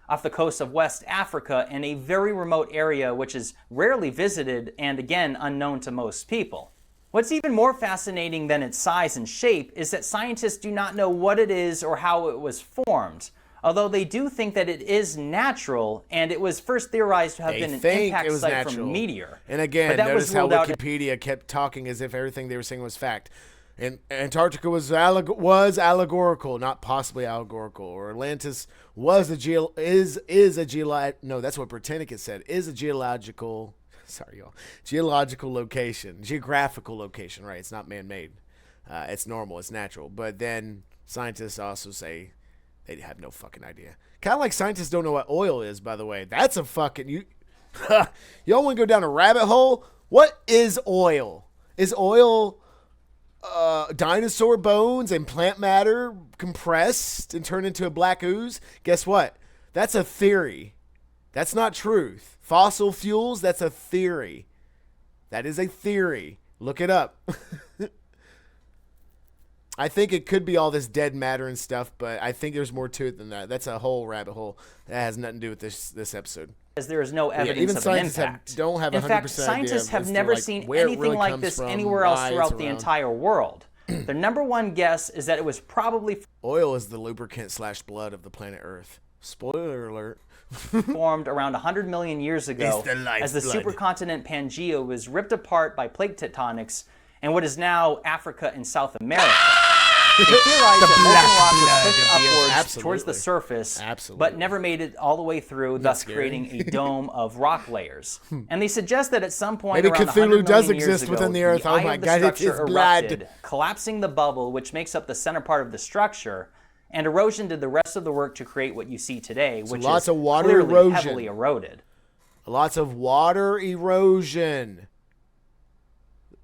Off the coast of West Africa in a very remote area which is rarely visited and again unknown to most people. What's even more fascinating than its size and shape is that scientists do not know what it is or how it was formed, although they do think that it is natural, and it was first theorized to have been an impact site from a meteor.
And again,
that
notice
was
how
ruled out
Wikipedia kept talking as if everything they were saying was fact. And Antarctica was allegorical, not possibly allegorical. Or Atlantis was a no, that's what Britannicus said, is a geographical location, geographical location, right? It's not man-made. It's normal, it's natural. But then scientists also say they have no fucking idea. Kind of like scientists don't know what oil is, by the way. That's a fucking... Y'all want to go down a rabbit hole? What is oil? Is oil dinosaur bones and plant matter compressed and turned into a black ooze? Guess what? That's a theory. That's not truth. Fossil fuels, that's a theory. That is a theory. Look it up. I think it could be all this dead matter and stuff, but I think there's more to it than that. That's a whole rabbit hole that has nothing to do with this episode.
As there is no evidence
even
of an
scientists
impact.
don't have 100%
In fact,
idea
scientists have
as to,
never
like,
seen
where it
anything
really
like
comes
this
from,
anywhere else
why it's
throughout the
around.
entire world. Their number one guess is that it was probably
Oil is the lubricant / blood of the planet Earth. Spoiler alert.
formed around 100 million years ago
It's the
as the
lifeblood.
supercontinent Pangaea was ripped apart by plate tectonics in what is now Africa and South America. They theorized that molten rock was pushed upwards
Absolutely.
towards the surface,
Absolutely.
but never made it all the way through, thus
scary?
creating a dome of rock layers. And they suggest that at some point
Maybe
around
Cthulhu
100
does
million years
exist
ago,
within the Earth. Oh
eye
my
of the
God, it's
structure
his blood.
erupted, collapsing the bubble which makes up the center part of the structure, and erosion did the rest of the work to create what you see today, which
lots
is
of water
clearly
erosion.
heavily eroded.
Lots of water erosion.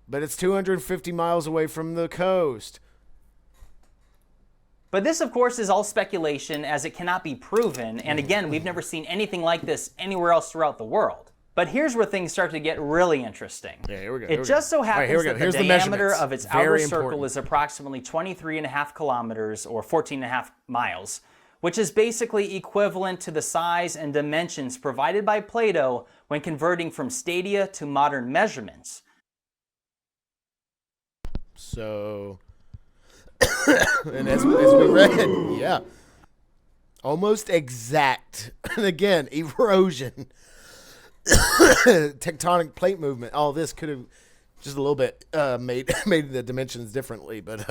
But it's 250 miles away from the coast.
But this, of course, is all speculation as it cannot be proven. And again, we've never seen anything like this anywhere else throughout the world. But here's where things start to get really interesting.
Yeah, here we go.
It just so happens that the
Here's the
diameter
measurements.
of its
Very
outer circle
important.
is approximately 23.5 kilometers or 14.5 miles, which is basically equivalent to the size and dimensions provided by Plato when converting from stadia to modern measurements.
So, and as we read, yeah, almost exact. And again, erosion, tectonic plate movement. All this could have just a little bit made the dimensions differently, but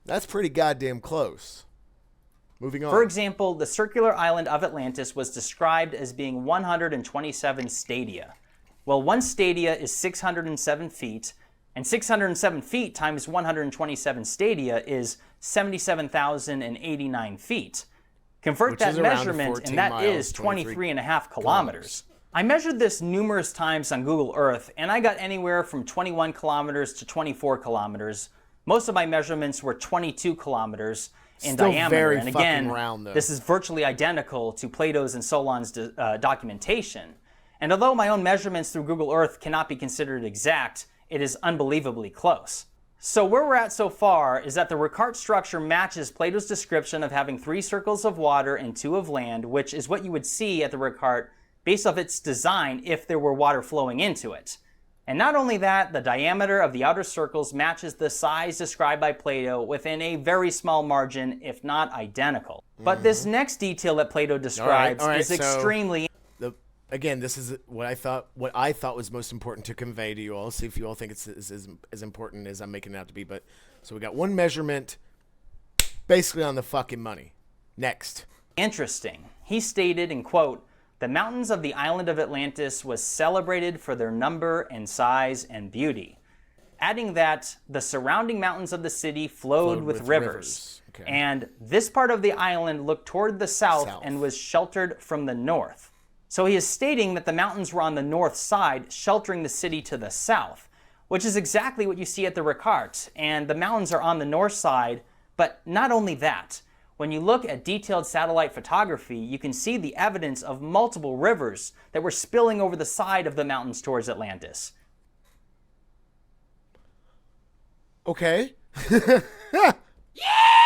that's pretty goddamn close. Moving on.
For example, the circular island of Atlantis was described as being 127 stadia. Well, one stadia is 607 feet, and 607 feet times 127 stadia is 77,089 feet. Convert
Which
that
is around
measurement,
14
and that
miles,
is 23.5 kilometers. I measured this numerous times on Google Earth, and I got anywhere from 21 kilometers to 24 kilometers. Most of my measurements were 22 kilometers, in
Still
diameter.
very
And
fucking
again,
round, though.
this is virtually identical to Plato's and Solon's documentation. And although my own measurements through Google Earth cannot be considered exact, it is unbelievably close. So where we're at so far is that the Ricart structure matches Plato's description of having 3 circles of water and 2 of land, which is what you would see at the Ricart based off its design if there were water flowing into it. And not only that, the diameter of the outer circles matches the size described by Plato within a very small margin, if not identical. But this next detail that Plato describes is extremely...
Again, this is what I thought was most important to convey to you all. See if you all think it's as important as I'm making it out to be. But so we got one measurement basically on the fucking money. Next.
Interesting. He stated, in quote, "The mountains of the island of Atlantis was celebrated for their number and size and beauty," adding that the surrounding mountains of the city flowed with rivers. Okay. And this part of the island looked toward the south and was sheltered from the north. So he is stating that the mountains were on the north side, sheltering the city to the south, which is exactly what you see at the Ricart. And the mountains are on the north side, but not only that. When you look at detailed satellite photography, you can see the evidence of multiple rivers that were spilling over the side of the mountains towards Atlantis.
Okay.
Can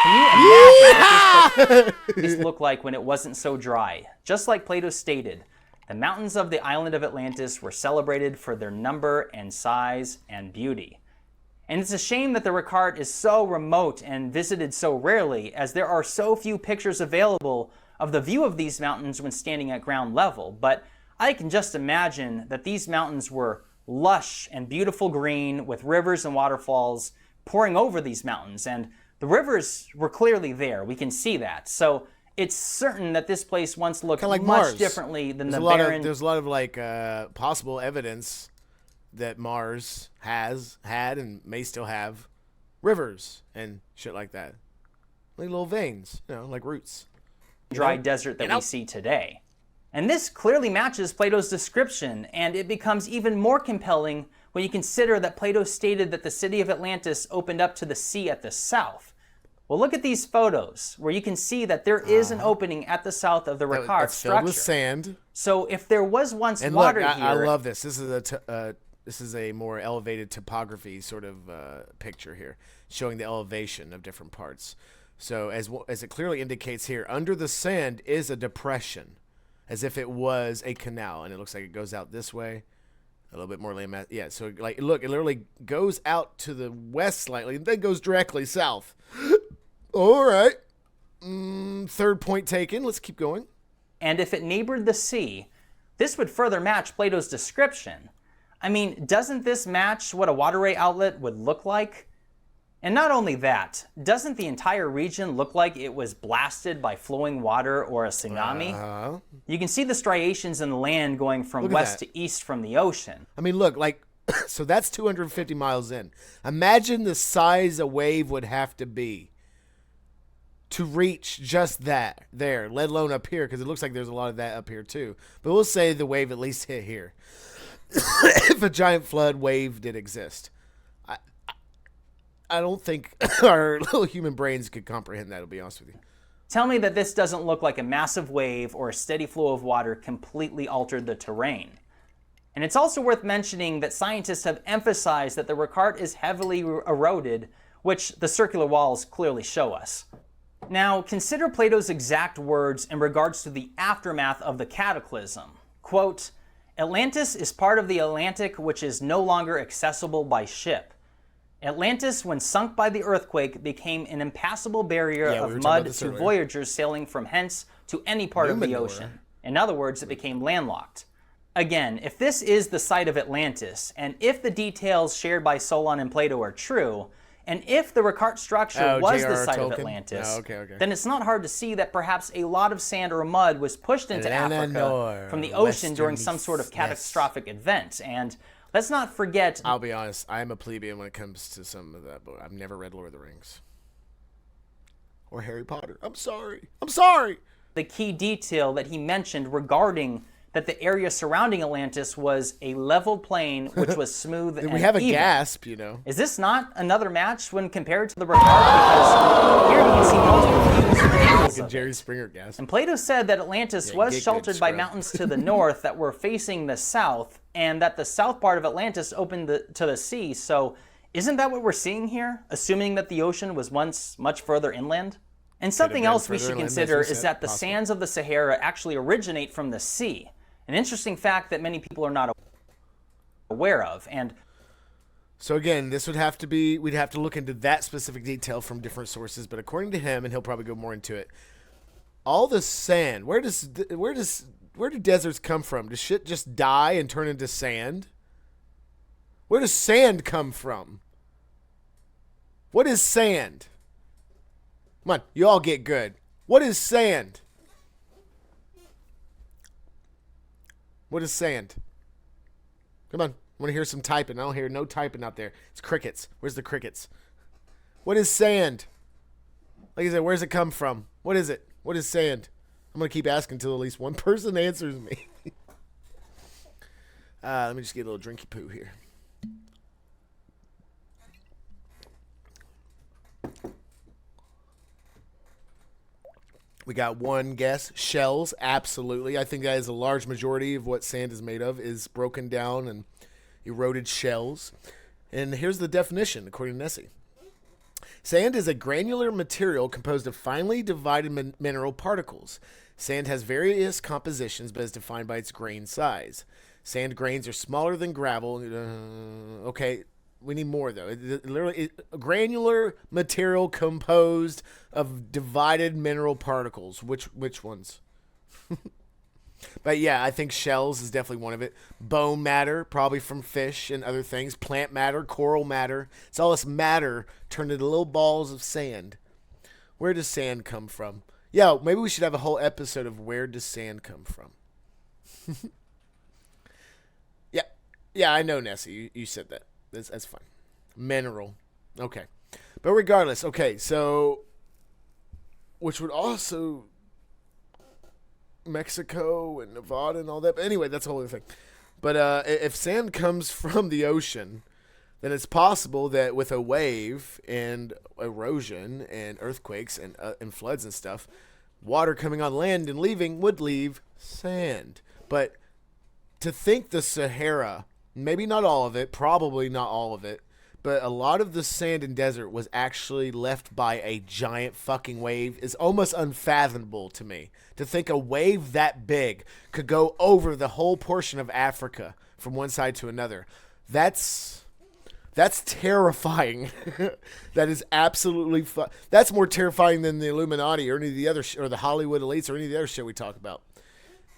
you imagine what this looked like when it wasn't so dry? Just like Plato stated, the mountains of the island of Atlantis were celebrated for their number and size and beauty. And it's a shame that the Ricart is so remote and visited so rarely, as there are so few pictures available of the view of these mountains when standing at ground level. But I can just imagine that these mountains were lush and beautiful green with rivers and waterfalls pouring over these mountains. And the rivers were clearly there. We can see that. So it's certain that this place once looked
like
much
Mars.
differently than
There's
the barren...
There's a lot of like possible evidence that Mars has had and may still have rivers and shit like that. Like little veins, like roots.
Dry desert that we see today. And this clearly matches Plato's description, and it becomes even more compelling when you consider that Plato stated that the city of Atlantis opened up to the sea at the south. Well, look at these photos, where you can see that there is an opening at the south of the Ricart structure.
Filled with sand.
So if there was once
and
water
look,
here...
I love this. This is a more elevated topography sort of picture here, showing the elevation of different parts. So as it clearly indicates here, under the sand is a depression, as if it was a canal, and it looks like it goes out this way. A little bit more landmass. Yeah, so like look, it literally goes out to the west slightly, and then goes directly south. All right. Third point taken. Let's keep going.
And if it neighbored the sea, this would further match Plato's description. I mean, doesn't this match what a waterway outlet would look like? And not only that, doesn't the entire region look like it was blasted by flowing water or a tsunami? You can see the striations in the land going from west to east from the ocean.
I mean, look, so that's 250 miles in. Imagine the size a wave would have to be to reach just that there, let alone up here, because it looks like there's a lot of that up here too. But we'll say the wave at least hit here. If a giant flood wave did exist. I don't think our little human brains could comprehend that, to be honest with you.
Tell me that this doesn't look like a massive wave or a steady flow of water completely altered the terrain. And it's also worth mentioning that scientists have emphasized that the Ricart is heavily eroded, which the circular walls clearly show us. Now, consider Plato's exact words in regards to the aftermath of the cataclysm. Quote, "Atlantis is part of the Atlantic which is no longer accessible by ship. Atlantis, when sunk by the earthquake, became an impassable barrier of mud to voyagers sailing from hence to any part of the ocean. In other words, it became landlocked." Again, if this is the site of Atlantis, and if the details shared by Solon and Plato are true, and if the Ricart structure was the site of Atlantis, then it's not hard to see that perhaps a lot of sand or mud was pushed into Africa from the ocean during some sort of catastrophic event. And let's not forget...
I'll be honest, I am a plebeian when it comes to some of that, but I've never read Lord of the Rings. Or Harry Potter. I'm sorry.
The key detail that he mentioned regarding that the area surrounding Atlantis was a level plain which was smooth and
we have a
even.
gasp,
Is this not another match when compared to the remark? Because here you can see multiple views and angles of
Jerry
it.
Springer gasp.
And Plato said that Atlantis was sheltered by mountains to the north that were facing the south, and that the south part of Atlantis opened to the sea. So isn't that what we're seeing here? Assuming that the ocean was once much further inland? And something else we should consider is that the sands of the Sahara actually originate from the sea. An interesting fact that many people are not aware of. And
so again, this would have to be, we'd have to look into that specific detail from different sources, but according to him, and he'll probably go more into it, all the sand, where do deserts come from? Does shit just die and turn into sand? Where does sand come from? What is sand? Come on, you all get good. What is sand? What is sand? Come on, I want to hear some typing. I don't hear no typing out there. It's crickets. Where's the crickets? What is sand? Like I said, where's it come from? What is it? What is sand? I'm going to keep asking until at least one person answers me. Let me just get a little drinky poo here. We got one guess. Shells, absolutely. I think that is a large majority of what sand is made of, is broken down and eroded shells. And here's the definition, according to Nessie. Sand is a granular material composed of finely divided mineral particles. Sand has various compositions, but is defined by its grain size. Sand grains are smaller than gravel. Okay, we need more, though. A granular material composed of divided mineral particles. Which ones? But yeah, I think shells is definitely one of it. Bone matter, probably from fish and other things. Plant matter, coral matter. It's all this matter turned into little balls of sand. Where does sand come from? Yeah, maybe we should have a whole episode of where does sand come from. Yeah, I know, Nessie. You said that. That's fine. Mineral. Okay. But regardless, okay, so which would also Mexico and Nevada and all that. But anyway, that's a whole other thing. But if sand comes from the ocean, then it's possible that with a wave and erosion and earthquakes and floods and stuff, water coming on land and leaving would leave sand. But to think the Sahara, maybe not all of it, probably not all of it, but a lot of the sand and desert was actually left by a giant fucking wave is almost unfathomable to me. To think a wave that big could go over the whole portion of Africa from one side to another. That's terrifying. That is absolutely that's more terrifying than the Illuminati or any of the other or the Hollywood elites or any of the other shit we talk about.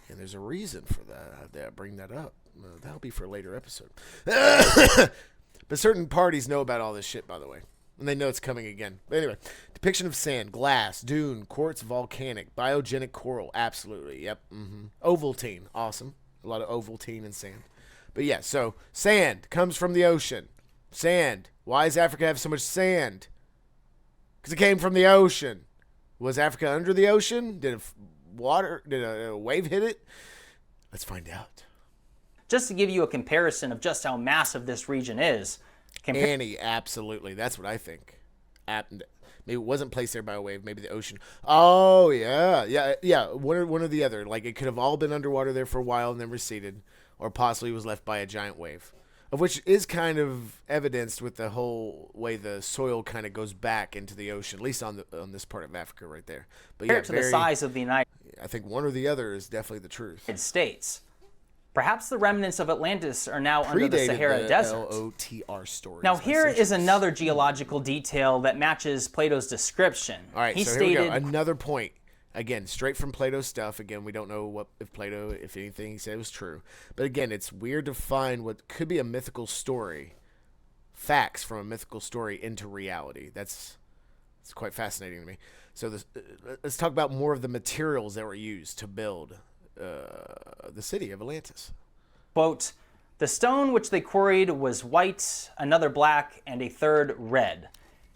And there's a reason for that. I bring that up. That'll be for a later episode. But certain parties know about all this shit, by the way. And they know it's coming again. But anyway, depiction of sand, glass, dune, quartz, volcanic, biogenic coral. Absolutely. Yep. Mm-hmm. Ovaltine. Awesome. A lot of Ovaltine in sand. But yeah, so sand comes from the ocean. Sand. Why does Africa have so much sand? Because it came from the ocean. Was Africa under the ocean? Did a wave hit it? Let's find out.
Just to give you a comparison of just how massive this region is.
Annie, absolutely. That's what I think. Maybe it wasn't placed there by a wave. Maybe the ocean. Oh, yeah. One or the other. Like, it could have all been underwater there for a while and then receded. Or possibly was left by a giant wave. Of which is kind of evidenced with the whole way the soil kind of goes back into the ocean. At least on this part of Africa right there. But yeah,
compared to the size of the United
I think one or the other is definitely the truth.
States. Perhaps the remnants of Atlantis are now under the Sahara Desert.
LOTR stories.
Now here is another geological detail that matches Plato's description.
All right,
he
so
stated,
here we go. Another point. Again, straight from Plato's stuff. Again, we don't know if Plato, if anything he said was true. But again, it's weird to find what could be a mythical story, facts from a mythical story into reality. It's quite fascinating to me. So let's talk about more of the materials that were used to build the city of Atlantis.
Quote, the stone which they quarried was white, another black, and a third red.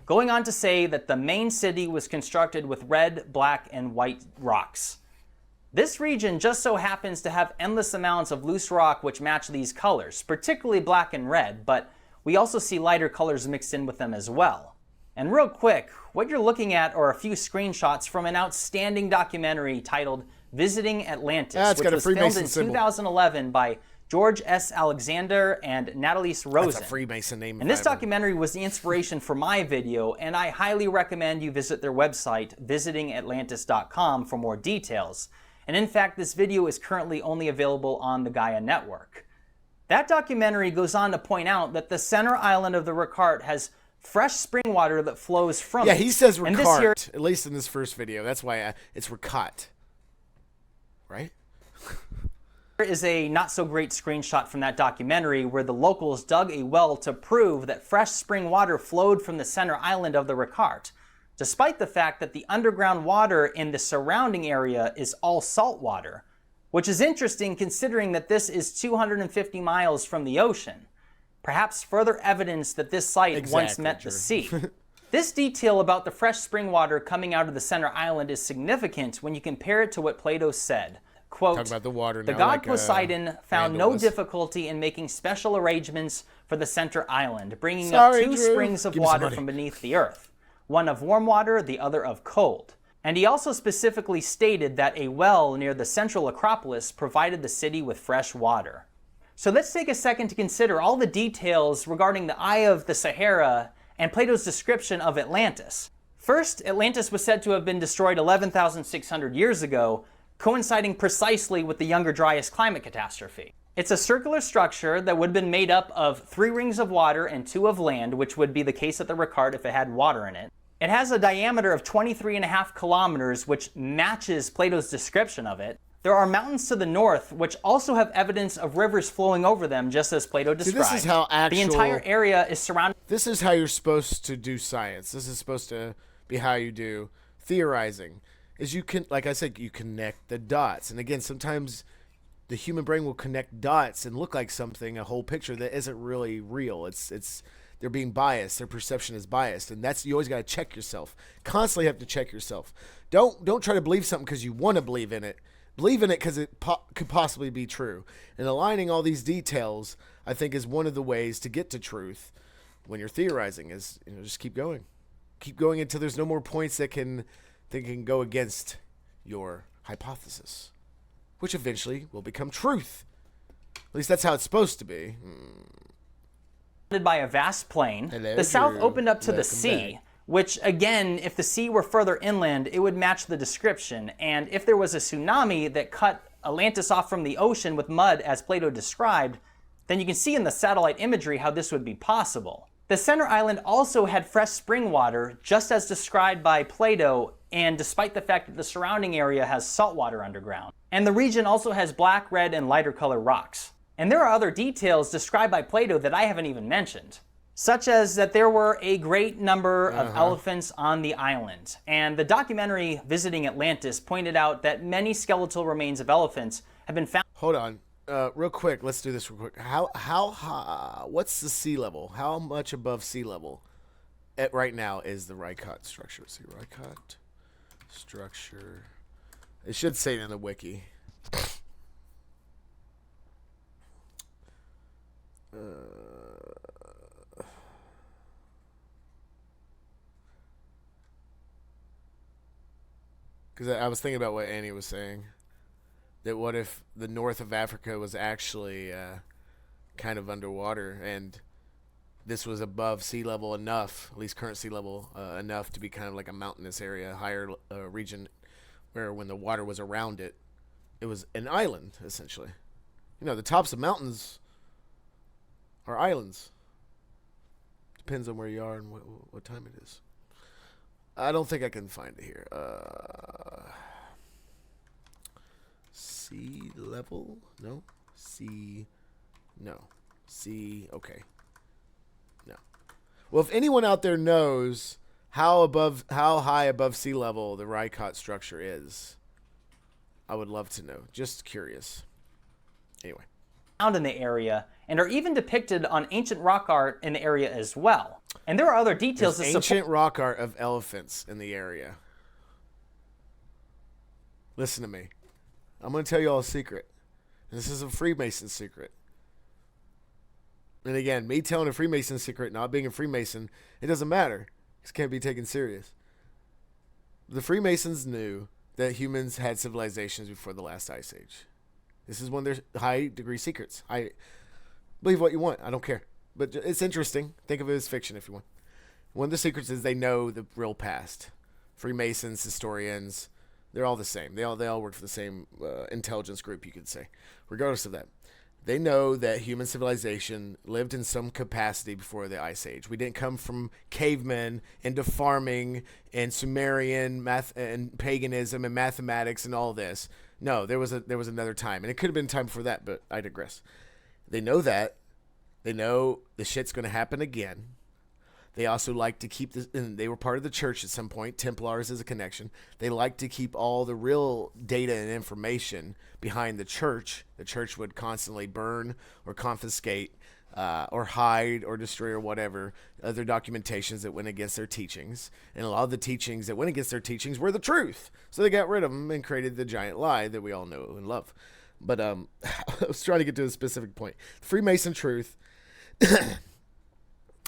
Going on to say that the main city was constructed with red, black, and white rocks. This region just so happens to have endless amounts of loose rock which match these colors, particularly black and red, but we also see lighter colors mixed in with them as well. And real quick, what you're looking at are a few screenshots from an outstanding documentary titled Visiting Atlantis, which was filmed in 2011 by George S. Alexander and Nathalise Rosen.
That's a Freemason name.
And this documentary was the inspiration for my video, and I highly recommend you visit their website, visitingatlantis.com, for more details. And in fact, this video is currently only available on the Gaia Network. That documentary goes on to point out that the center island of the Ricart has fresh spring water that flows from it.
Yeah, he says Ricart, at least in this first video. That's why it's Ricart. Right?
There is a not-so-great screenshot from that documentary where the locals dug a well to prove that fresh spring water flowed from the center island of the Ricart, despite the fact that the underground water in the surrounding area is all salt water, which is interesting considering that this is 250 miles from the ocean. Perhaps further evidence that this site once met the sea. This detail about the fresh spring water coming out of the center island is significant when you compare it to what Plato said. Quote,
talk about the water
the
now,
god
like,
Poseidon found no difficulty in making special arrangements for the center island, bringing up two springs of water from beneath the earth, one of warm water, the other of cold. And he also specifically stated that a well near the central Acropolis provided the city with fresh water. So let's take a second to consider all the details regarding the Eye of the Sahara and Plato's description of Atlantis. First, Atlantis was said to have been destroyed 11,600 years ago, coinciding precisely with the Younger Dryas climate catastrophe. It's a circular structure that would have been made up of 3 rings of water and 2 of land, which would be the case at the Ricart if it had water in it. It has a diameter of 23.5 kilometers, which matches Plato's description of it. There are mountains to the north, which also have evidence of rivers flowing over them, just as Plato described.
See, this is how
the entire area is surrounded.
This is how you're supposed to do science. This is supposed to be how you do theorizing. Is you can, like I said, you connect the dots. And again, sometimes the human brain will connect dots and look like something, a whole picture that isn't really real. They're being biased. Their perception is biased, and you always got to check yourself. Constantly have to check yourself. Don't try to believe something because you want to believe in it. Believe in it because it could possibly be true. And aligning all these details, I think, is one of the ways to get to truth when you're theorizing. Is just keep going until there's no more points that can go against your hypothesis, which eventually will become truth. At least that's how it's supposed to be.
By a vast plain.
Hello,
the south
Drew.
opened up to the
Welcome
sea,
back.
which again, if the sea were further inland, it would match the description. And if there was a tsunami that cut Atlantis off from the ocean with mud, as Plato described, then you can see in the satellite imagery how this would be possible. The center island also had fresh spring water, just as described by Plato, and despite the fact that the surrounding area has salt water underground. And the region also has black, red, and lighter color rocks. And there are other details described by Plato that I haven't even mentioned, such as that there were a great number of elephants on the island. And the documentary Visiting Atlantis pointed out that many skeletal remains of elephants have been found.
Hold on. Real quick, let's do this real quick. How high, what's the sea level? How much above sea level right now is the Ricart structure? Let's see, Ricart structure. It should say it in the wiki. Because I was thinking about what Annie was saying. That what if the north of Africa was actually kind of underwater, and this was above sea level enough, at least current sea level enough to be kind of like a mountainous area, higher region, where when the water was around it, it was an island, essentially. The tops of mountains are islands. Depends on where you are and what time it is. I don't think I can find it here. Sea level? No. Sea. Okay. No. Well, if anyone out there knows how high above sea level the Ricart structure is, I would love to know. Just curious. Anyway.
Found in the area and are even depicted on ancient rock art in the area as well. And there are other details.
There's ancient rock art of elephants in the area. Listen to me. I'm going to tell you all a secret. This is a Freemason secret. And again, me telling a Freemason secret, not being a Freemason, it doesn't matter. It can't be taken serious. The Freemasons knew that humans had civilizations before the last ice age. This is one of their high degree secrets. I believe what you want. I don't care. But it's interesting. Think of it as fiction if you want. One of the secrets is they know the real past. Freemasons, historians, they're all the same. They all work for the same intelligence group, you could say. Regardless of that. They know that human civilization lived in some capacity before the Ice Age. We didn't come from cavemen into farming and Sumerian math and paganism and mathematics and all this. No, there was another time, and it could have been time before that, but I digress. They know that. They know the shit's going to happen again. They also like to keep this, and they were part of the church at some point. Templars is a connection. They like to keep all the real data and information behind the church. The church would constantly burn or confiscate or hide or destroy or whatever other documentations that went against their teachings. And a lot of the teachings that went against their teachings were the truth. So they got rid of them and created the giant lie that we all know and love. But I was trying to get to a specific point. Freemason truth.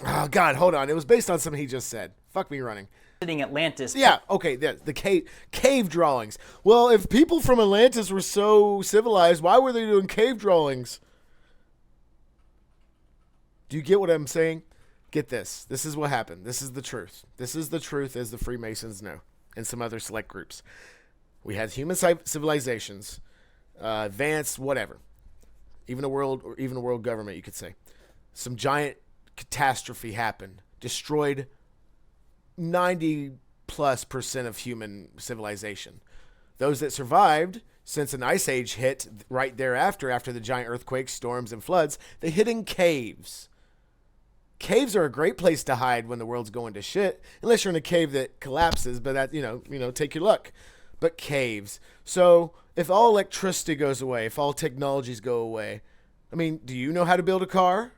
Oh, God, hold on. It was based on something he just said. Fuck me running.
Atlantis.
Yeah, okay, the cave drawings. Well, if people from Atlantis were so civilized, why were they doing cave drawings? Do you get what I'm saying? Get this. This is what happened. This is the truth. This is the truth as the Freemasons know, and some other select groups. We had human civilizations, advanced, whatever. Even a world government, you could say. Some giant catastrophe happened, destroyed 90+% of human civilization. Those that survived, since an ice age hit right thereafter, after the giant earthquakes, storms, and floods, they hid in caves. Caves are a great place to hide when the world's going to shit, unless you're in a cave that collapses, but that, take your luck. But caves. So if all electricity goes away, if all technologies go away, do you know how to build a car?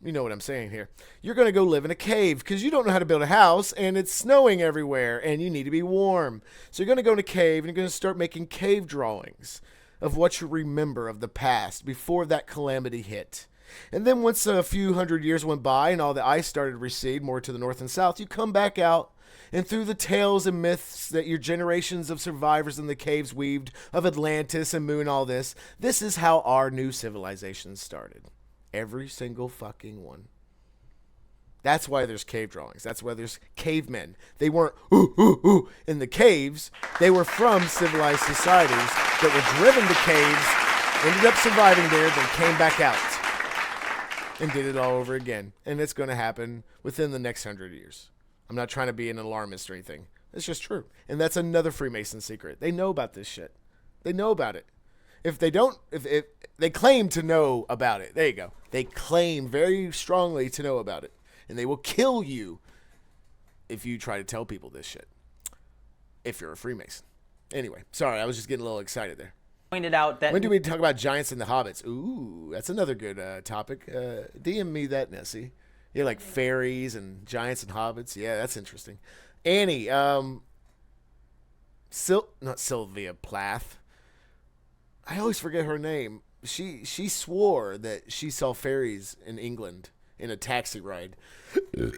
You know what I'm saying here. You're going to go live in a cave because you don't know how to build a house and it's snowing everywhere and you need to be warm. So you're going to go in a cave and you're going to start making cave drawings of what you remember of the past before that calamity hit. And then once a few hundred years went by and all the ice started to recede more to the north and south, you come back out and through the tales and myths that your generations of survivors in the caves weaved of Atlantis and Moon, all this is how our new civilization started. Every single fucking one. That's why there's cave drawings. That's why there's cavemen. They weren't in the caves. They were from civilized societies that were driven to caves, ended up surviving there, then came back out and did it all over again. And it's going to happen within the next 100 years. I'm not trying to be an alarmist or anything. It's just true. And that's another Freemason secret. They know about this shit. They know about it. If they don't, if they claim to know about it, there you go. They claim very strongly to know about it. And they will kill you if you try to tell people this shit. If you're a Freemason. Anyway, sorry, I was just getting a little excited there.
Pointed out that...
When do we talk about giants and the hobbits? Ooh, that's another good topic. DM me that, Nessie. Yeah, like fairies and giants and hobbits. Yeah, that's interesting. Annie, not Sylvia Plath. I always forget her name. She swore that she saw fairies in England in a taxi ride.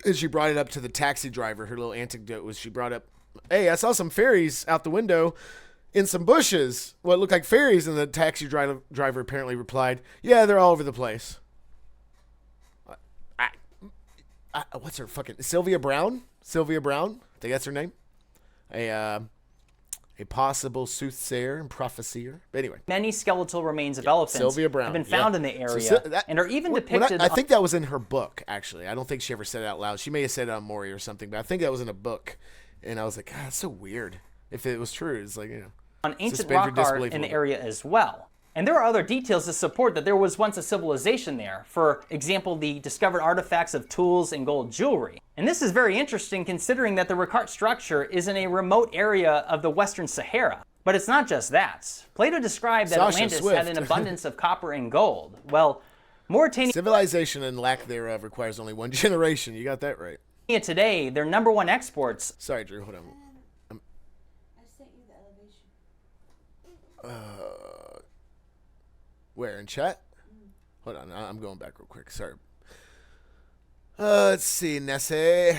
And she brought it up to the taxi driver. Her little anecdote was she brought up, hey, I saw some fairies out the window in some bushes. What looked like fairies. And the taxi driver apparently replied, yeah, they're all over the place. What's her fucking... Sylvia Brown? Sylvia Brown? I think that's her name. A possible soothsayer and prophesier. But anyway.
Many skeletal remains of elephants
Sylvia Brown,
have been found in the area and are even depicted...
I think that was in her book, actually. I don't think she ever said it out loud. She may have said it on Maury or something, but I think that was in a book. And I was like, God, that's so weird. If it was true, it's like,
on ancient rock art in the area as well. And there are other details to support that there was once a civilization there. For example, the discovered artifacts of tools and gold jewelry. And this is very interesting considering that the Ricard structure is in a remote area of the Western Sahara. But it's not just that. Plato described that Atlantis had an abundance of copper and gold. Well, Mauritania...
Civilization and lack thereof requires only one generation. You got that right.
Today, their #1 exports...
Sorry, Drew, hold on. Where, in chat? Hold on, I'm going back real quick. Sorry. Let's see, Nessie.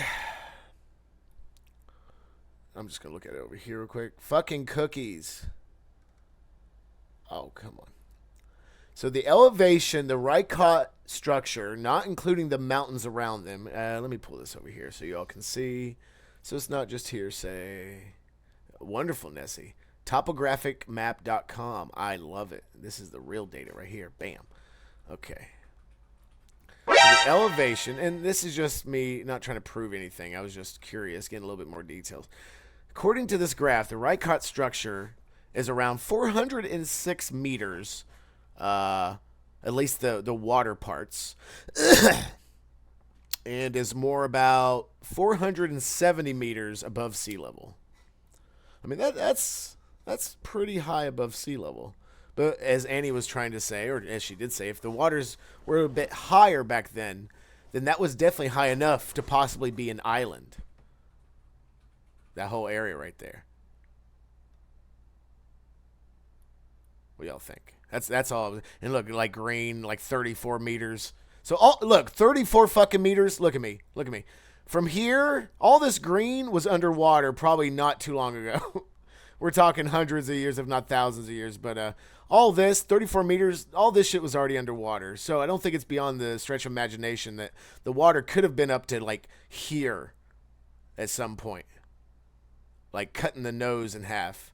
I'm just going to look at it over here real quick. Fucking cookies. Oh, come on. So the elevation, the Rykot structure, not including the mountains around them. Let me pull this over here so you all can see. So it's not just hearsay. Wonderful, Nessie. Topographicmap.com. I love it. This is the real data right here. Bam. Okay. So the elevation, and this is just me not trying to prove anything. I was just curious, getting a little bit more details. According to this graph, the Rykot structure is around 406 meters, at least the water parts, and is more about 470 meters above sea level. I mean, that's pretty high above sea level. But as Annie was trying to say, or as she did say, if the waters were a bit higher back then that was definitely high enough to possibly be an island. That whole area right there. What do y'all think? That's all. And look, like green, like 34 meters. So look, 34 fucking meters. Look at me. Look at me. From here, all this green was underwater probably not too long ago. We're talking hundreds of years, if not thousands of years. But all this, 34 meters, all this shit was already underwater. So I don't think it's beyond the stretch of imagination that the water could have been up to like here at some point. Like cutting the nose in half.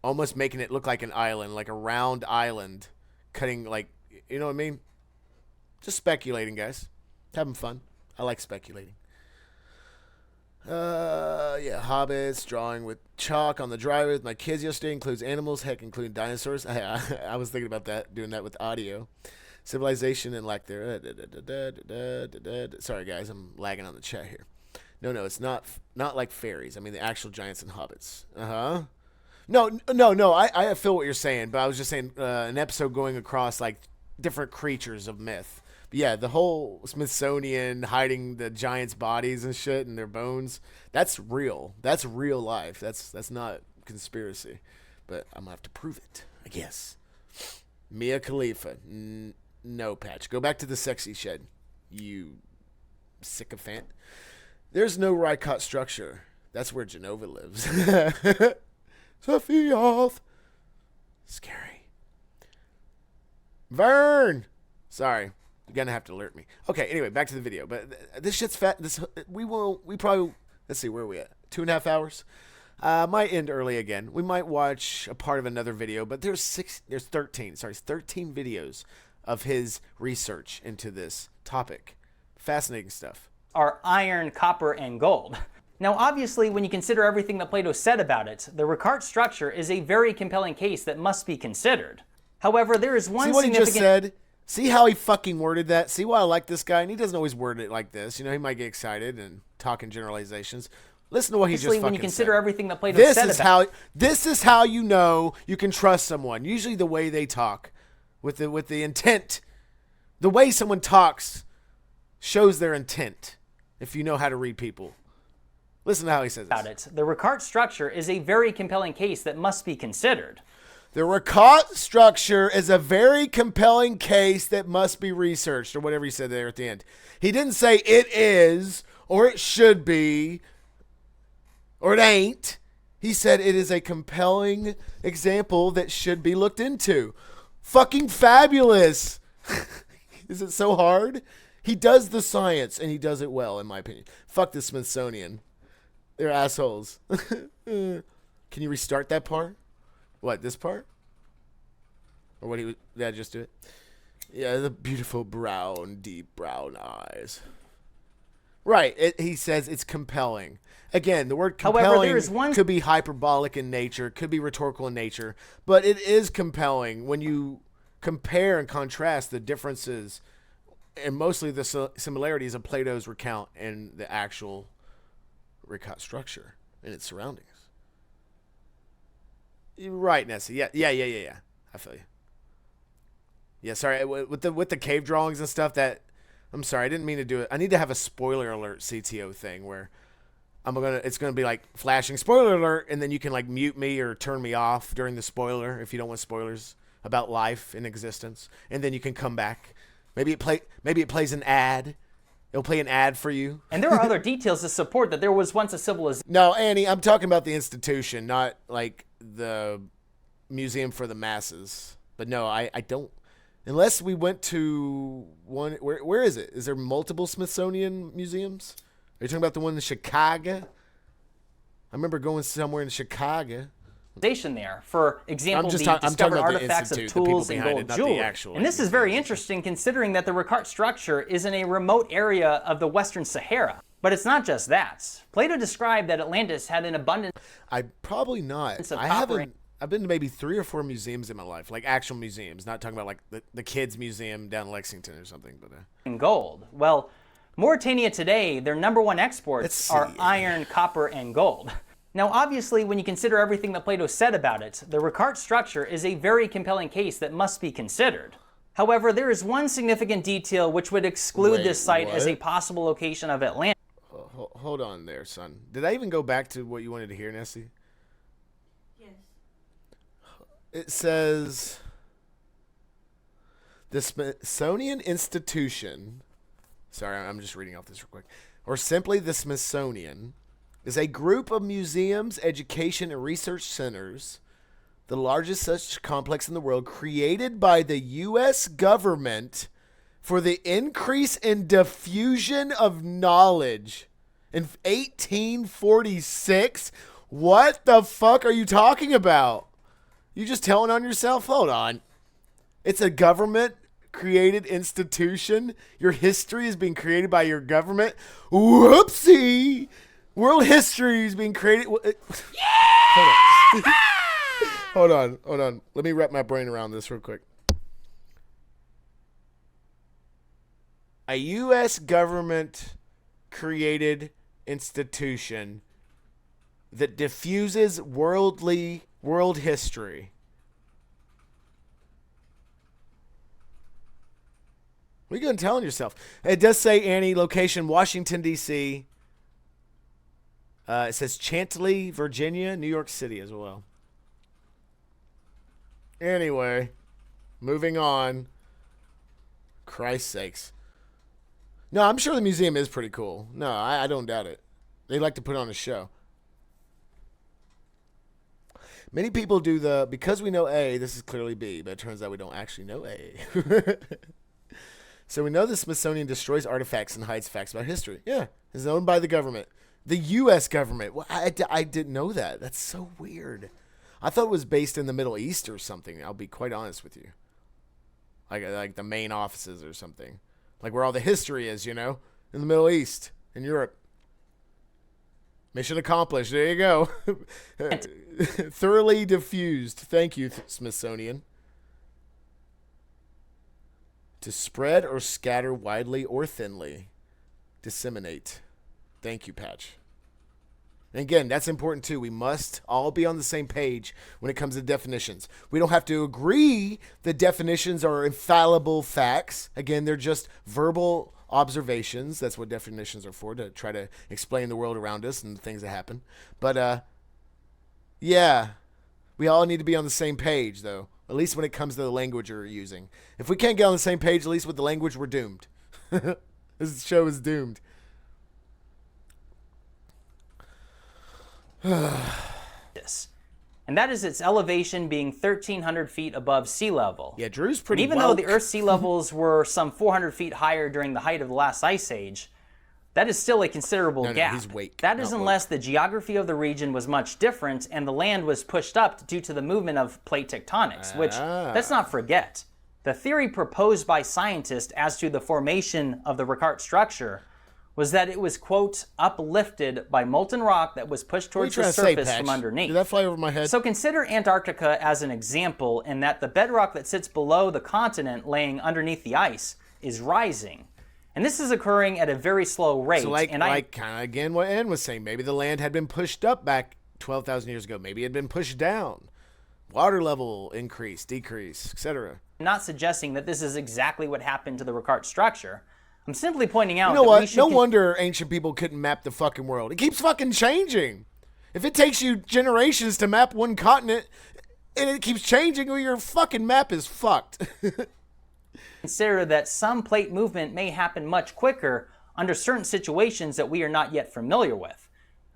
Almost making it look like an island, like a round island. Cutting like, you know what I mean? Just speculating, guys. Having fun. I like speculating. Yeah, hobbits, drawing with chalk on the driveway with my kids yesterday, includes animals, heck, including dinosaurs. I was thinking about that, doing that with audio. Civilization and lack there. Sorry, guys, I'm lagging on the chat here. No, it's not like fairies. I mean, the actual giants and hobbits. No, I feel what you're saying, but I was just saying an episode going across, like, different creatures of myth. But yeah, the whole Smithsonian hiding the giants' bodies and shit and their bones, that's real. That's real life. That's not conspiracy. But I'm going to have to prove it, I guess. Mia Khalifa. No, Patch. Go back to the sexy shed, you sycophant. There's no Rykot structure. That's where Genova lives. Sophia. Scary. Vern. Sorry. You're going to have to alert me. Okay, anyway, back to the video. But this shit's fat. We probably, let's see, where are we at? 2.5 hours? Might end early again. We might watch a part of another video, but there's 13 videos of his research into this topic. Fascinating stuff.
Are iron, copper, and gold. Now, obviously, when you consider everything that Plato said about it, the Rykot structure is a very compelling case that must be considered. However, there is one significant...
See what he just said? See how he fucking worded that? See why I like this guy? And he doesn't always word it like this. You know, he might get excited and talk in generalizations. Listen to what he just fucking said.
When you consider everything that Plato said about...
This is how you know you can trust someone. Usually the way they talk. With the intent. The way someone talks shows their intent. If you know how to read people. Listen to how he says this.
The Rykot structure is a very compelling case that must be considered.
The Rykot structure is a very compelling case that must be researched, or whatever he said there at the end. He didn't say it is, or it should be, or it ain't. He said it is a compelling example that should be looked into. Fucking fabulous. Is it so hard? He does the science, and he does it well, in my opinion. Fuck the Smithsonian. They're assholes. Can you restart that part? What, this part? Or what did I just do it? Yeah, the beautiful brown, deep brown eyes. Right, he says it's compelling. Again, the word compelling could be hyperbolic in nature, could be rhetorical in nature, but it is compelling when you compare and contrast the differences and mostly the similarities of Plato's recount and the actual Rykot structure and its surroundings. You're right, Nessie. Yeah. I feel you. Yeah, sorry. With the cave drawings and stuff, I'm sorry, I didn't mean to do it. I need to have a spoiler alert CTO thing where it's gonna be like flashing spoiler alert, and then you can like mute me or turn me off during the spoiler if you don't want spoilers. about life and existence, and then you can come back. Maybe it plays an ad. It'll play an ad for you.
And there are other details to support that there was once a civilization.
No, Annie, I'm talking about the institution, not like the museum for the masses. But no, I don't. Unless we went to one. Where is it? Is there multiple Smithsonian museums? Are you talking about the one in Chicago? I remember going somewhere in Chicago.
There, for example, the
I'm
discovered artifacts of tools and gold jewelry. And this is very interesting considering that the Ricard structure is in a remote area of the Western Sahara. But it's not just that. Plato described that Atlantis had an abundance.
Probably not. I've been to maybe 3 or 4 museums in my life, like actual museums, not talking about like the kids museum down in Lexington or something. But
in gold. Well, Mauritania today, their number one exports are iron, copper, and gold. Now, obviously, when you consider everything that Plato said about it, the Ricard structure is a very compelling case that must be considered. However, there is one significant detail which would exclude this site as a possible location of Atlantis.
Hold on there, son. Did I even go back to what you wanted to hear, Nessie?
Yes.
It says, the Smithsonian Institution, sorry, I'm just reading off this real quick, or simply the Smithsonian, is a group of museums, education, and research centers, the largest such complex in the world, created by the U.S. government for the increase and diffusion of knowledge. In 1846? What the fuck are you talking about? You just telling on yourself? Hold on. It's a government-created institution. Your history is being created by your government. Whoopsie! World history is being created. Hold on. Let me wrap my brain around this real quick. A U.S. government-created institution that diffuses world history. What are you going to tell yourself? It does say, Annie, location, Washington, D.C., it says Chantilly, Virginia, New York City as well. Anyway, moving on. Christ's sakes. No, I'm sure the museum is pretty cool. No, I don't doubt it. They like to put on a show. Many people do because we know A, this is clearly B, but it turns out we don't actually know A. So we know the Smithsonian destroys artifacts and hides facts about history. Yeah, it's owned by the government. The U.S. government. Well, I didn't know that. That's so weird. I thought it was based in the Middle East or something. I'll be quite honest with you. Like the main offices or something. Like where all the history is, in the Middle East, in Europe. Mission accomplished. There you go. Thoroughly diffused. Thank you, Smithsonian. To spread or scatter widely or thinly. Disseminate. Thank you, Patch. And again, that's important too. We must all be on the same page when it comes to definitions. We don't have to agree that definitions are infallible facts. Again, they're just verbal observations. That's what definitions are for, to try to explain the world around us and the things that happen. But, yeah, we all need to be on the same page, though, at least when it comes to the language we're using. If we can't get on the same page, at least with the language, we're doomed. This show is doomed.
And that is its elevation being 1,300 feet above sea level.
Yeah, Drew's pretty
and even though the Earth's sea levels were some 400 feet higher during the height of the last ice age, that is still a considerable gap.
He's wake,
that is unless the geography of the region was much different and the land was pushed up due to the movement of plate tectonics, which, let's not forget, the theory proposed by scientists as to the formation of the Ricard structure was that it was, quote, uplifted by molten rock that was pushed towards the surface from underneath.
Did that fly over my head?
So consider Antarctica as an example in that the bedrock that sits below the continent laying underneath the ice is rising. And this is occurring at a very slow rate.
So kind of again what Ann was saying, maybe the land had been pushed up back 12,000 years ago. Maybe it had been pushed down. Water level increase, decrease, etc.
I'm not suggesting that this is exactly what happened to the Ricard structure. I'm simply pointing out
that what? No wonder ancient people couldn't map the fucking world. It keeps fucking changing. If it takes you generations to map one continent, And it keeps changing or your fucking map is fucked.
Consider that some plate movement may happen much quicker under certain situations that we are not yet familiar with.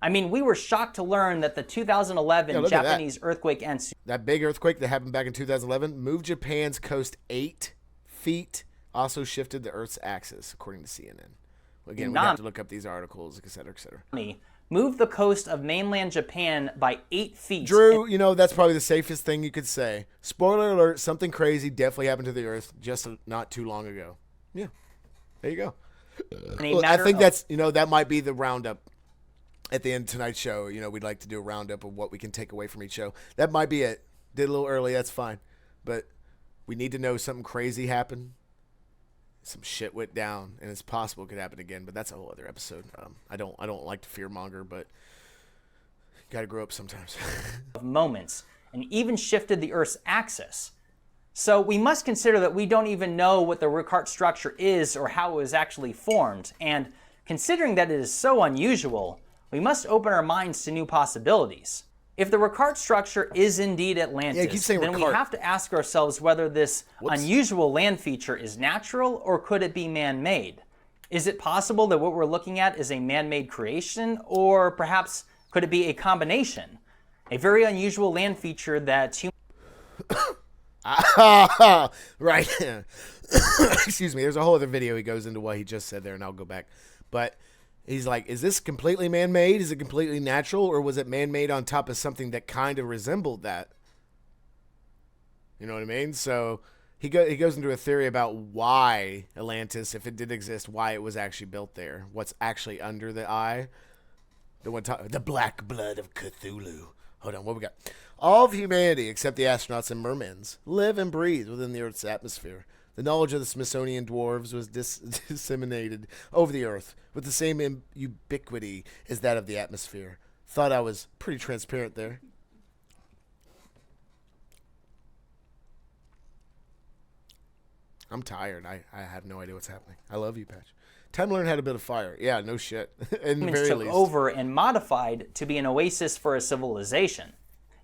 I mean, we were shocked to learn that the 2011 Japanese earthquake and
that big earthquake that happened back in 2011 moved Japan's coast 8 feet, also shifted the Earth's axis, according to CNN. Again, we have to look up these articles, et cetera, et cetera.
Moved the coast of mainland Japan by 8 feet.
Drew, you know, that's probably the safest thing you could say. Spoiler alert, something crazy definitely happened to the Earth just not too long ago. Yeah, there you go. Well, I think that's, you know, that might be the roundup at the end of tonight's show. You know, we'd like to do a roundup of what we can take away from each show. That might be it. Did a little early, that's fine. But we need to know something crazy happened. Some shit went down, and it's possible it could happen again, but that's a whole other episode. I don't like to fearmonger, but you gotta grow up sometimes.
Moments, and even shifted the Earth's axis. So we must consider that we don't even know what the Ricard structure is or how it was actually formed, and considering that it is so unusual, we must open our minds to new possibilities. If the Ricard structure is indeed Atlantis, then we have to ask ourselves whether this unusual land feature is natural or could it be man-made? Is it possible that what we're looking at is a man-made creation, or perhaps could it be a combination? A very unusual land feature that
right. Excuse me. There's a whole other video he goes into what he just said there, and I'll go back. But he's like, is this completely man-made? Is it completely natural? Or was it man-made on top of something that kind of resembled that? You know what I mean? So he goes into a theory about why Atlantis, if it did exist, why it was actually built there. What's actually under the eye. The black blood of Cthulhu. Hold on, what we got? All of humanity, except the astronauts and mermans, live and breathe within the Earth's atmosphere. The knowledge of the Smithsonian dwarves was disseminated over the Earth with the same ubiquity as that of the atmosphere. Thought I was pretty transparent there. I'm tired. I have no idea what's happening. I love you, Patch. Time to learn how to build a fire. Yeah, no shit.
Humans took over and modified to be an oasis for a civilization.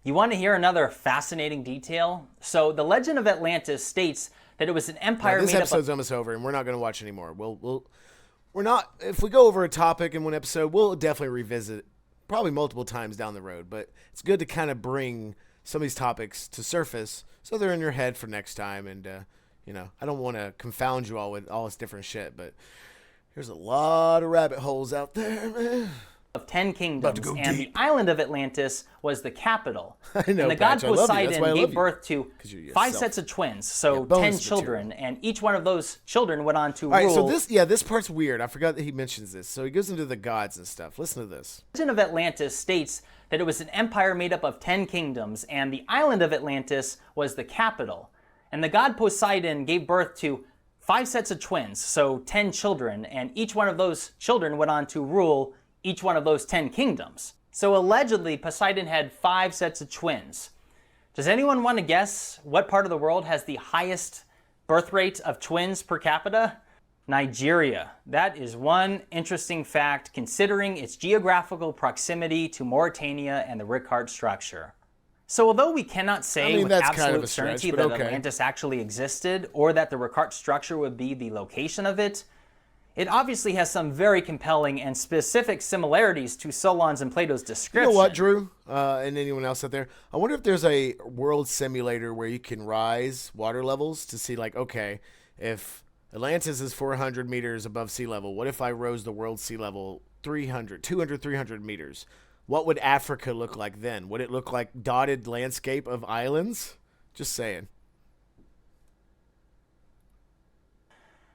You want to hear another fascinating detail? So the legend of Atlantis states that it was an empire.
This episode's almost over, and we're not going to watch anymore. We're not. If we go over a topic in one episode, we'll definitely revisit it, probably multiple times down the road. But it's good to kind of bring some of these topics to surface so they're in your head for next time. And you know, I don't want to confound you all with all this different shit, but there's a lot of rabbit holes out there, man.
Of 10 kingdoms, and the island of Atlantis was the capital.
I know,
and the god Poseidon gave birth to 5 sets of twins, so 10 children, and each one of those children went on to rule.
All right, so this part's weird. I forgot that he mentions this. So he goes into the gods and stuff. Listen to this.
The legend of Atlantis states that it was an empire made up of 10 kingdoms, and the island of Atlantis was the capital. And the god Poseidon gave birth to 5 sets of twins, so 10 children, and each one of those children went on to rule each one of those 10 kingdoms. So allegedly, Poseidon had 5 sets of twins. Does anyone want to guess what part of the world has the highest birth rate of twins per capita? Nigeria. That is one interesting fact considering its geographical proximity to Mauritania and the Ricard structure. So although we cannot say with absolute certainty that Atlantis actually existed or that the Ricard structure would be the location of it, it obviously has some very compelling and specific similarities to Solon's and Plato's description.
You know what, Drew, and anyone else out there? I wonder if there's a world simulator where you can rise water levels to see, like, okay, if Atlantis is 400 meters above sea level, what if I rose the world sea level 200, 300 meters? What would Africa look like then? Would it look like dotted landscape of islands? Just saying.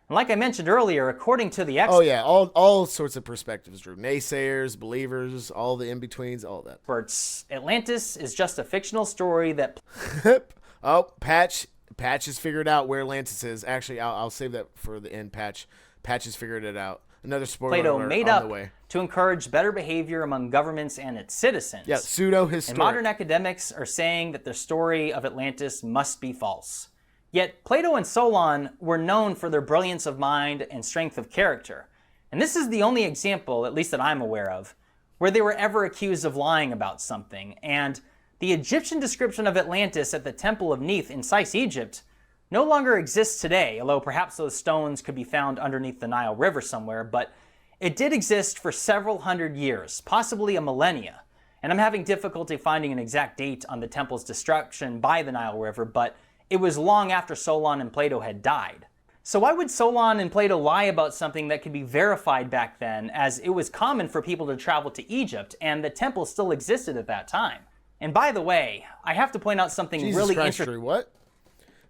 Like I mentioned earlier, according to the experts...
Oh, yeah, all sorts of perspectives, Drew. Naysayers, believers, all the in-betweens, all that.
Atlantis is just a fictional story that...
Oh, Patch has figured out where Atlantis is. Actually, I'll save that for the end, Patch. Patch has figured it out. Another spoiler
Plato
alert
made
on
up
the way.
To encourage better behavior among governments and its citizens.
Yeah, pseudo-historic.
And modern academics are saying that the story of Atlantis must be false. Yet Plato and Solon were known for their brilliance of mind and strength of character. And this is the only example, at least that I'm aware of, where they were ever accused of lying about something. And The Egyptian description of Atlantis at the Temple of Neith in Sais, Egypt, no longer exists today, although perhaps those stones could be found underneath the Nile River somewhere, but it did exist for several hundred years, possibly a millennia. And I'm having difficulty finding an exact date on the temple's destruction by the Nile River, but it was long after Solon and Plato had died. So why would Solon and Plato lie about something that could be verified back then, as it was common for people to travel to Egypt, and the temple still existed at that time? And by the way, I have to point out something really interesting.
What?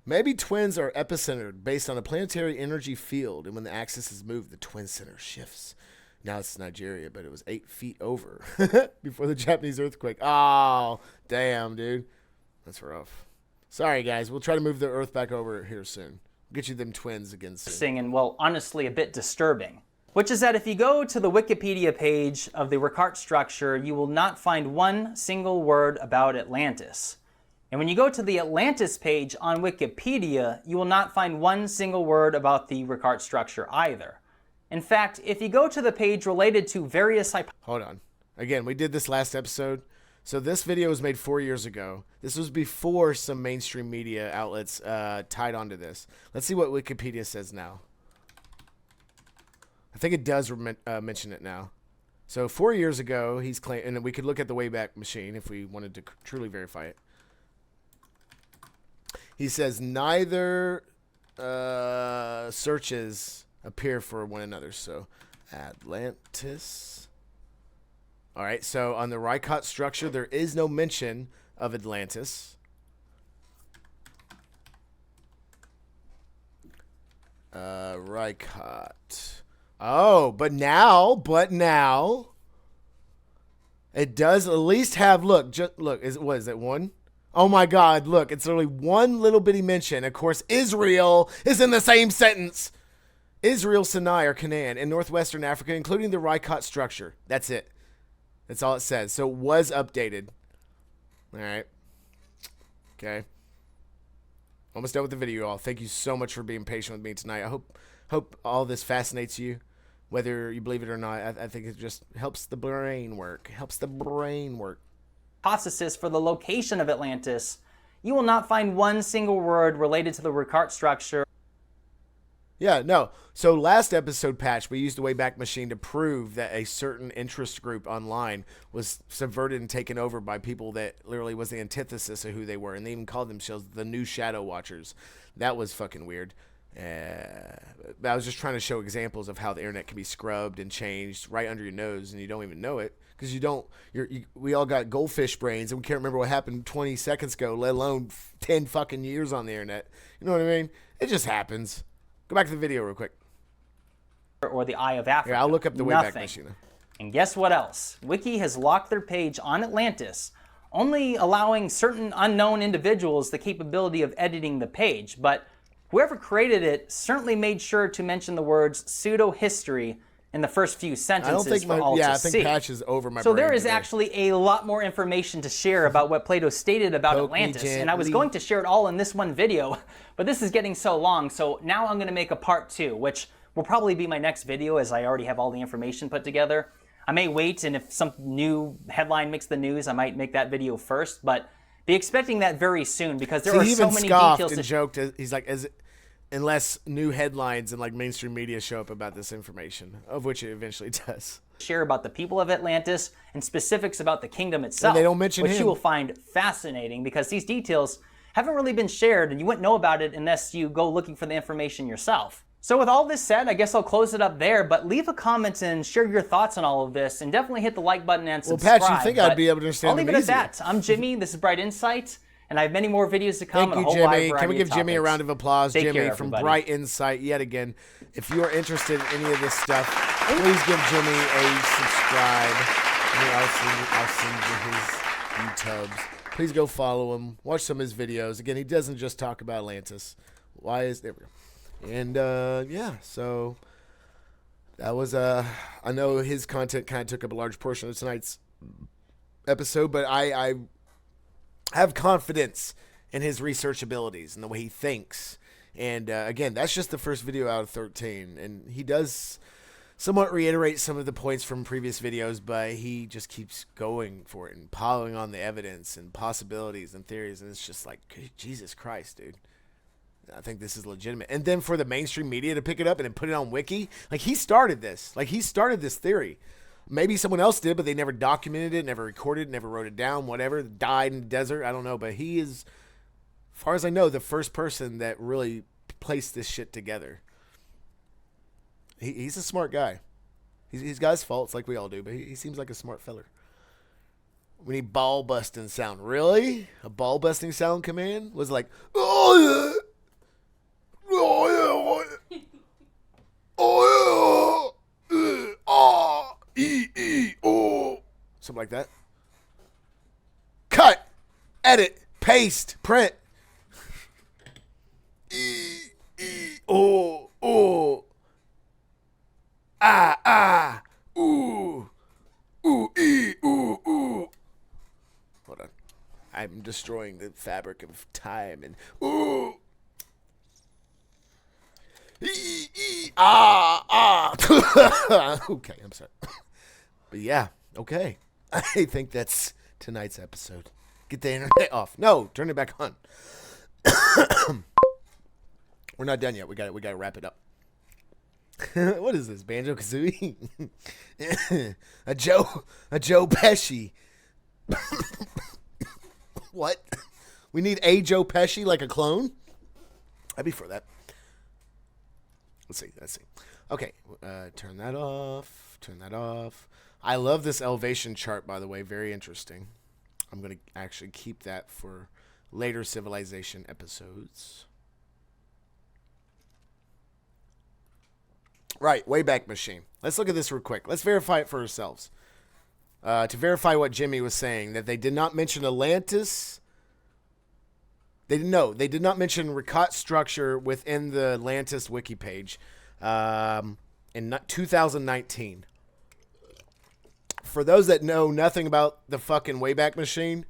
Maybe twins are epicentered based on a planetary energy field, and when the axis is moved, the twin center shifts. Now it's Nigeria, but it was 8 feet over before the Japanese earthquake. Oh, damn, dude. That's rough. Sorry, guys. We'll try to move the earth back over here soon. We'll get you them twins again soon.
And, well, honestly, a bit disturbing. Which is that if you go to the Wikipedia page of the Ricart structure, you will not find one single word about Atlantis. And when you go to the Atlantis page on Wikipedia, you will not find one single word about the Ricart structure either. In fact, if you go to the page related to various
Hold on. Again, we did this last episode. So this video was made 4 years ago. This was before some mainstream media outlets tied onto this. Let's see what Wikipedia says now. I think it does mention it now. So 4 years ago, he's claiming, and we could look at the Wayback Machine if we wanted to truly verify it. He says neither searches appear for one another. So Atlantis. All right. So on the Ricart structure, there is no mention of Atlantis. Ricart. Oh, but now it does at least have, look, what is it, one? Oh my God, look, it's only one little bitty mention. Of course, Israel is in the same sentence. Israel, Sinai, or Canaan in northwestern Africa, including the Ricart structure. That's it. That's all it says. So it was updated. All right. Okay. Almost done with the video, y'all. Thank you so much for being patient with me tonight. I hope all this fascinates you, whether you believe it or not. I think it just helps the brain work.
Hypothesis for the location of Atlantis, you will not find one single word related to the Ricart structure.
Yeah, no. So last episode, Patch, we used the Wayback Machine to prove that a certain interest group online was subverted and taken over by people that literally was the antithesis of who they were, and they even called themselves the New Shadow Watchers. That was fucking weird. I was just trying to show examples of how the internet can be scrubbed and changed right under your nose, and you don't even know it. Because we all got goldfish brains, and we can't remember what happened 20 seconds ago, let alone 10 fucking years on the internet. You know what I mean? It just happens. Go back to the video real quick.
Or the Eye of Africa.
Yeah, I'll look up the Wayback Machine.
And guess what else? Wiki has locked their page on Atlantis, only allowing certain unknown individuals the capability of editing the page. But whoever created it certainly made sure to mention the words pseudo-history in the first few sentences for all to see.
I think Patch is over my brain.
So there is actually a lot more information to share about what Plato stated about Atlantis. And I was going to share it all in this one video, but this is getting so long. So now I'm going to make a part 2, which will probably be my next video, as I already have all the information put together. I may wait, and if some new headline makes the news, I might make that video first. But be expecting that very soon, because there are so many details.
And joked. He's like, unless new headlines and like mainstream media show up about this information, of which it eventually does.
Share about the people of Atlantis and specifics about the kingdom itself.
And they don't mention
which
him.
You will find fascinating, because these details haven't really been shared, and you wouldn't know about it unless you go looking for the information yourself. So with all this said, I guess I'll close it up there, but leave a comment and share your thoughts on all of this, and definitely hit the like button and subscribe.
Well, Patch, you think I'd be able to understand
I'll leave it at that. I'm Jimmy, this is Bright Insight, and I have many more videos to come.
Thank you, Jimmy. Can we give Jimmy a round of applause?
Take
Jimmy
care,
from
everybody.
Bright Insight, yet again. If you are interested in any of this stuff, please give Jimmy a subscribe. I'll send you his YouTubes. Please go follow him. Watch some of his videos. Again, he doesn't just talk about Atlantis. There we go. And yeah, so that was I know his content kind of took up a large portion of tonight's episode, but I have confidence in his research abilities and the way he thinks. And again, that's just the first video out of 13, and he does somewhat reiterate some of the points from previous videos, but he just keeps going for it and piling on the evidence and possibilities and theories, and it's just like, Jesus Christ, dude. I think this is legitimate. And then for the mainstream media to pick it up and then put it on Wiki, like he started this. Like he started this theory. Maybe someone else did, but they never documented it, never recorded it, never wrote it down, whatever. Died in the desert, I don't know. But he is, as far as I know, the first person that really placed this shit together. He's a smart guy. He's got his faults like we all do, but he seems like a smart feller. We need ball busting sound. Really? A ball busting sound command was like, oh yeah, oh yeah, oh yeah, oh yeah, oh, something like that. Cut, edit, paste, print. Oh. Ooh, ooh. Hold on. I'm destroying the fabric of time and ooh. Okay, I'm sorry. But yeah, okay. I think that's tonight's episode. Get the internet off. No, turn it back on. We're not done yet. We got to wrap it up. What is this, Banjo Kazooie? a Joe Pesci. What? We need a Joe Pesci like a clone? I'd be for that. Let's see. Okay, turn that off. I love this elevation chart, by the way. Very interesting. I'm going to actually keep that for later civilization episodes. Right, Wayback Machine. Let's look at this real quick. Let's verify it for ourselves. To verify what Jimmy was saying, that they did not mention Atlantis. They did not mention Ricat structure within the Atlantis wiki page in 2019. For those that know nothing about the fucking Wayback Machine,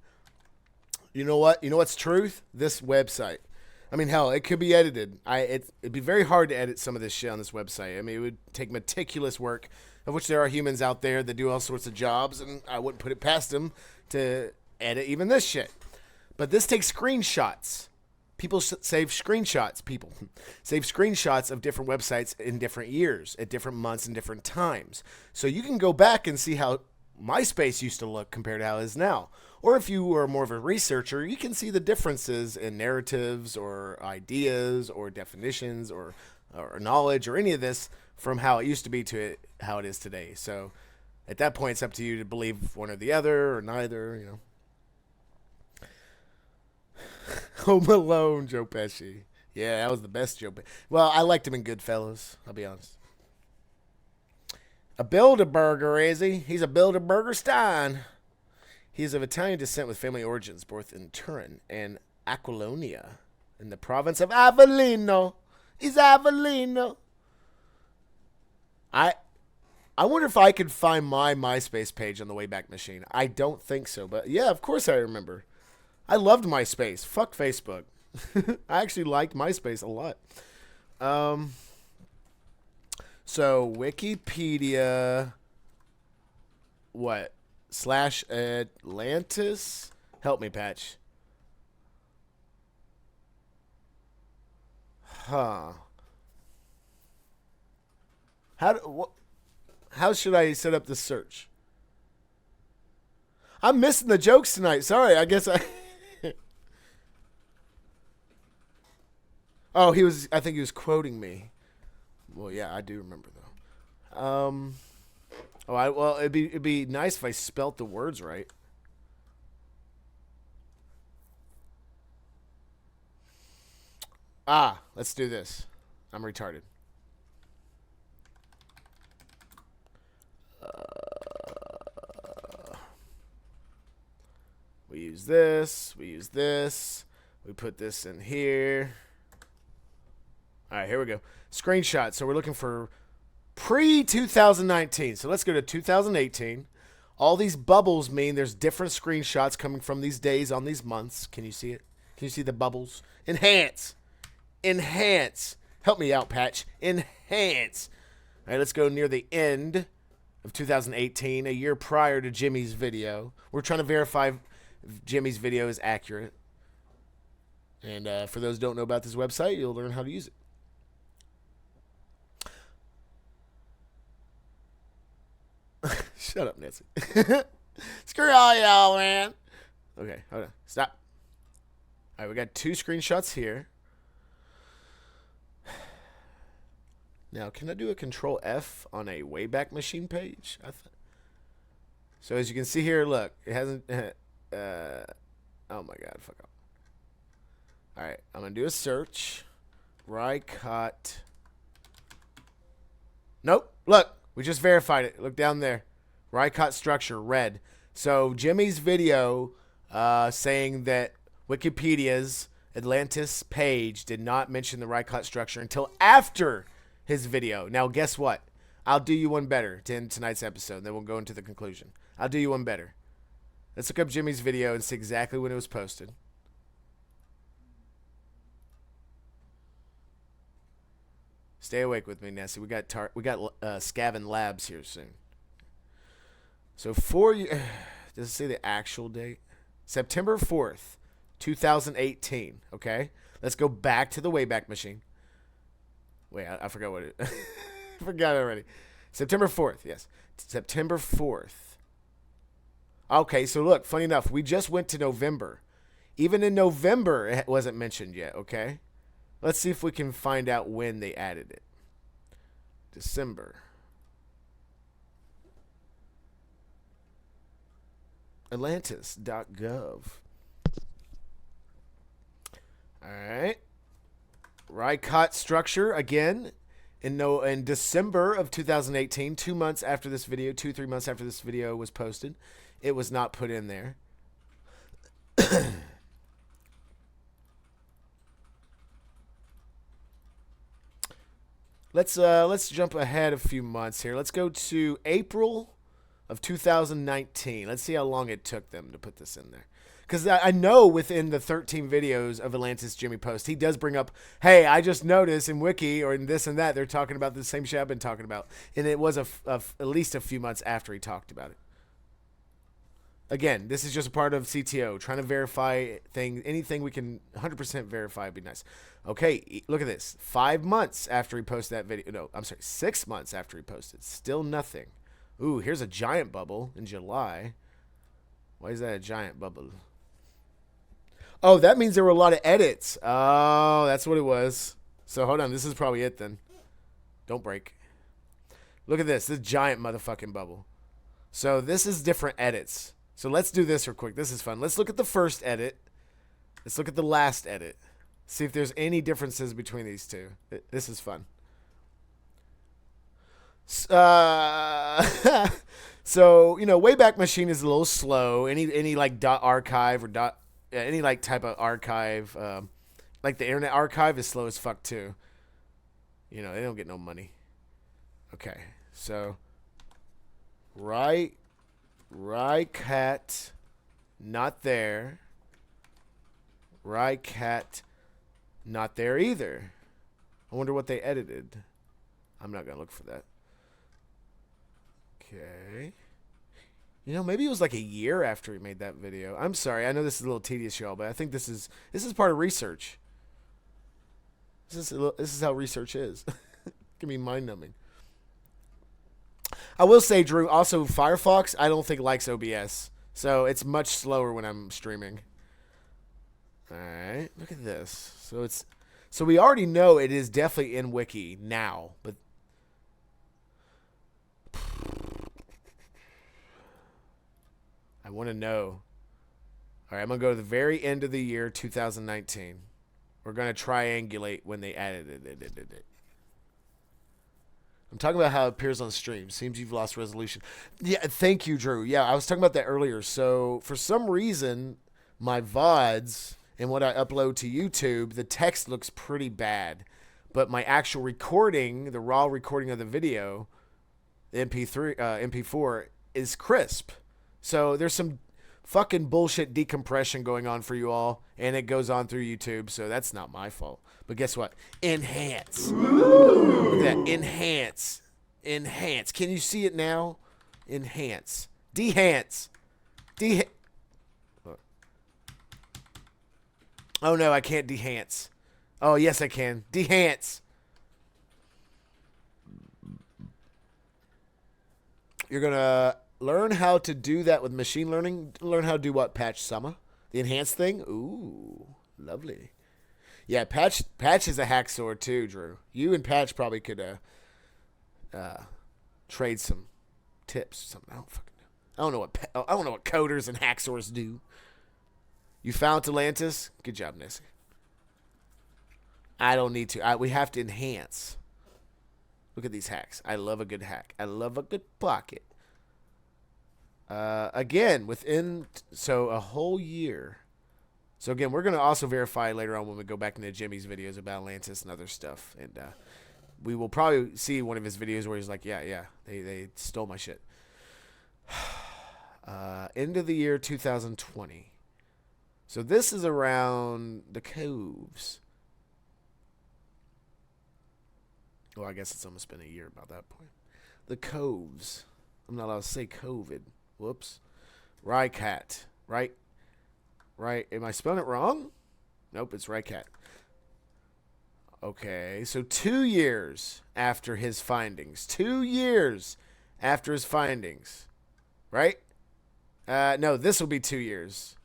you know what? You know what's truth? This website. I mean, hell, it could be edited. It'd be very hard to edit some of this shit on this website. I mean, it would take meticulous work, of which there are humans out there that do all sorts of jobs, and I wouldn't put it past them to edit even this shit. But this takes screenshots. People save screenshots. People save screenshots of different websites in different years, at different months, and different times. So you can go back and see how MySpace used to look compared to how it is now. Or if you are more of a researcher, you can see the differences in narratives or ideas or definitions or knowledge or any of this from how it used to be to how it is today. So at that point, it's up to you to believe one or the other or neither, you know. Home Alone, Joe Pesci. Yeah, that was the best Joe Pesci. Well, I liked him in Goodfellas, I'll be honest. A Bilderberger, is he? He's a Bilderberger Stein. He is of Italian descent with family origins, both in Turin and Aquilonia, in the province of Avellino. He's Avellino. I wonder if I could find my MySpace page on the Wayback Machine. I don't think so, but yeah, of course I remember. I loved MySpace. Fuck Facebook. I actually liked MySpace a lot. So Wikipedia, what? /Atlantis? Help me, Patch. Huh. How should I set up the search? I'm missing the jokes tonight. Sorry, I guess I... Oh, I think he was quoting me. Well, yeah, I do remember, though. Well, it'd be nice if I spelt the words right. Let's do this. I'm retarded. We use this. We put this in here. All right, here we go. Screenshot. So we're looking for pre-2019. So let's go to 2018. All these bubbles mean there's different screenshots coming from these days on these months. Can you see it? Can you see the bubbles? Enhance. Help me out, Patch. Enhance. All right, let's go near the end of 2018, a year prior to Jimmy's video. We're trying to verify if Jimmy's video is accurate. And for those who don't know about this website, you'll learn how to use it. Shut up, Nancy. Screw all y'all, man. Okay, hold on. Stop. All right, we got 2 screenshots here. Now, can I do a Control F on a Wayback Machine page? So as you can see here, look, it hasn't. Oh my God, fuck off. All right, I'm gonna do a search. Rycott. Nope. Look, we just verified it. Look down there. Rycott structure red. So Jimmy's video saying that Wikipedia's Atlantis page did not mention the Rycott structure until after his video. Now, guess what? I'll do you one better to end tonight's episode, and then we'll go into the conclusion. I'll do you one better. Let's look up Jimmy's video and see exactly when it was posted. Stay awake with me, Nessie. We got Scavin Labs here soon. So does it say the actual date? September 4th, 2018. Okay, let's go back to the Wayback Machine. Wait, I forgot what it. I forgot already. September 4th. Yes, September 4th. Okay, so look, funny enough, we just went to November. Even in November, it wasn't mentioned yet. Okay, let's see if we can find out when they added it. December. Atlantis.gov. All right. Rycott structure again in December of 2018, 2 months after this video, 3 months after this video was posted. It was not put in there. Let's jump ahead a few months here. Let's go to April of 2019. Let's see how long it took them to put this in there. Because I know within the 13 videos of Atlantis Jimmy post, he does bring up, hey, I just noticed in Wiki or in this and that, they're talking about the same shit I've been talking about. And it was at least a few months after he talked about it. Again, this is just a part of CTO, trying to verify things. Anything we can 100% verify would be nice. Okay, look at this. 5 months after he posted that video. No, I'm sorry, 6 months after he posted. Still nothing. Ooh, here's a giant bubble in July. Why is that a giant bubble? Oh, that means there were a lot of edits. Oh, that's what it was. So hold on, this is probably it then. Don't break. Look at this giant motherfucking bubble. So this is different edits. So let's do this real quick. This is fun. Let's look at the first edit. Let's look at the last edit. See if there's any differences between these two. This is fun. So, you know, Wayback Machine is a little slow. Any like .archive or any like type of archive, like the Internet Archive is slow as fuck too. You know, they don't get no money. Okay, so Rycat, not there. Rycat, not there either. I wonder what they edited. I'm not gonna look for that. Okay. You know, maybe it was like a year after he made that video. I'm sorry. I know this is a little tedious, y'all, but I think this is part of research. This is how research is. It can be mind-numbing. I will say, Drew, also Firefox, I don't think likes OBS. So it's much slower when I'm streaming. All right. Look at this. So we already know it is definitely in Wiki now, but I want to know. All right, I'm going to go to the very end of the year 2019. We're going to triangulate when they added it. I'm talking about how it appears on stream. Seems you've lost resolution. Yeah, thank you, Drew. Yeah, I was talking about that earlier. So for some reason, my VODs and what I upload to YouTube, the text looks pretty bad. But my actual recording, the raw recording of the video, the MP4, is crisp. So there's some fucking bullshit decompression going on for you all, and it goes on through YouTube, so that's not my fault. But guess what? Enhance. Look at that. Enhance. Enhance. Can you see it now? Enhance. Dehance. Oh no, I can't dehance. Oh yes, I can. Dehance. You're gonna learn how to do that with machine learning. Learn how to do what, Patch Summer? The enhance thing? Ooh, lovely. Yeah, Patch is a hacksaw too, Drew. You and Patch probably could trade some tips or something. I don't fucking know. I don't know what coders and hacksaws do. You found Atlantis? Good job, Nessie. I don't need to. We have to enhance. Look at these hacks. I love a good hack. I love a good pocket. Again, so a whole year. So again, we're going to also verify later on when we go back into Jimmy's videos about Atlantis and other stuff. And we will probably see one of his videos where he's like, yeah, they stole my shit. End of the year 2020. So this is around the coves. Well, I guess it's almost been a year about that point. The coves. I'm not allowed to say COVID. Whoops. Rycat. Right? Am I spelling it wrong? Nope, it's Rycat. Okay, so 2 years after his findings. 2 years after his findings. Right? No, this will be 2 years.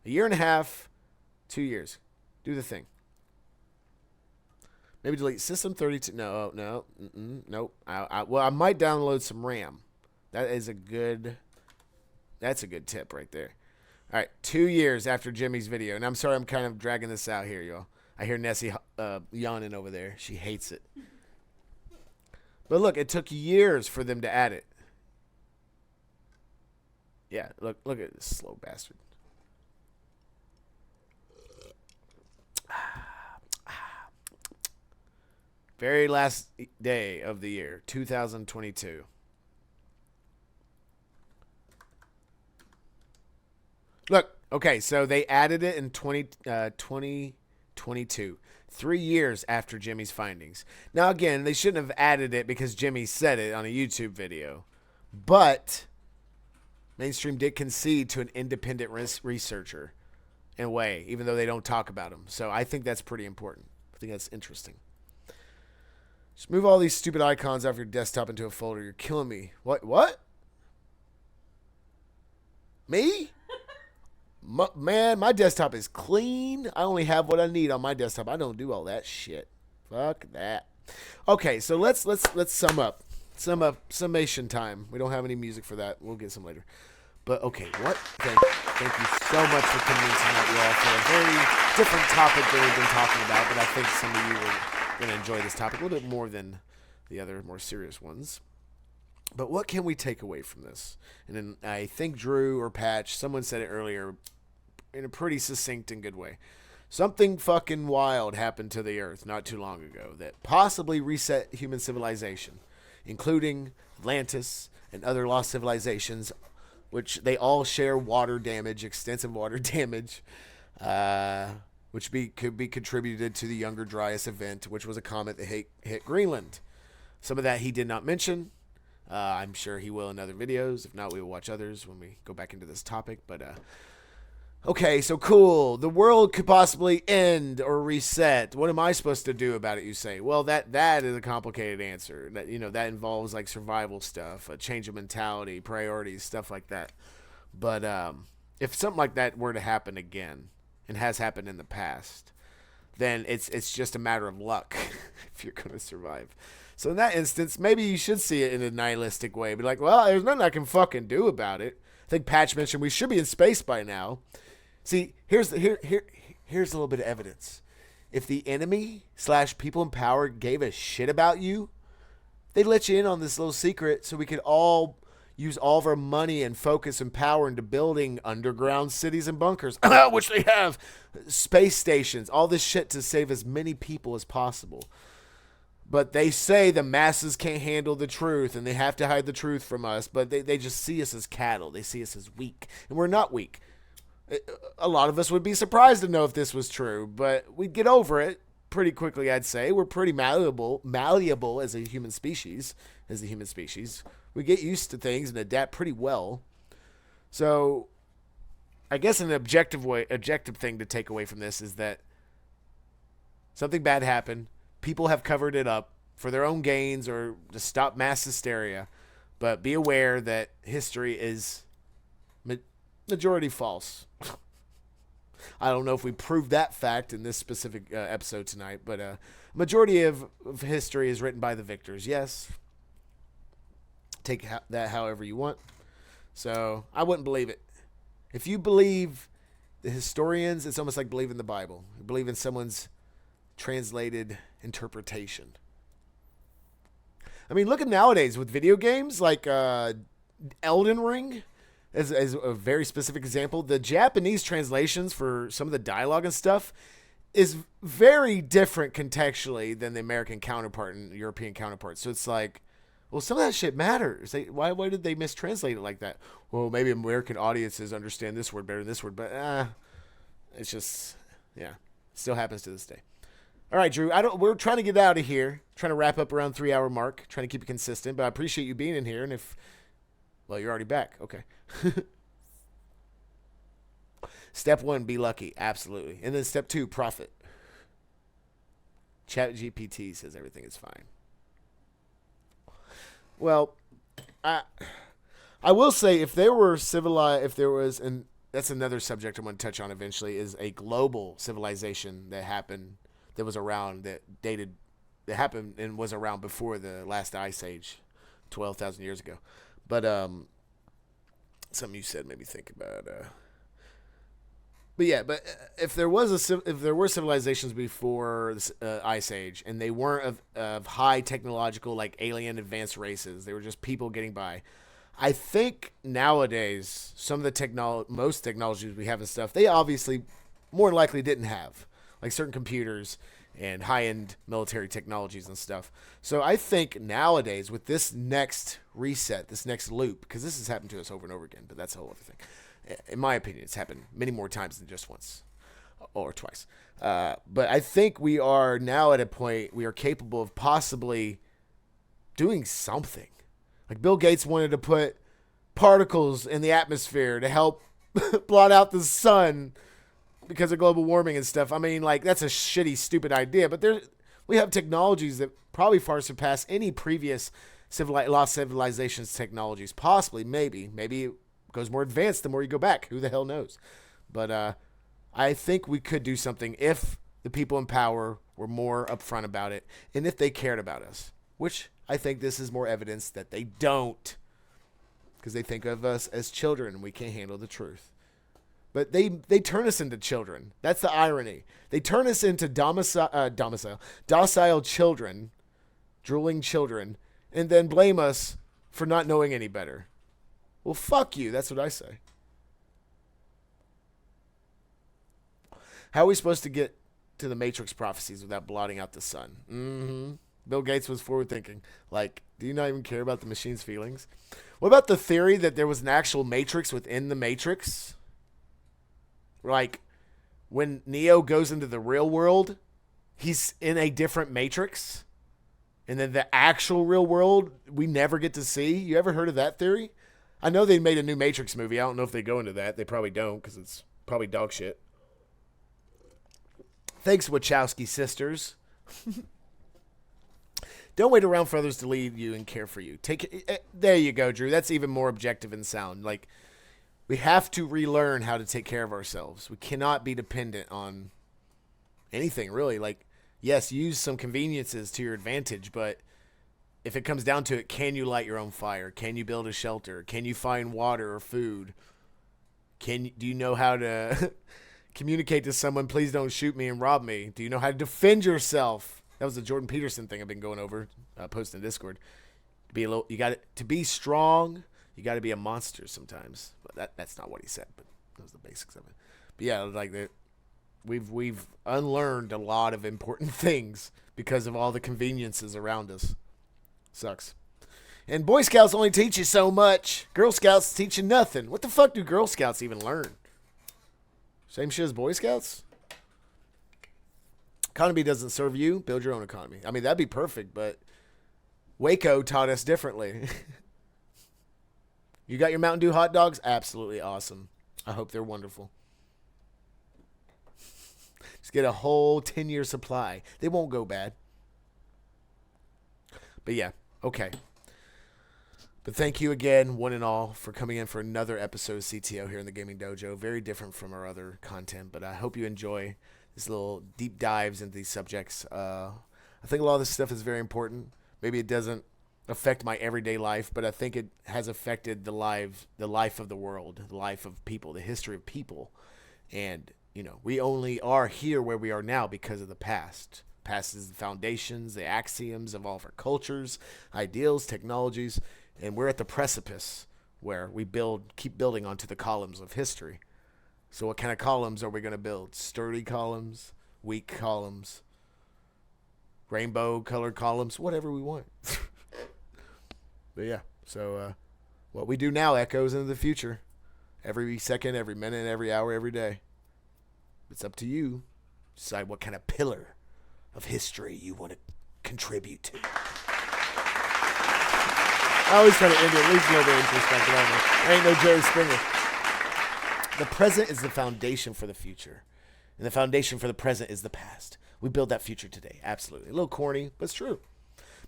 A year and a half, 2 years. Do the thing. Maybe delete system 32. No. Nope. Well, I might download some RAM. That's a good tip right there. All right, 2 years after Jimmy's video. And I'm sorry I'm kind of dragging this out here, y'all. I hear Nessie yawning over there. She hates it. But look, it took years for them to add it. Yeah, look at this slow bastard. Very last day of the year, 2022. Look, okay, so they added it in 2022, 3 years after Jimmy's findings. Now, again, they shouldn't have added it because Jimmy said it on a YouTube video. But mainstream did concede to an independent researcher in a way, even though they don't talk about him. So I think that's pretty important. I think that's interesting. Just move all these stupid icons off your desktop into a folder. You're killing me. What? Me? Man, my desktop is clean. I only have what I need on my desktop. I don't do all that shit. Fuck that. Okay, so let's sum up. Summation time. We don't have any music for that. We'll get some later. But okay, what? Thank you so much for coming in tonight, y'all, for a very different topic that we've been talking about. But I think some of you will going to enjoy this topic a little bit more than the other more serious ones. But what can we take away from this? And then I think Drew or Patch, someone said it earlier in a pretty succinct and good way. Something fucking wild happened to the Earth not too long ago that possibly reset human civilization, including Atlantis and other lost civilizations, which they all share water damage, extensive water damage, which could be contributed to the Younger Dryas event, which was a comet that hit Greenland. Some of that he did not mention. I'm sure he will in other videos. If not, we will watch others when we go back into this topic. But okay, so cool. The world could possibly end or reset. What am I supposed to do about it, you say? Well, that is a complicated answer. That involves like survival stuff, a change of mentality, priorities, stuff like that. But if something like that were to happen again, and has happened in the past, then it's just a matter of luck if you're going to survive. So in that instance, maybe you should see it in a nihilistic way. Be like, well, there's nothing I can fucking do about it. I think Patch mentioned we should be in space by now. See, here's a little bit of evidence. If the enemy / people in power gave a shit about you, they'd let you in on this little secret so we could all use all of our money and focus and power into building underground cities and bunkers, which they have, space stations, all this shit to save as many people as possible. But they say the masses can't handle the truth and they have to hide the truth from us, but they just see us as cattle. They see us as weak, and we're not weak. A lot of us would be surprised to know if this was true, but we'd get over it. pretty quickly, I'd say. We're pretty malleable as a human species. We get used to things and adapt pretty well. So I guess an objective thing to take away from this is that something bad happened. People have covered it up for their own gains or to stop mass hysteria. But be aware that history is majority false. I don't know if we proved that fact in this specific episode tonight, but majority of history is written by the victors. Yes. Take that however you want. So I wouldn't believe it. If you believe the historians, it's almost like believing the Bible. You believe in someone's translated interpretation. I mean, look at nowadays with video games like Elden Ring as a very specific example. The Japanese translations for some of the dialogue and stuff is very different contextually than the American counterpart and European counterpart. So it's like, well, some of that shit matters. Why did they mistranslate it like that? Well, maybe American audiences understand this word better than this word, but it's just, yeah, still happens to this day. All right, Drew, we're trying to get out of here, trying to wrap up around 3-hour mark, trying to keep it consistent, but I appreciate you being in here, and well, you're already back. Okay. Step 1, be lucky. Absolutely. And then step 2, profit. ChatGPT says everything is fine. Well, I will say if there was, and that's another subject I want to touch on eventually, is a global civilization that happened, that was around, that happened and was around before the last ice age, 12,000 years ago. But something you said made me think about. But if there were civilizations before the ice age, and they weren't of high technological, like alien advanced races, they were just people getting by. I think nowadays some of the most technologies we have and stuff, they obviously more than likely didn't have, like certain computers and high-end military technologies and stuff. So I think nowadays with this next reset, this next loop, because this has happened to us over and over again, but that's a whole other thing. In my opinion, it's happened many more times than just once or twice. But I think we are now at a point we are capable of possibly doing something. Like Bill Gates wanted to put particles in the atmosphere to help blot out the sun because of global warming and stuff. I mean, like, that's a shitty, stupid idea. But we have technologies that probably far surpass any previous lost civilization's technologies. Possibly, maybe. Maybe it goes more advanced the more you go back. Who the hell knows? But I think we could do something if the people in power were more upfront about it and if they cared about us, which I think this is more evidence that they don't, because they think of us as children and we can't handle the truth. But they turn us into children. That's the irony. They turn us into docile children, drooling children, and then blame us for not knowing any better. Well, fuck you. That's what I say. How are we supposed to get to the Matrix prophecies without blotting out the sun? Mm-hmm. Bill Gates was forward thinking. Like, do you not even care about the machine's feelings? What about the theory that there was an actual Matrix within the Matrix? Like, when Neo goes into the real world, he's in a different Matrix. And then the actual real world, we never get to see. You ever heard of that theory? I know they made a new Matrix movie. I don't know if they go into that. They probably don't, because it's probably dog shit. Thanks, Wachowski sisters. Don't wait around for others to lead you and care for you. There you go, Drew. That's even more objective and sound. Like, we have to relearn how to take care of ourselves. We cannot be dependent on anything, really. Like, yes, use some conveniences to your advantage, but if it comes down to it, can you light your own fire? Can you build a shelter? Can you find water or food? Do you know how to communicate to someone, please don't shoot me and rob me? Do you know how to defend yourself? That was the Jordan Peterson thing I've been going over, posting in Discord. To be strong, you got to be a monster sometimes. But that's not what he said, but that was the basics of it. But yeah, like that, we've unlearned a lot of important things because of all the conveniences around us. Sucks. And Boy Scouts only teach you so much. Girl Scouts teach you nothing. What the fuck do Girl Scouts even learn? Same shit as Boy Scouts? Economy doesn't serve you. Build your own economy. I mean, that'd be perfect, but Waco taught us differently. You got your Mountain Dew hot dogs? Absolutely awesome. I hope they're wonderful. Just get a whole 10-year supply. They won't go bad. But yeah, okay. But thank you again, one and all, for coming in for another episode of CTO here in the Gaming Dojo. Very different from our other content, but I hope you enjoy this little deep dives into these subjects. I think a lot of this stuff is very important. Maybe it doesn't affect my everyday life, but I think it has affected the life of the world, the life of people, the history of people. And, you know, we only are here where we are now because of the past. Past is the foundations, the axioms of all of our cultures, ideals, technologies, and we're at the precipice where we keep building onto the columns of history. So what kind of columns are we going to build? Sturdy columns, weak columns, rainbow colored columns, whatever we want. But yeah, so what we do now echoes into the future. Every second, every minute, every hour, every day. It's up to you to decide what kind of pillar of history you want to contribute to. I always try to end it at least a little bit introspective. I ain't no Jerry Springer. The present is the foundation for the future. And the foundation for the present is the past. We build that future today. Absolutely. A little corny, but it's true.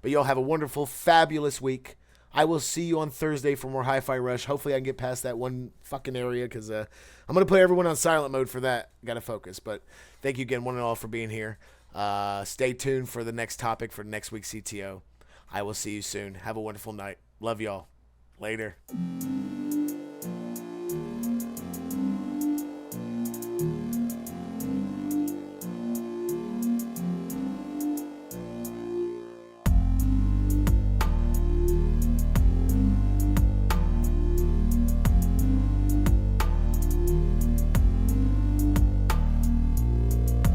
But y'all have a wonderful, fabulous week. I will see you on Thursday for more Hi-Fi Rush. Hopefully I can get past that one fucking area because I'm going to put everyone on silent mode for that. Got to focus. But thank you again, one and all, for being here. Stay tuned for the next topic for next week's CTO. I will see you soon. Have a wonderful night. Love y'all. Later.